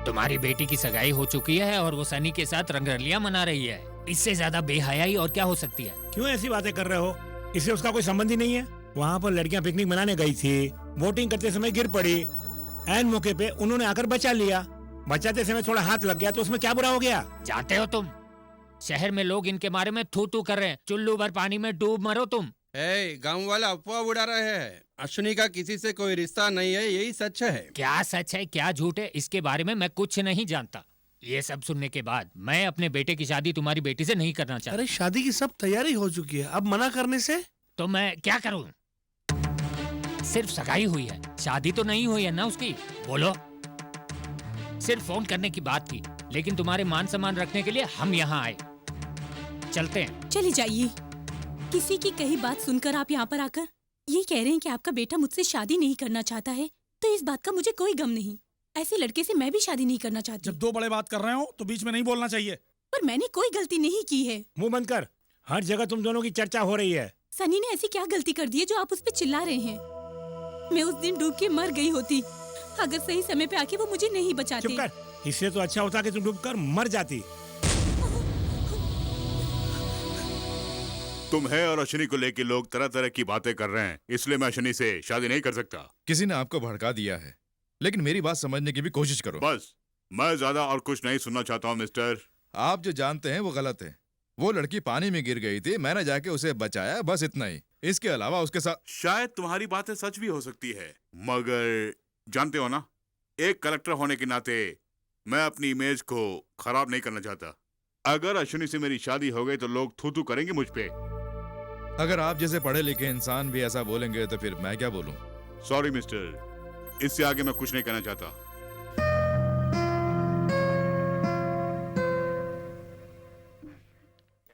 तुम्हारी बेटी की सगाई हो चुकी है और वो सनी के साथ रंगरलियां मना रही है। इससे ज्यादा बेहयाई और क्या हो सकती है? क्यों ऐसी बातें कर रहे हो? इससे उसका कोई संबंध ही नहीं है। वहाँ पर लड़कियाँ पिकनिक मनाने गई थी, वोटिंग करते समय गिर पड़ी, ऐन मौके पे उन्होंने आकर बचा लिया। बचाते समय थोड़ा हाथ लग गया तो उसमें क्या बुरा हो गया? जानते हो तुम, शहर में लोग इनके बारे में थू थू कर रहे हैं। चुल्लू भर पानी में डूब मरो तुम। गाँव वाला अफवाह उड़ा रहे हैं। अश्विनी का किसी से कोई रिश्ता नहीं है, यही सच है। क्या सच है क्या झूठ है इसके बारे में मैं कुछ नहीं जानता। ये सब सुनने के बाद मैं अपने बेटे की शादी तुम्हारी बेटी से नहीं करना चाहता। अरे शादी की सब तैयारी हो चुकी है, अब मना करने से? तो मैं क्या करूं? सिर्फ सगाई हुई है, शादी तो नहीं हुई है ना उसकी। बोलो। सिर्फ फोन करने की बात की, लेकिन तुम्हारे मान सम्मान रखने के लिए हम यहाँ आए। चलते हैं। चली जाइए। किसी की कही बात सुनकर आप यहाँ पर आकर ये कह रहे हैं कि आपका बेटा मुझसे शादी नहीं करना चाहता है, तो इस बात का मुझे कोई गम नहीं। ऐसे लड़के से मैं भी शादी नहीं करना चाहती। जब दो बड़े बात कर रहे हो तो बीच में नहीं बोलना चाहिए। पर मैंने कोई गलती नहीं की है। मुंह बंद कर, हर जगह तुम दोनों की चर्चा हो रही है। सनी ने ऐसी क्या गलती कर दी है जो आप उस पर चिल्ला रहे हैं? मैं उस दिन डूब के मर गई होती अगर सही समय पे आके वो मुझे नहीं बचाते। चुप कर, इससे तो अच्छा होता कि तुम डूबकर मर जाती। तुम्हें और अश्विनी को लेके लोग तरह तरह की बातें कर रहे हैं, इसलिए मैं अश्विनी से शादी नहीं कर सकता। किसी ने आपको भड़का दिया है, लेकिन मेरी बात समझने की भी कोशिश करो। बस, मैं ज्यादा और कुछ नहीं सुनना चाहता हूँ मिस्टर। आप जो जानते हैं वो गलत है। वो लड़की पानी में गिर गई थी, मैंने जाके उसे बचाया, बस इतना ही। इसके अलावा उसके साथ शायद तुम्हारी बातें सच भी हो सकती है, मगर जानते हो ना, एक कलेक्टर होने के नाते मैं अपनी इमेज को खराब नहीं करना चाहता। अगर अश्विनी से मेरी शादी हो गई तो लोग थू थू करेंगे मुझ पे। अगर आप जैसे पढ़े लिखे इंसान भी ऐसा बोलेंगे तो फिर मैं क्या बोलूं? सॉरी मिस्टर, इससे आगे मैं कुछ नहीं कहना चाहता।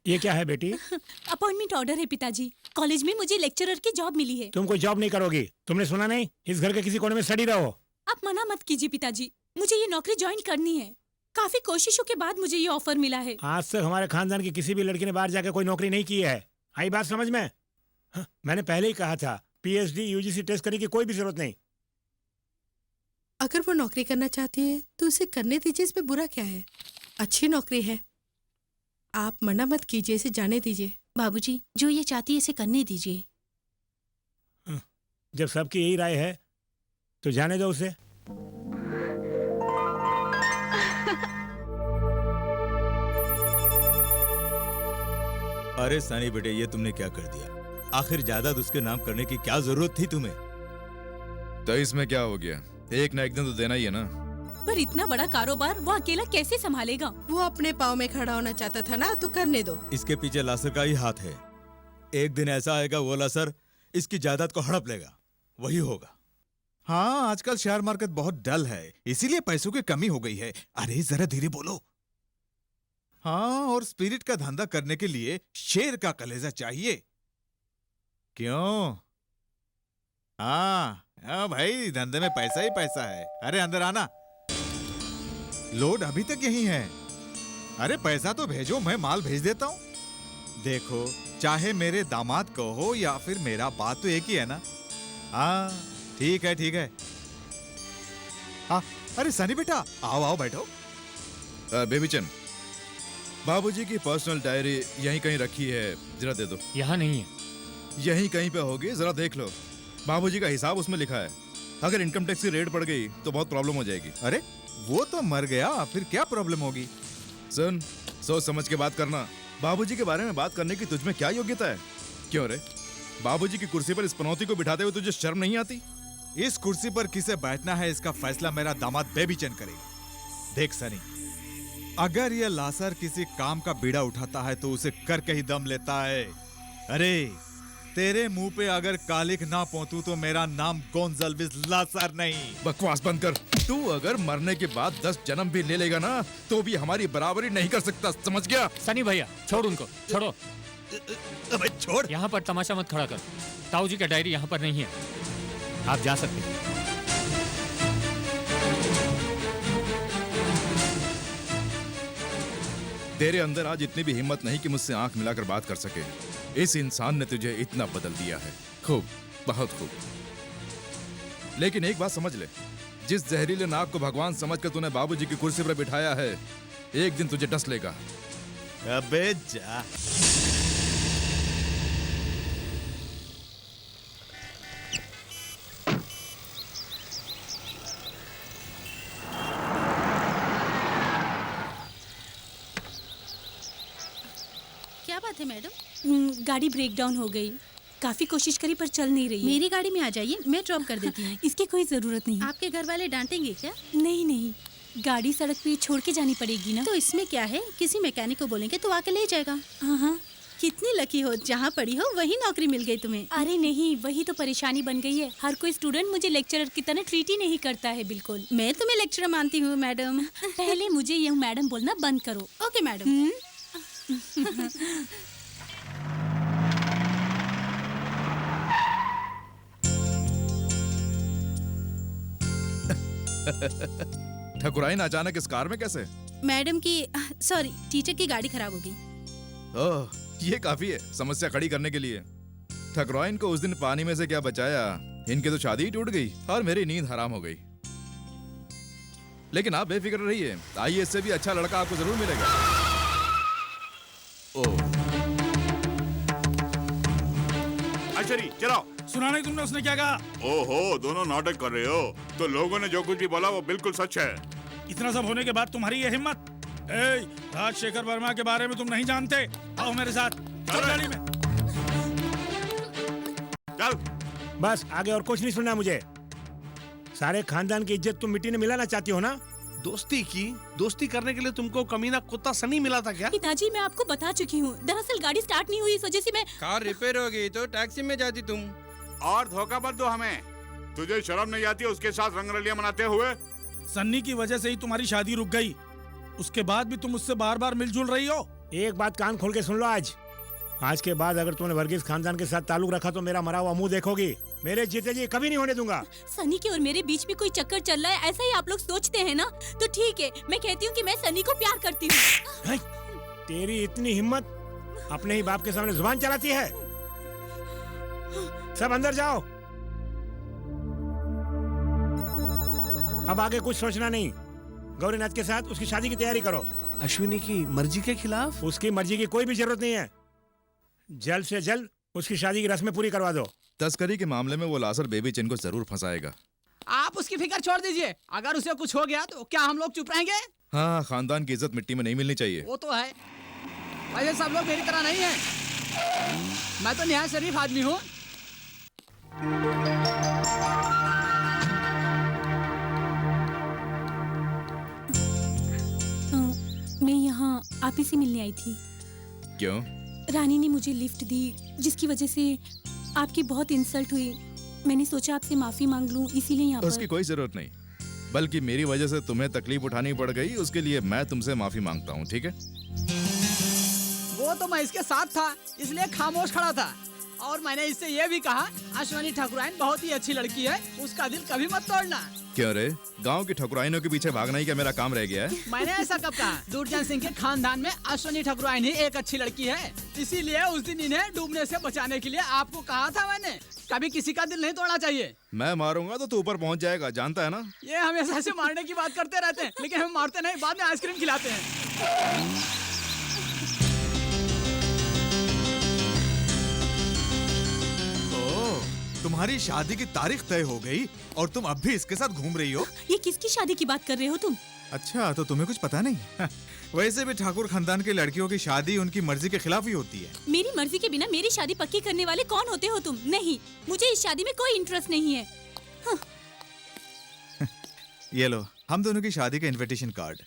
ये क्या है बेटी? अपॉइंटमेंट ऑर्डर है पिताजी। कॉलेज में मुझे लेक्चरर की जॉब मिली है। तुम कोई जॉब नहीं करोगी, तुमने सुना नहीं? इस घर के किसी कोने में सड़ी रहो। आप मना मत कीजिए पिताजी, मुझे ये नौकरी ज्वाइन करनी है। काफी कोशिशों के बाद मुझे ये ऑफर मिला है। आज तक हमारे खानदान की किसी भी लड़की ने बाहर जाकर कोई नौकरी नहीं की है। आई बात समझ में? मैंने पहले ही कहा था, पीएचडी यूजीसी टेस्ट करने की कोई भी जरूरत नहीं। अगर वो नौकरी करना चाहती है तो उसे करने दीजिए, इसमें बुरा क्या है? अच्छी नौकरी है, आप मना मत कीजिए, इसे जाने दीजिए। बाबूजी, जो ये चाहती है इसे करने दीजिए। जब सबकी यही राय है तो जाने दो उसे। अरे सनी बेटे, ये तुमने क्या कर दिया? आखिर जायदाद उसके नाम करने की क्या जरूरत थी तुम्हें? तो इसमें क्या हो गया? एक ना एक दिन तो देना ही है ना। पर इतना बड़ा कारोबार वो अकेला कैसे संभालेगा? वो अपने पाँव में खड़ा होना चाहता था ना, तो करने दो। इसके पीछे लासर का ही हाथ है। एक दिन ऐसा आएगा वो लासर इसकी जायदाद को हड़प लेगा, वही होगा। हाँ, आजकल शेयर मार्केट बहुत डल है, इसीलिए पैसों की कमी हो गई है। अरे जरा धीरे बोलो। हाँ, और स्पिरिट का धंधा करने के लिए शेर का कलेजा चाहिए। क्यों? हाँ भाई, धंधे में पैसा ही पैसा है। अरे अंदर आना। लोड अभी तक यही है। अरे पैसा तो भेजो, मैं माल भेज देता हूँ। देखो, चाहे मेरे दामाद को हो या फिर मेरा बात तो एक ही है ना। हाँ ठीक है ठीक है। हाँ अरे सनी बेटा आओ आओ बैठो। बेबी चंद, बाबूजी की पर्सनल डायरी यहीं कहीं रखी है, जरा दे दो। यहाँ नहीं है। यहीं कहीं पे होगी, जरा देख लो। बाबूजी का हिसाब उसमें लिखा है। अगर इनकम टैक्स की रेड पड़ गई तो बहुत प्रॉब्लम हो जाएगी। अरे वो तो मर गया, फिर क्या प्रॉब्लम होगी? सुन, सोच समझ के बात करना। बाबूजी के बारे में बात करने की तुझमें क्या योग्यता है? क्यों रे, बाबूजी की कुर्सी पर इस पनौती को बिठाते हुए तुझे शर्म नहीं आती? इस कुर्सी पर किसे बैठना है इसका फैसला मेरा दामाद बेबी चंद करेगा। देख सनी, अगर ये लासर किसी काम का बीड़ा उठाता है तो उसे करके ही दम लेता है। अरे तेरे मुंह पे अगर कालिक ना पोंतू तो मेरा नाम गोंजाल्विस लासर नहीं। बकवास बंद कर। तू अगर मरने के बाद 10 जन्म भी ले लेगा ना तो भी हमारी बराबरी नहीं कर सकता, समझ गया? सनी भैया छोड़ उनको, छोड़ो। अबे छोड़। यहाँ पर तमाशा मत खड़ा कर। ताऊ जी का डायरी यहाँ पर नहीं है, आप जा सकते हैं। तेरे अंदर आज इतनी भी हिम्मत नहीं कि मुझसे आंख मिलाकर बात कर सके। इस इंसान ने तुझे इतना बदल दिया है। खूब, बहुत खूब। लेकिन एक बात समझ ले, जिस जहरीले नाग को भगवान समझकर तूने बाबूजी की कुर्सी पर बिठाया है, एक दिन तुझे डस लेगा। अबे जा। क्या बात है मैडम? गाड़ी ब्रेक डाउन हो गई। काफी कोशिश करी पर चल नहीं रही है। मेरी गाड़ी में आ जाइए, मैं ड्रॉप कर देती हूँ। इसकी कोई जरूरत नहीं। आपके घर वाले डांटेंगे क्या? नहीं नहीं, गाड़ी सड़क पे छोड़ के जानी पड़ेगी ना। तो इसमें क्या है, किसी मैकेनिक को बोलेंगे तो आके ले जाएगा। हाँ। कितनी लकी हो, जहाँ पढ़ी हो वही नौकरी मिल गई तुम्हें। अरे नहीं, वही तो परेशानी बन गई है। हर कोई स्टूडेंट मुझे लेक्चरर की तरह ट्रीट ही नहीं करता है। बिल्कुल। मैं तुम्हें लेक्चरर मानती हूँ मैडम। पहले मुझे यह मैडम बोलना बंद करो। Okay madam. ठकुराइन अचानक इस कार में कैसे? मैडम की, सॉरी, टीचर की गाड़ी खराब हो गई। ओह, ये काफी है समस्या खड़ी करने के लिए। ठकुराइन को उस दिन पानी में से क्या बचाया, इनकी तो शादी ही टूट गई और मेरी नींद हराम हो गई। लेकिन आप बेफिक्र रहिए, आइए इससे भी अच्छा लड़का आपको जरूर मिलेगा। ओह, अशरी चलाओ। सुना नहीं तुमने उसने क्या कहा? ओहो, दोनों नाटक कर रहे हो। तो लोगों ने जो कुछ भी बोला वो बिल्कुल सच है। इतना सब होने के बाद तुम्हारी ये हिम्मत? राजशेखर वर्मा के बारे में तुम नहीं जानते? आओ मेरे साथ, चलो गाड़ी में। चल। बस आगे और कुछ नहीं सुनना मुझे। सारे खानदान की इज्जत तुम मिट्टी में मिलाना चाहती हो ना? दोस्ती करने के लिए तुमको कमीना कुत्ता सनी मिला था क्या? पिताजी, मैं आपको बता चुकी हूँ। दरअसल गाड़ी स्टार्ट नहीं हुई, इस वजह से मैं। कार रिपेयर हो गई तो टैक्सी में जाती तुम। और धोखा मत दो हमें। तुझे शर्म नहीं आती उसके साथ रंगरलियां मनाते हुए? सन्नी की वजह से ही तुम्हारी शादी रुक गई। उसके बाद भी तुम उससे बार बार मिलजुल रही हो। एक बात कान खोल के सुन लो, आज के बाद अगर तुमने वर्गीज खानदान के साथ ताल्लुक रखा तो मेरा मरा हुआ मुंह देखोगी। मेरे जीते जी कभी नहीं होने दूंगा। सनी के और मेरे बीच में कोई चक्कर चल रहा है, ऐसा ही आप लोग सोचते हैं ना? तो ठीक है, मैं कहती हूँ कि मैं सनी को प्यार करती हूँ। तेरी इतनी हिम्मत, अपने ही बाप के सामने जुबान चलाती है। सब अंदर जाओ। अब आगे कुछ सोचना नहीं। गौरीनाथ के साथ उसकी शादी की तैयारी करो। अश्विनी की मर्जी के खिलाफ? उसकी मर्जी की कोई भी जरूरत नहीं है। जल्द से जल्द उसकी शादी की रस्में पूरी करवा दो। तस्करी के मामले में वो लासर बेबी चंद को जरूर फंसाएगा। आप उसकी फिक्र छोड़ दीजिए। अगर उसे कुछ हो गया तो क्या हम लोग चुप रहेंगे? हाँ, खानदान की इज्जत मिट्टी में नहीं मिलनी चाहिए। वो तो है, वैसे सब लोग मेरी तरह नहीं है। मैं तो निहायत शरीफ आदमी हूँ। मैं यहाँ आप ही से मिलने आई थी। क्यों? रानी ने मुझे लिफ्ट दी, जिसकी वजह से आपकी बहुत इंसल्ट हुई। मैंने सोचा आपसे माफी मांग लूं, इसीलिए यहाँ पर। उसकी कोई जरूरत नहीं, बल्कि मेरी वजह से तुम्हें तकलीफ उठानी पड़ गई, उसके लिए मैं तुमसे माफी मांगता हूँ, ठीक है? वो तो मैं इसके साथ था, इसलिए खामोश खड़ा था। और मैंने इससे ये भी कहा अश्वनी ठाकुराइन बहुत ही अच्छी लड़की है, उसका दिल कभी मत तोड़ना। क्यों रे, गांव की ठकुराइनों के पीछे भागना ही क्या मेरा काम रह गया है? मैंने ऐसा कब कहा? दुर्जन सिंह के खानदान में अश्वनी ठाकुराइन ही एक अच्छी लड़की है, इसीलिए उस दिन इन्हें डूबने से बचाने के लिए आपको कहा था मैंने, कभी किसी का दिल नहीं तोड़ना चाहिए। मैं मारूंगा तो तू ऊपर पहुंच जाएगा, जानता है ना? ये हमेशा ऐसे मारने की बात करते रहते हैं, लेकिन हम मारते नहीं, बाद में आइसक्रीम खिलाते हैं। तुम्हारी शादी की तारीख तय हो गई और तुम अब भी इसके साथ घूम रही हो? ये किसकी शादी की बात कर रहे हो तुम? अच्छा, तो तुम्हें कुछ पता नहीं? वैसे भी ठाकुर खानदान की लड़कियों की शादी उनकी मर्जी के खिलाफ ही होती है। मेरी मर्जी के बिना मेरी शादी पक्की करने वाले कौन होते हो तुम? नहीं, मुझे इस शादी में कोई इंटरेस्ट नहीं है। हाँ। ये लो, हम दोनों की शादी का इनविटेशन कार्ड।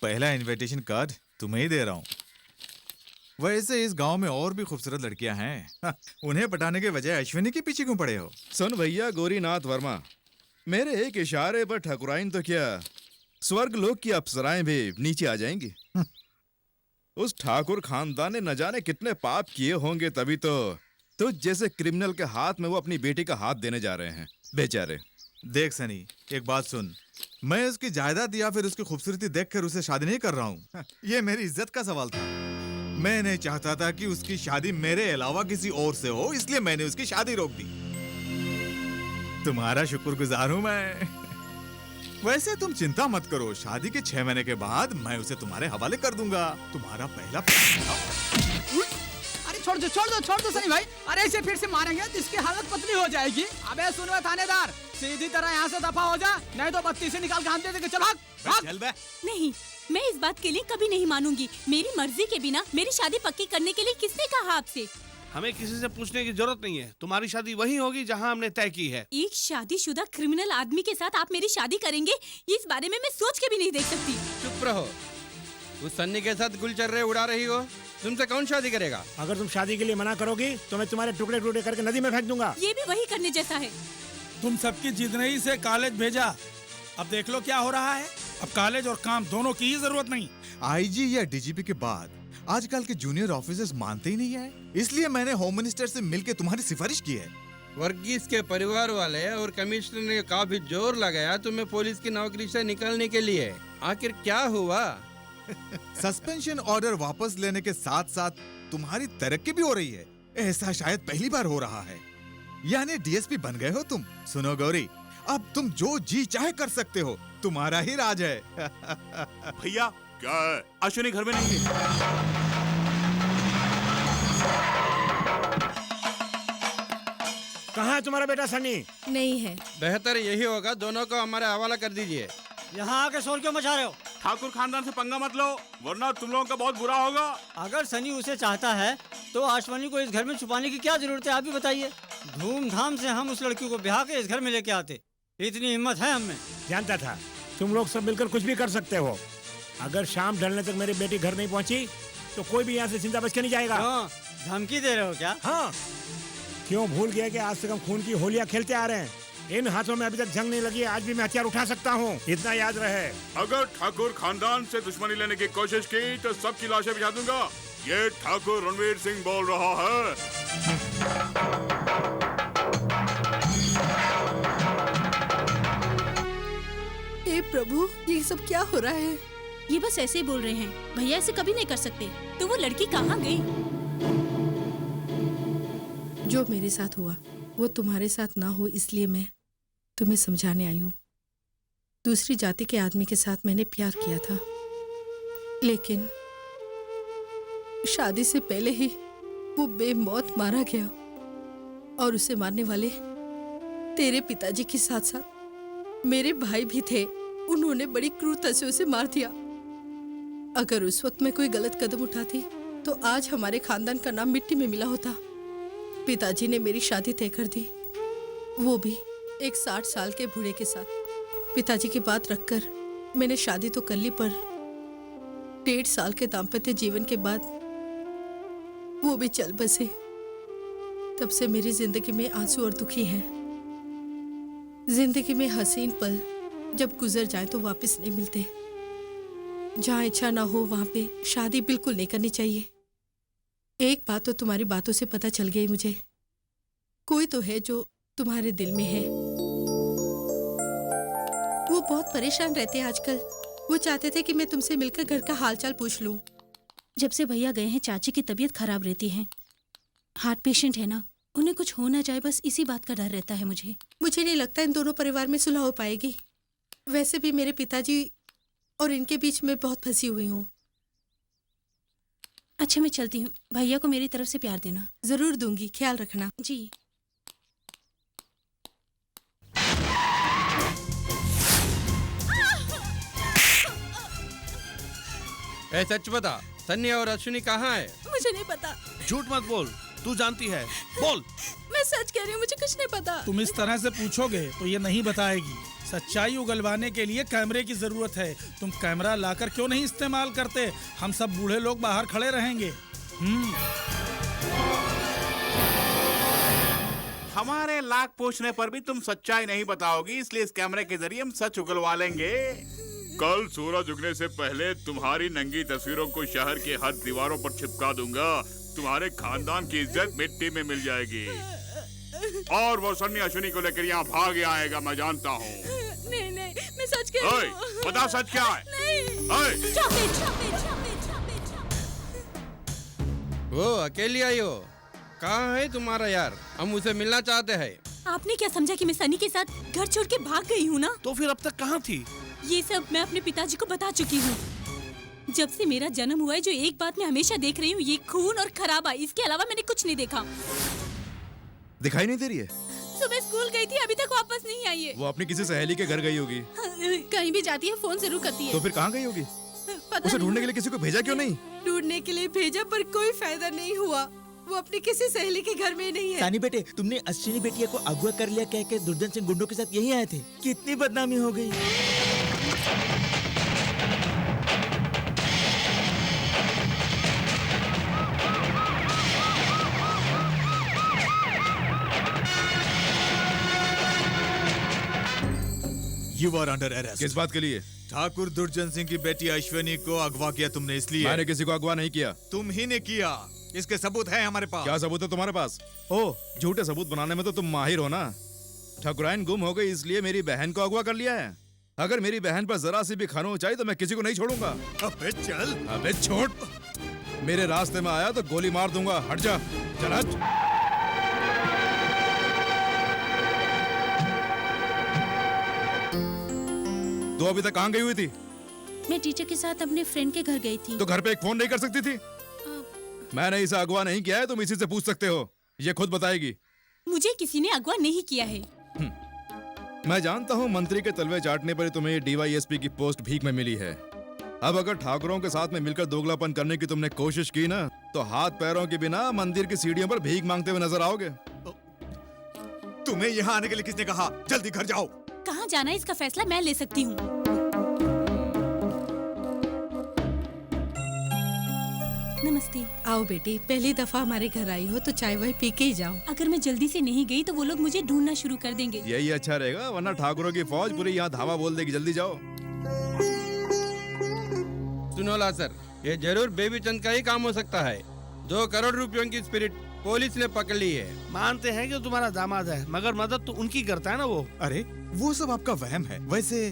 पहला इनविटेशन कार्ड तुम्हें ही दे रहा हूँ। वैसे इस गांव में और भी खूबसूरत लड़कियां हैं, उन्हें पटाने के बजाय अश्विनी के पीछे क्यों पड़े हो? सुन भैया गोरीनाथ वर्मा, मेरे एक इशारे पर ठकुराइन तो क्या, स्वर्ग लोक की अप्सराएं भी नीचे आ जाएंगी। उस ठाकुर खानदान ने न जाने कितने पाप किए होंगे, तभी तो जैसे क्रिमिनल के हाथ में वो अपनी बेटी का हाथ देने जा रहे हैं, बेचारे। देख सनी, एक बात सुन, मैं उसकी जायदाद या फिर उसकी खूबसूरती देखकर उसे शादी नहीं कर रहा हूँ। ये मेरी इज्जत का सवाल था। मैं नहीं चाहता था कि उसकी शादी मेरे अलावा किसी और से हो, इसलिए मैंने उसकी शादी रोक दी। तुम्हारा शुक्रगुजार हूँ मैं। वैसे तुम चिंता मत करो, शादी के 6 महीने के बाद मैं उसे तुम्हारे हवाले कर दूंगा। तुम्हारा पहला अरे छोड़ दो सनी भाई। अरे इसे फिर से मारेंगे तो इसकी हालत पतली हो जाएगी। अबे सुन बे थानेदार, सीधी तरह यहाँ से दफा हो जा, नहीं तो बत्ती से निकाल के हम दे देंगे। चल भाग। नहीं, मैं इस बात के लिए कभी नहीं मानूंगी। मेरी मर्जी के बिना मेरी शादी पक्की करने के लिए किसने कहा आपसे? हमें किसी से पूछने की जरूरत नहीं है, तुम्हारी शादी वही होगी जहाँ हमने तय की है। एक शादीशुदा क्रिमिनल आदमी के साथ आप मेरी शादी करेंगे, इस बारे में मैं सोच के भी नहीं देख सकती। चुप रहो, उस सन्नी के साथ गुलचर्रे उड़ा रही हो, तुमसे कौन शादी करेगा? अगर तुम शादी के लिए मना करोगी तो मैं तुम्हारे टुकड़े टुकड़े करके नदी में फेंक दूंगा। ये भी वही करने जैसा है। तुम सबकी जितने ही से कॉलेज भेजा, अब देख लो क्या हो रहा है। अब कॉलेज और काम दोनों की ही जरूरत नहीं। आईजी या डीजीपी के बाद आजकल के जूनियर ऑफिसर्स मानते ही नहीं है, इसलिए मैंने होम मिनिस्टर से मिलकर तुम्हारी सिफारिश की है। वर्गीस के परिवार वाले और कमिश्नर ने काफी जोर लगाया तुम्हें पुलिस की नौकरी से निकालने के लिए, आखिर क्या हुआ? सस्पेंशन ऑर्डर वापस लेने के साथ साथ तुम्हारी तरक्की भी हो रही है, ऐसा शायद पहली बार हो रहा है। यानी डीएसपी बन गए हो तुम। सुनो गौरी, अब तुम जो जी चाहे कर सकते हो, तुम्हारा ही राज है। भैया क्या है, अश्विनी घर में नहीं है। कहाँ है तुम्हारा बेटा सनी? नहीं है। बेहतर यही होगा दोनों को हमारे हवाला कर दीजिए। यहाँ आके शोर क्यों मचा रहे हो? ठाकुर खानदान से पंगा मत लो, वरना तुम लोगों का बहुत बुरा होगा। अगर सनी उसे चाहता है तो अश्वनी को इस घर में छुपाने की क्या जरूरत है, आप ही बताइए। धूमधाम से हम उस लड़की को ब्याह के इस घर में लेके आते, इतनी हिम्मत है हमें। जानता था तुम लोग सब मिलकर कुछ भी कर सकते हो। अगर शाम ढलने तक मेरी बेटी घर नहीं पहुंची तो कोई भी यहाँ से जिंदा बच के नहीं जाएगा। धमकी दे रहे हो क्या? हाँ, क्यों भूल गया कि आज तक हम खून की होलियां खेलते आ रहे हैं। इन हाथों में अभी तक जंग नहीं लगी, आज भी मैं हथियार उठा सकता हूँ, इतना याद रहे। अगर ठाकुर खानदान से दुश्मनी लेने की कोशिश की तो सबकी लाशें बिछा दूंगा। ये ठाकुर रणवीर सिंह बोल रहा है। हे प्रभु, ये सब क्या हो रहा है? ये बस ऐसे ही बोल रहे हैं, भैया ऐसे कभी नहीं कर सकते। तो वो लड़की कहाँ गई? जो मेरे साथ हुआ वो तुम्हारे साथ ना हो, इसलिए मैं तुम्हें समझाने आई हूँ। दूसरी जाति के आदमी के साथ मैंने प्यार किया था, लेकिन शादी से पहले ही वो बेमौत मारा गया, और उसे मारने वाले तेरे पिताजी के साथ साथ मेरे भाई भी थे। उन्होंने बड़ी क्रूरता से उसे मार दिया। अगर उस वक्त मैं कोई गलत कदम उठाती तो आज हमारे खानदान का नाम मिट्टी में मिला होता। पिताजी ने मेरी शादी तय कर दी, वो भी एक 60 साल के बूढ़े के साथ। पिताजी की बात रखकर मैंने शादी तो कर ली, पर 1.5 साल के दाम्पत्य जीवन के बाद वो भी चल बसे। तब से मेरी जिंदगी में आंसू और दुखी हैं। जिंदगी में हसीन पल जब गुजर जाए तो वापस नहीं मिलते। जहाँ इच्छा ना हो वहां पे शादी बिल्कुल नहीं करनी चाहिए। एक बात तो तुम्हारी बातों से पता चल गई मुझे कोई तो है जो तुम्हारे दिल में है। वो बहुत परेशान रहते हैं आजकल। वो चाहते थे कि मैं तुमसे मिलकर घर का हालचाल पूछ लूं। जब से भैया गए हैं चाची की तबीयत खराब रहती है। हार्ट पेशेंट है ना, उन्हें कुछ हो ना जाए, बस इसी बात का डर रहता है मुझे। मुझे नहीं लगता इन दोनों परिवार में सुलह हो पाएगी। वैसे भी मेरे पिताजी और इनके बीच में बहुत फंसी हुई हूँ। अच्छा मैं चलती हूँ, भैया को मेरी तरफ से प्यार देना। जरूर दूंगी, ख्याल रखना। जी। ए सच बता, सन्नी और अश्विनी कहाँ है? मुझे नहीं पता। झूठ मत बोल, तू जानती है, बोल। मैं सच कह रही हूँ, मुझे कुछ नहीं पता। तुम इस तरह से पूछोगे तो ये नहीं बताएगी। सच्चाई उगलवाने के लिए कैमरे की जरूरत है। तुम कैमरा लाकर क्यों नहीं इस्तेमाल करते? हम सब बूढ़े लोग बाहर खड़े रहेंगे। हमारे लाख पूछने पर भी तुम सच्चाई नहीं बताओगी, इसलिए इस कैमरे के जरिए हम सच उगलवा लेंगे। कल सूरज उगने से पहले तुम्हारी नंगी तस्वीरों को शहर के हर दीवारों पर चिपका दूंगा। तुम्हारे खानदान की इज्जत मिट्टी में मिल जाएगी। और वो सन्नी अश्विनी को लेकर यहाँ भाग आएगा, मैं जानता हूँ। नहीं नहीं, मैं सच कह रही हूँ। बता सच क्या है? नहीं। वो अकेली आई हो? कहाँ है तुम्हारा यार? हम उसे मिलना चाहते हैं। आपने क्या समझा कि मैं सनी के साथ घर छोड़ के भाग गई हूँ ना? तो फिर अब तक कहाँ थी? ये सब मैं अपने पिताजी को बता चुकी हूँ। जब से मेरा जन्म हुआ है, जो एक बात मैं हमेशा देख रही हूँ, ये खून और खराबा। इसके अलावा मैंने कुछ नहीं देखा। दिखाई नहीं दे रही है? सुबह स्कूल गई थी, अभी तक वापस नहीं आई है। वो अपनी किसी सहेली के घर गई होगी। कहीं भी जाती है फोन जरूर करती है। तो फिर कहाँ गई होगी? उसे ढूंढने के लिए किसी को भेजा क्यों नहीं? ढूंढने के लिए भेजा पर कोई फायदा नहीं हुआ। वो अपनी किसी सहेली के घर में नहीं है। सानी बेटे, तुमने अश्विनी बेटिया को अगवा कर लिया कह के दुर्जन सिंह गुंडों के साथ यही आए थे। कितनी बदनामी हो गई। You are under arrest. किस बात के लिए? ठाकुर दुर्जन सिंह की बेटी अश्विनी को अगवा किया तुमने, इसलिए। मैंने किसी को अगवा नहीं किया। तुम ही ने किया। इसके सबूत है हमारे पास। क्या सबूत है तुम्हारे पास? ओह, झूठे सबूत बनाने में तो तुम माहिर हो ना। ठाकुराइन गुम हो गई, इसलिए मेरी बहन को अगवा कर लिया है। अगर मेरी बहन पर जरा सी भी खनोच आई तो मैं किसी को नहीं छोड़ूंगा। अबे चल। अबे छोड़। मेरे रास्ते में आया तो गोली मार दूंगा। हट जा। चल हट। तो अभी तक कहाँ गई हुई थी? मैं टीचर के साथ अपने फ्रेंड के घर गई थी। तो घर पे एक फोन नहीं कर सकती थी? मैंने इसे अगवा नहीं किया है, तुम इसी से पूछ सकते हो। ये खुद बताएगी। मुझे किसी ने अगवा नहीं किया है। मैं जानता हूँ मंत्री के तलवे चाटने पर तुम्हें DYSP की पोस्ट भीख में मिली है। अब अगर ठाकुरों के साथ में मिलकर दोगलापन करने की तुमने कोशिश की ना, तो हाथ पैरों के बिना मंदिर की सीढ़ियों पर भीख मांगते हुए नजर आओगे। तुम्हें यहाँ आने के लिए किसने कहा? जल्दी घर जाओ। कहाँ जाना है इसका फैसला मैं ले सकती हूँ। नमस्ते। आओ बेटी, पहली दफा हमारे घर आई हो तो चाय वाय पी के ही जाओ। अगर मैं जल्दी से नहीं गई तो वो लोग मुझे ढूंढना शुरू कर देंगे। यही अच्छा रहेगा, वरना ठाकुरों की फौज पूरी यहाँ धावा बोल देगी। जल्दी जाओ। सुनो लासर, ये जरूर बेबी चंद का ही काम हो सकता है। 2 करोड़ रुपयों की स्पिरिट पुलिस ने पकड़ ली है। मानते हैं कि तुम्हारा दामाद है, मगर मदद तो उनकी करता है ना वो। अरे वो सब आपका वहम है। वैसे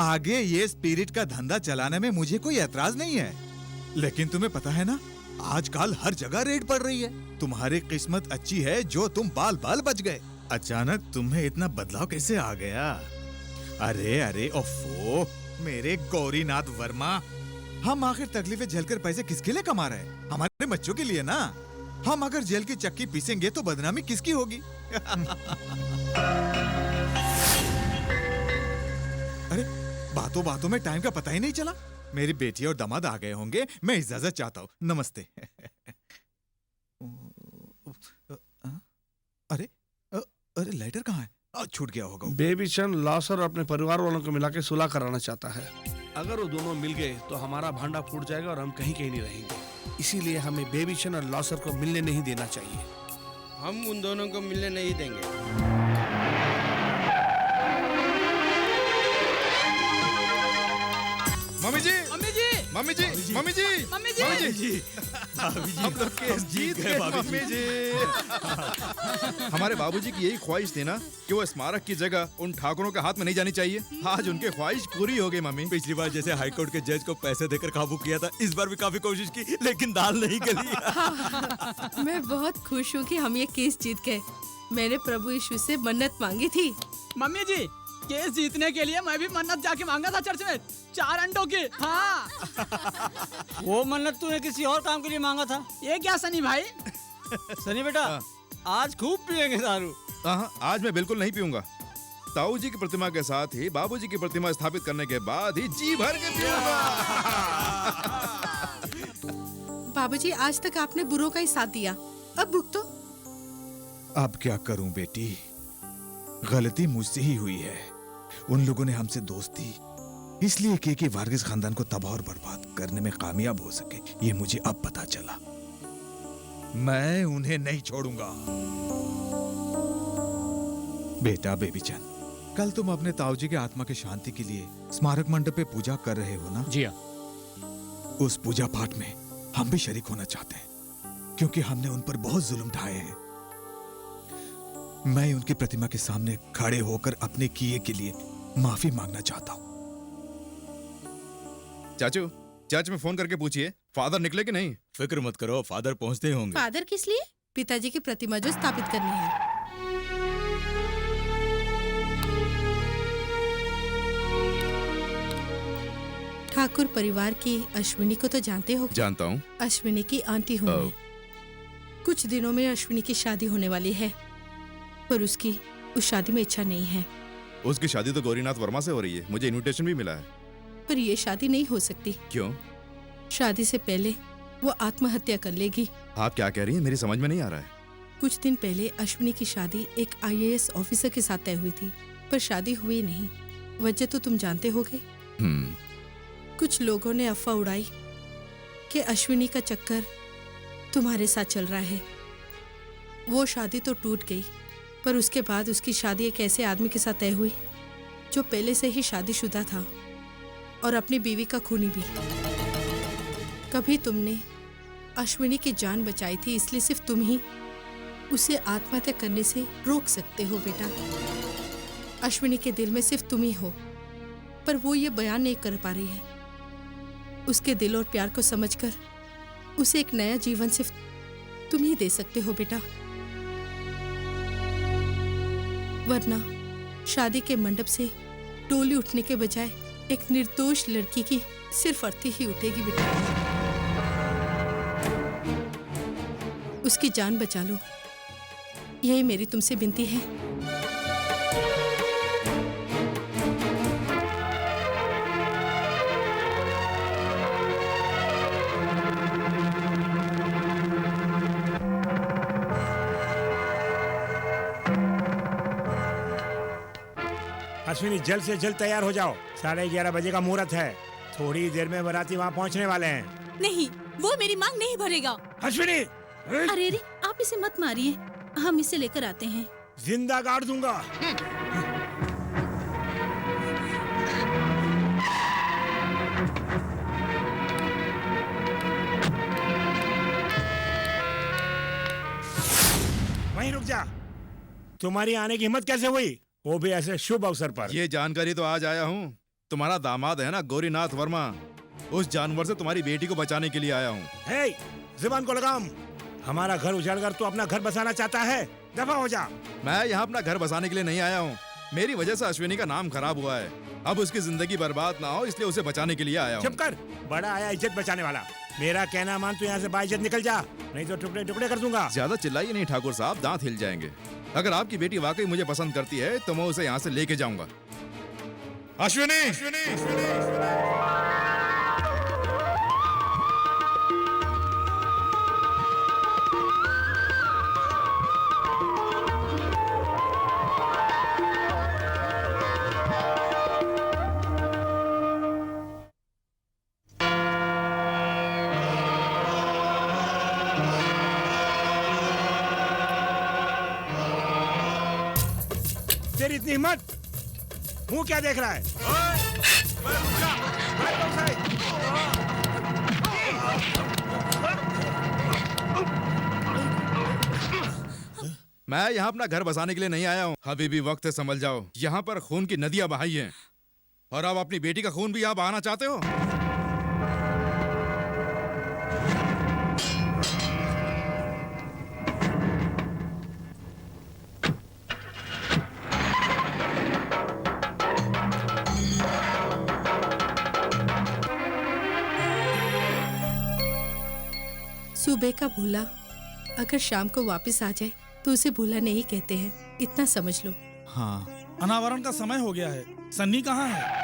आगे ये स्पिरिट का धंधा चलाने में मुझे कोई एतराज नहीं है, लेकिन तुम्हें पता है ना, आजकल हर जगह रेड पड़ रही है। तुम्हारी किस्मत अच्छी है जो तुम बाल बाल बच गए। अचानक तुम्हें इतना बदलाव कैसे आ गया? अरे अरे ओफो, मेरे गौरीनाथ वर्मा, हम आखिर तकलीफें झेलकर पैसे किसके लिए कमा रहे हैं? हमारे बच्चों के लिए ना। हम अगर जेल की चक्की पीसेंगे तो बदनामी किसकी होगी? अरे बातों बातों में टाइम का पता ही नहीं चला। मेरी बेटी और दामाद आ गए होंगे, मैं इजाजत चाहता हूँ। नमस्ते। अरे अरे लाइटर कहाँ है? छूट गया होगा। बेबी चंद लॉसर अपने परिवार वालों को मिला के सुलह कराना चाहता है। अगर वो दोनों मिल गए तो हमारा भांडा फूट जाएगा और हम कहीं कहीं नहीं रहेंगे। इसीलिए हमें बेबी चंद और लॉसर को मिलने नहीं देना चाहिए। हम उन दोनों को मिलने नहीं देंगे। मम्मी जी, मम्मी जी, मम्मी जी, मम्मी जी, मम्मी जी, मम्मी जी, हम लोग केस जीत गए मम्मी जी। हमारे बाबूजी की यही ख्वाहिश थी ना कि वो स्मारक की जगह उन ठाकुरों के हाथ में नहीं जानी चाहिए। आज उनकी ख्वाहिश पूरी हो गई मम्मी। पिछली बार जैसे हाईकोर्ट के जज को पैसे देकर काबू किया था, इस बार भी काफी कोशिश की लेकिन दाल नहीं गली। मैं बहुत खुश हूँ कि हम ये केस जीत गए। मैंने प्रभु यीशु से मन्नत मांगी थी। मम्मी जी, केस जीतने के लिए मैं भी मन्नत जाके मांगा था चर्च में, 4 अंडों की। हाँ। वो मन्नत तूने किसी और काम के लिए मांगा था। ये क्या सनी भाई? सनी बेटा, आज खूब पिएंगे दारू। हाँ, आज मैं बिल्कुल नहीं पीऊंगा। ताऊ जी की प्रतिमा के साथ ही बाबूजी की प्रतिमा स्थापित करने के बाद ही जी भर के पीऊंगा। बाबूजी, आज तक आपने बुरों का ही साथ दिया, अब भुगतो। अब क्या करूं बेटी, गलती मुझसे ही हुई है। उन लोगों ने हमसे दोस्ती इसलिए की कि वारगिस खानदान को तबाह और बर्बाद करने में कामयाब हो सके। ये मुझे अब पता चला। मैं उन्हें नहीं छोड़ूंगा। बेटा बेबीचंद, कल तुम अपने ताऊजी के आत्मा की शांति के लिए स्मारक मंडप पे पूजा कर रहे हो ना? जी हाँ। उस पूजा पाठ में हम भी शरीक होना चाहते हैं, क्योंकि हमने उन पर बहुत जुल्म ढाए हैं। मैं उनकी प्रतिमा के सामने खड़े होकर अपने किए के लिए माफी मांगना चाहता हूँ। चाचू, चर्च में फोन करके पूछिए फादर निकले कि नहीं। फिक्र मत करो, फादर पहुंचते होंगे। फादर किस लिए? पिताजी की प्रतिमा जो स्थापित करनी है। ठाकुर परिवार की अश्विनी को तो जानते हो? जानता हूँ। अश्विनी की आंटी हूँ मैं। कुछ दिनों में अश्विनी की शादी होने वाली है, पर उसकी उस शादी में इच्छा नहीं है। उसकी शादी तो गौरीनाथ वर्मा से हो रही है, मुझे इनविटेशन भी मिला है। पर ये शादी नहीं हो सकती। क्यों? शादी से पहले वो आत्महत्या कर लेगी। आप क्या कह रही हैं? मेरी समझ में नहीं आ रहा है। कुछ दिन पहले अश्विनी की शादी एक IAS ऑफिसर के साथ तय हुई थी, पर शादी हुई नहीं। वजह तो तुम जानते होगे। कुछ लोगों ने अफवाह उड़ाई कि अश्विनी का चक्कर तुम्हारे साथ चल रहा है। वो शादी तो टूट गई, पर उसके बाद उसकी शादी एक ऐसे आदमी के साथ तय हुई जो पहले से ही शादीशुदा था और अपनी बीवी का खूनी भी। कभी तुमने अश्विनी की जान बचाई थी, इसलिए सिर्फ तुम ही उसे आत्महत्या करने से रोक सकते हो बेटा। अश्विनी के दिल में सिर्फ तुम ही हो, पर वो ये बयान नहीं कर पा रही है। उसके दिल और प्यार को समझकर उसे एक नया जीवन सिर्फ तुम ही दे सकते हो बेटा, वरना शादी के मंडप से डोली उठने के बजाय एक निर्दोष लड़की की सिर्फ अर्थी ही उठेगी बेटा। उसकी जान बचा लो, यही मेरी तुमसे विनती है। अश्विनी, जल्द से जल्द तैयार हो जाओ, 11:30 बजे का मुहूर्त है। थोड़ी देर में बाराती वहाँ पहुँचने वाले हैं। नहीं, वो मेरी मांग नहीं भरेगा। अश्विनी! अरे रे, आप इसे मत मारिए, हम इसे लेकर आते हैं। जिंदा गाड़ दूंगा। वहीं रुक जा। तुम्हारी आने की हिम्मत कैसे हुई, वो भी ऐसे शुभ अवसर पर? ये जानकारी तो आज आया हूँ। तुम्हारा दामाद है ना गौरीनाथ वर्मा, उस जानवर से तुम्हारी बेटी को बचाने के लिए आया हूँ। हे, जुबान को लगाम। हमारा घर उजाड़ कर तू अपना घर बसाना चाहता है? दफा हो जा। मैं यहाँ अपना घर बसाने के लिए नहीं आया हूँ। मेरी वजह से अश्विनी का नाम खराब हुआ है। अब उसकी जिंदगी बर्बाद ना हो, इसलिए उसे बचाने के लिए आया हूँ। चुप कर, बड़ा आया इज्जत बचाने वाला। मेरा कहना मान, तू यहाँ से बाइज्जत निकल जा, नहीं तो टुकड़े टुकड़े कर दूंगा। ज्यादा चिल्लाइए नहीं ठाकुर साहब, दांत हिल जाएंगे। अगर आपकी बेटी वाकई मुझे पसंद करती है तो मैं उसे यहाँ से लेके जाऊंगा। अश्विनी! तेरी इतनी हिम्मत, मुंह क्या देख रहा है? मैं यहाँ अपना घर बसाने के लिए नहीं आया हूँ। अभी भी वक्त है, संभल जाओ। यहाँ पर खून की नदियां बहाई हैं और आप अपनी बेटी का खून भी यहाँ बहाना चाहते हो? सुबह का भूला अगर शाम को वापस आ जाए तो उसे भूला नहीं कहते हैं, इतना समझ लो। हाँ, अनावरण का समय हो गया है। सन्नी कहाँ है?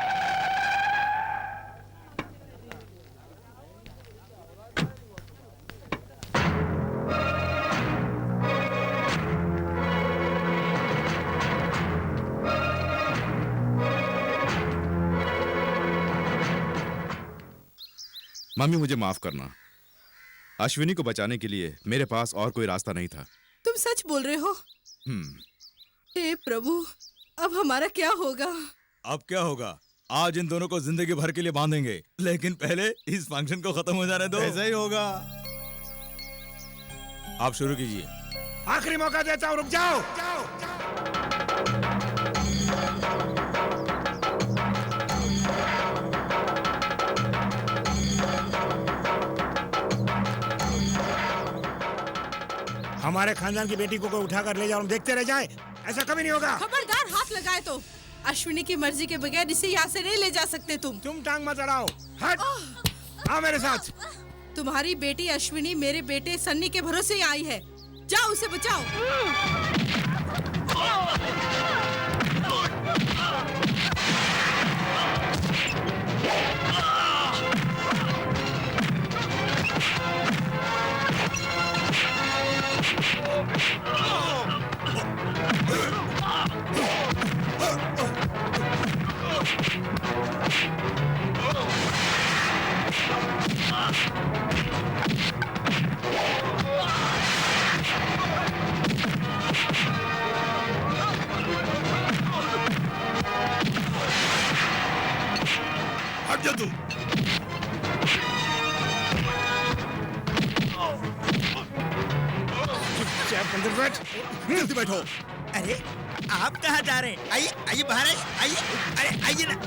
मम्मी, मुझे माफ करना। अश्विनी को बचाने के लिए मेरे पास और कोई रास्ता नहीं था। तुम सच बोल रहे हो? हे प्रभु, अब हमारा क्या होगा? अब क्या होगा? आज इन दोनों को जिंदगी भर के लिए बांधेंगे, लेकिन पहले इस फंक्शन को खत्म हो जाने दो। ऐसा ही होगा। आप शुरू कीजिए। आखिरी मौका देता हूँ, रुक जाओ। हमारे खानदान की बेटी को कोई उठाकर ले जाओ, देखते रह जाए, ऐसा कभी नहीं होगा। खबरदार हाथ लगाए तो अश्विनी की मर्जी के बगैर इसे यहाँ से नहीं ले जा सकते तुम टांग मत अड़ाओ। हट, आओ मेरे साथ। तुम्हारी बेटी अश्विनी मेरे बेटे सन्नी के भरोसे ही आई है, जाओ उसे बचाओ। हट जा तू। जल्दी बैठो। अरे आप कहाँ जा रहे हैं? आइए आइए बाहर आइए, अरे आइए ना।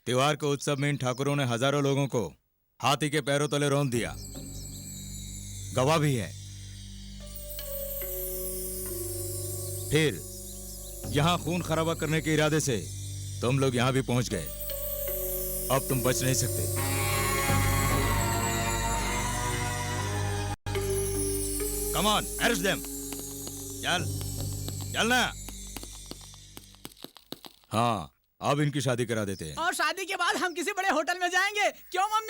त्योहार के उत्सव में इन ठाकुरों ने हजारों लोगों को हाथी के पैरों तले रौंद दिया। गवाह भी है। फिर यहां खून खराबा करने के इरादे से तुम लोग यहाँ भी पहुंच गए, अब तुम बच नहीं सकते। Come on, arrest them. चल चल ना। हाँ, अब इनकी शादी करा देते हैं। और शादी के बाद हम किसी बड़े होटल में जाएंगे, क्यों मम्मी?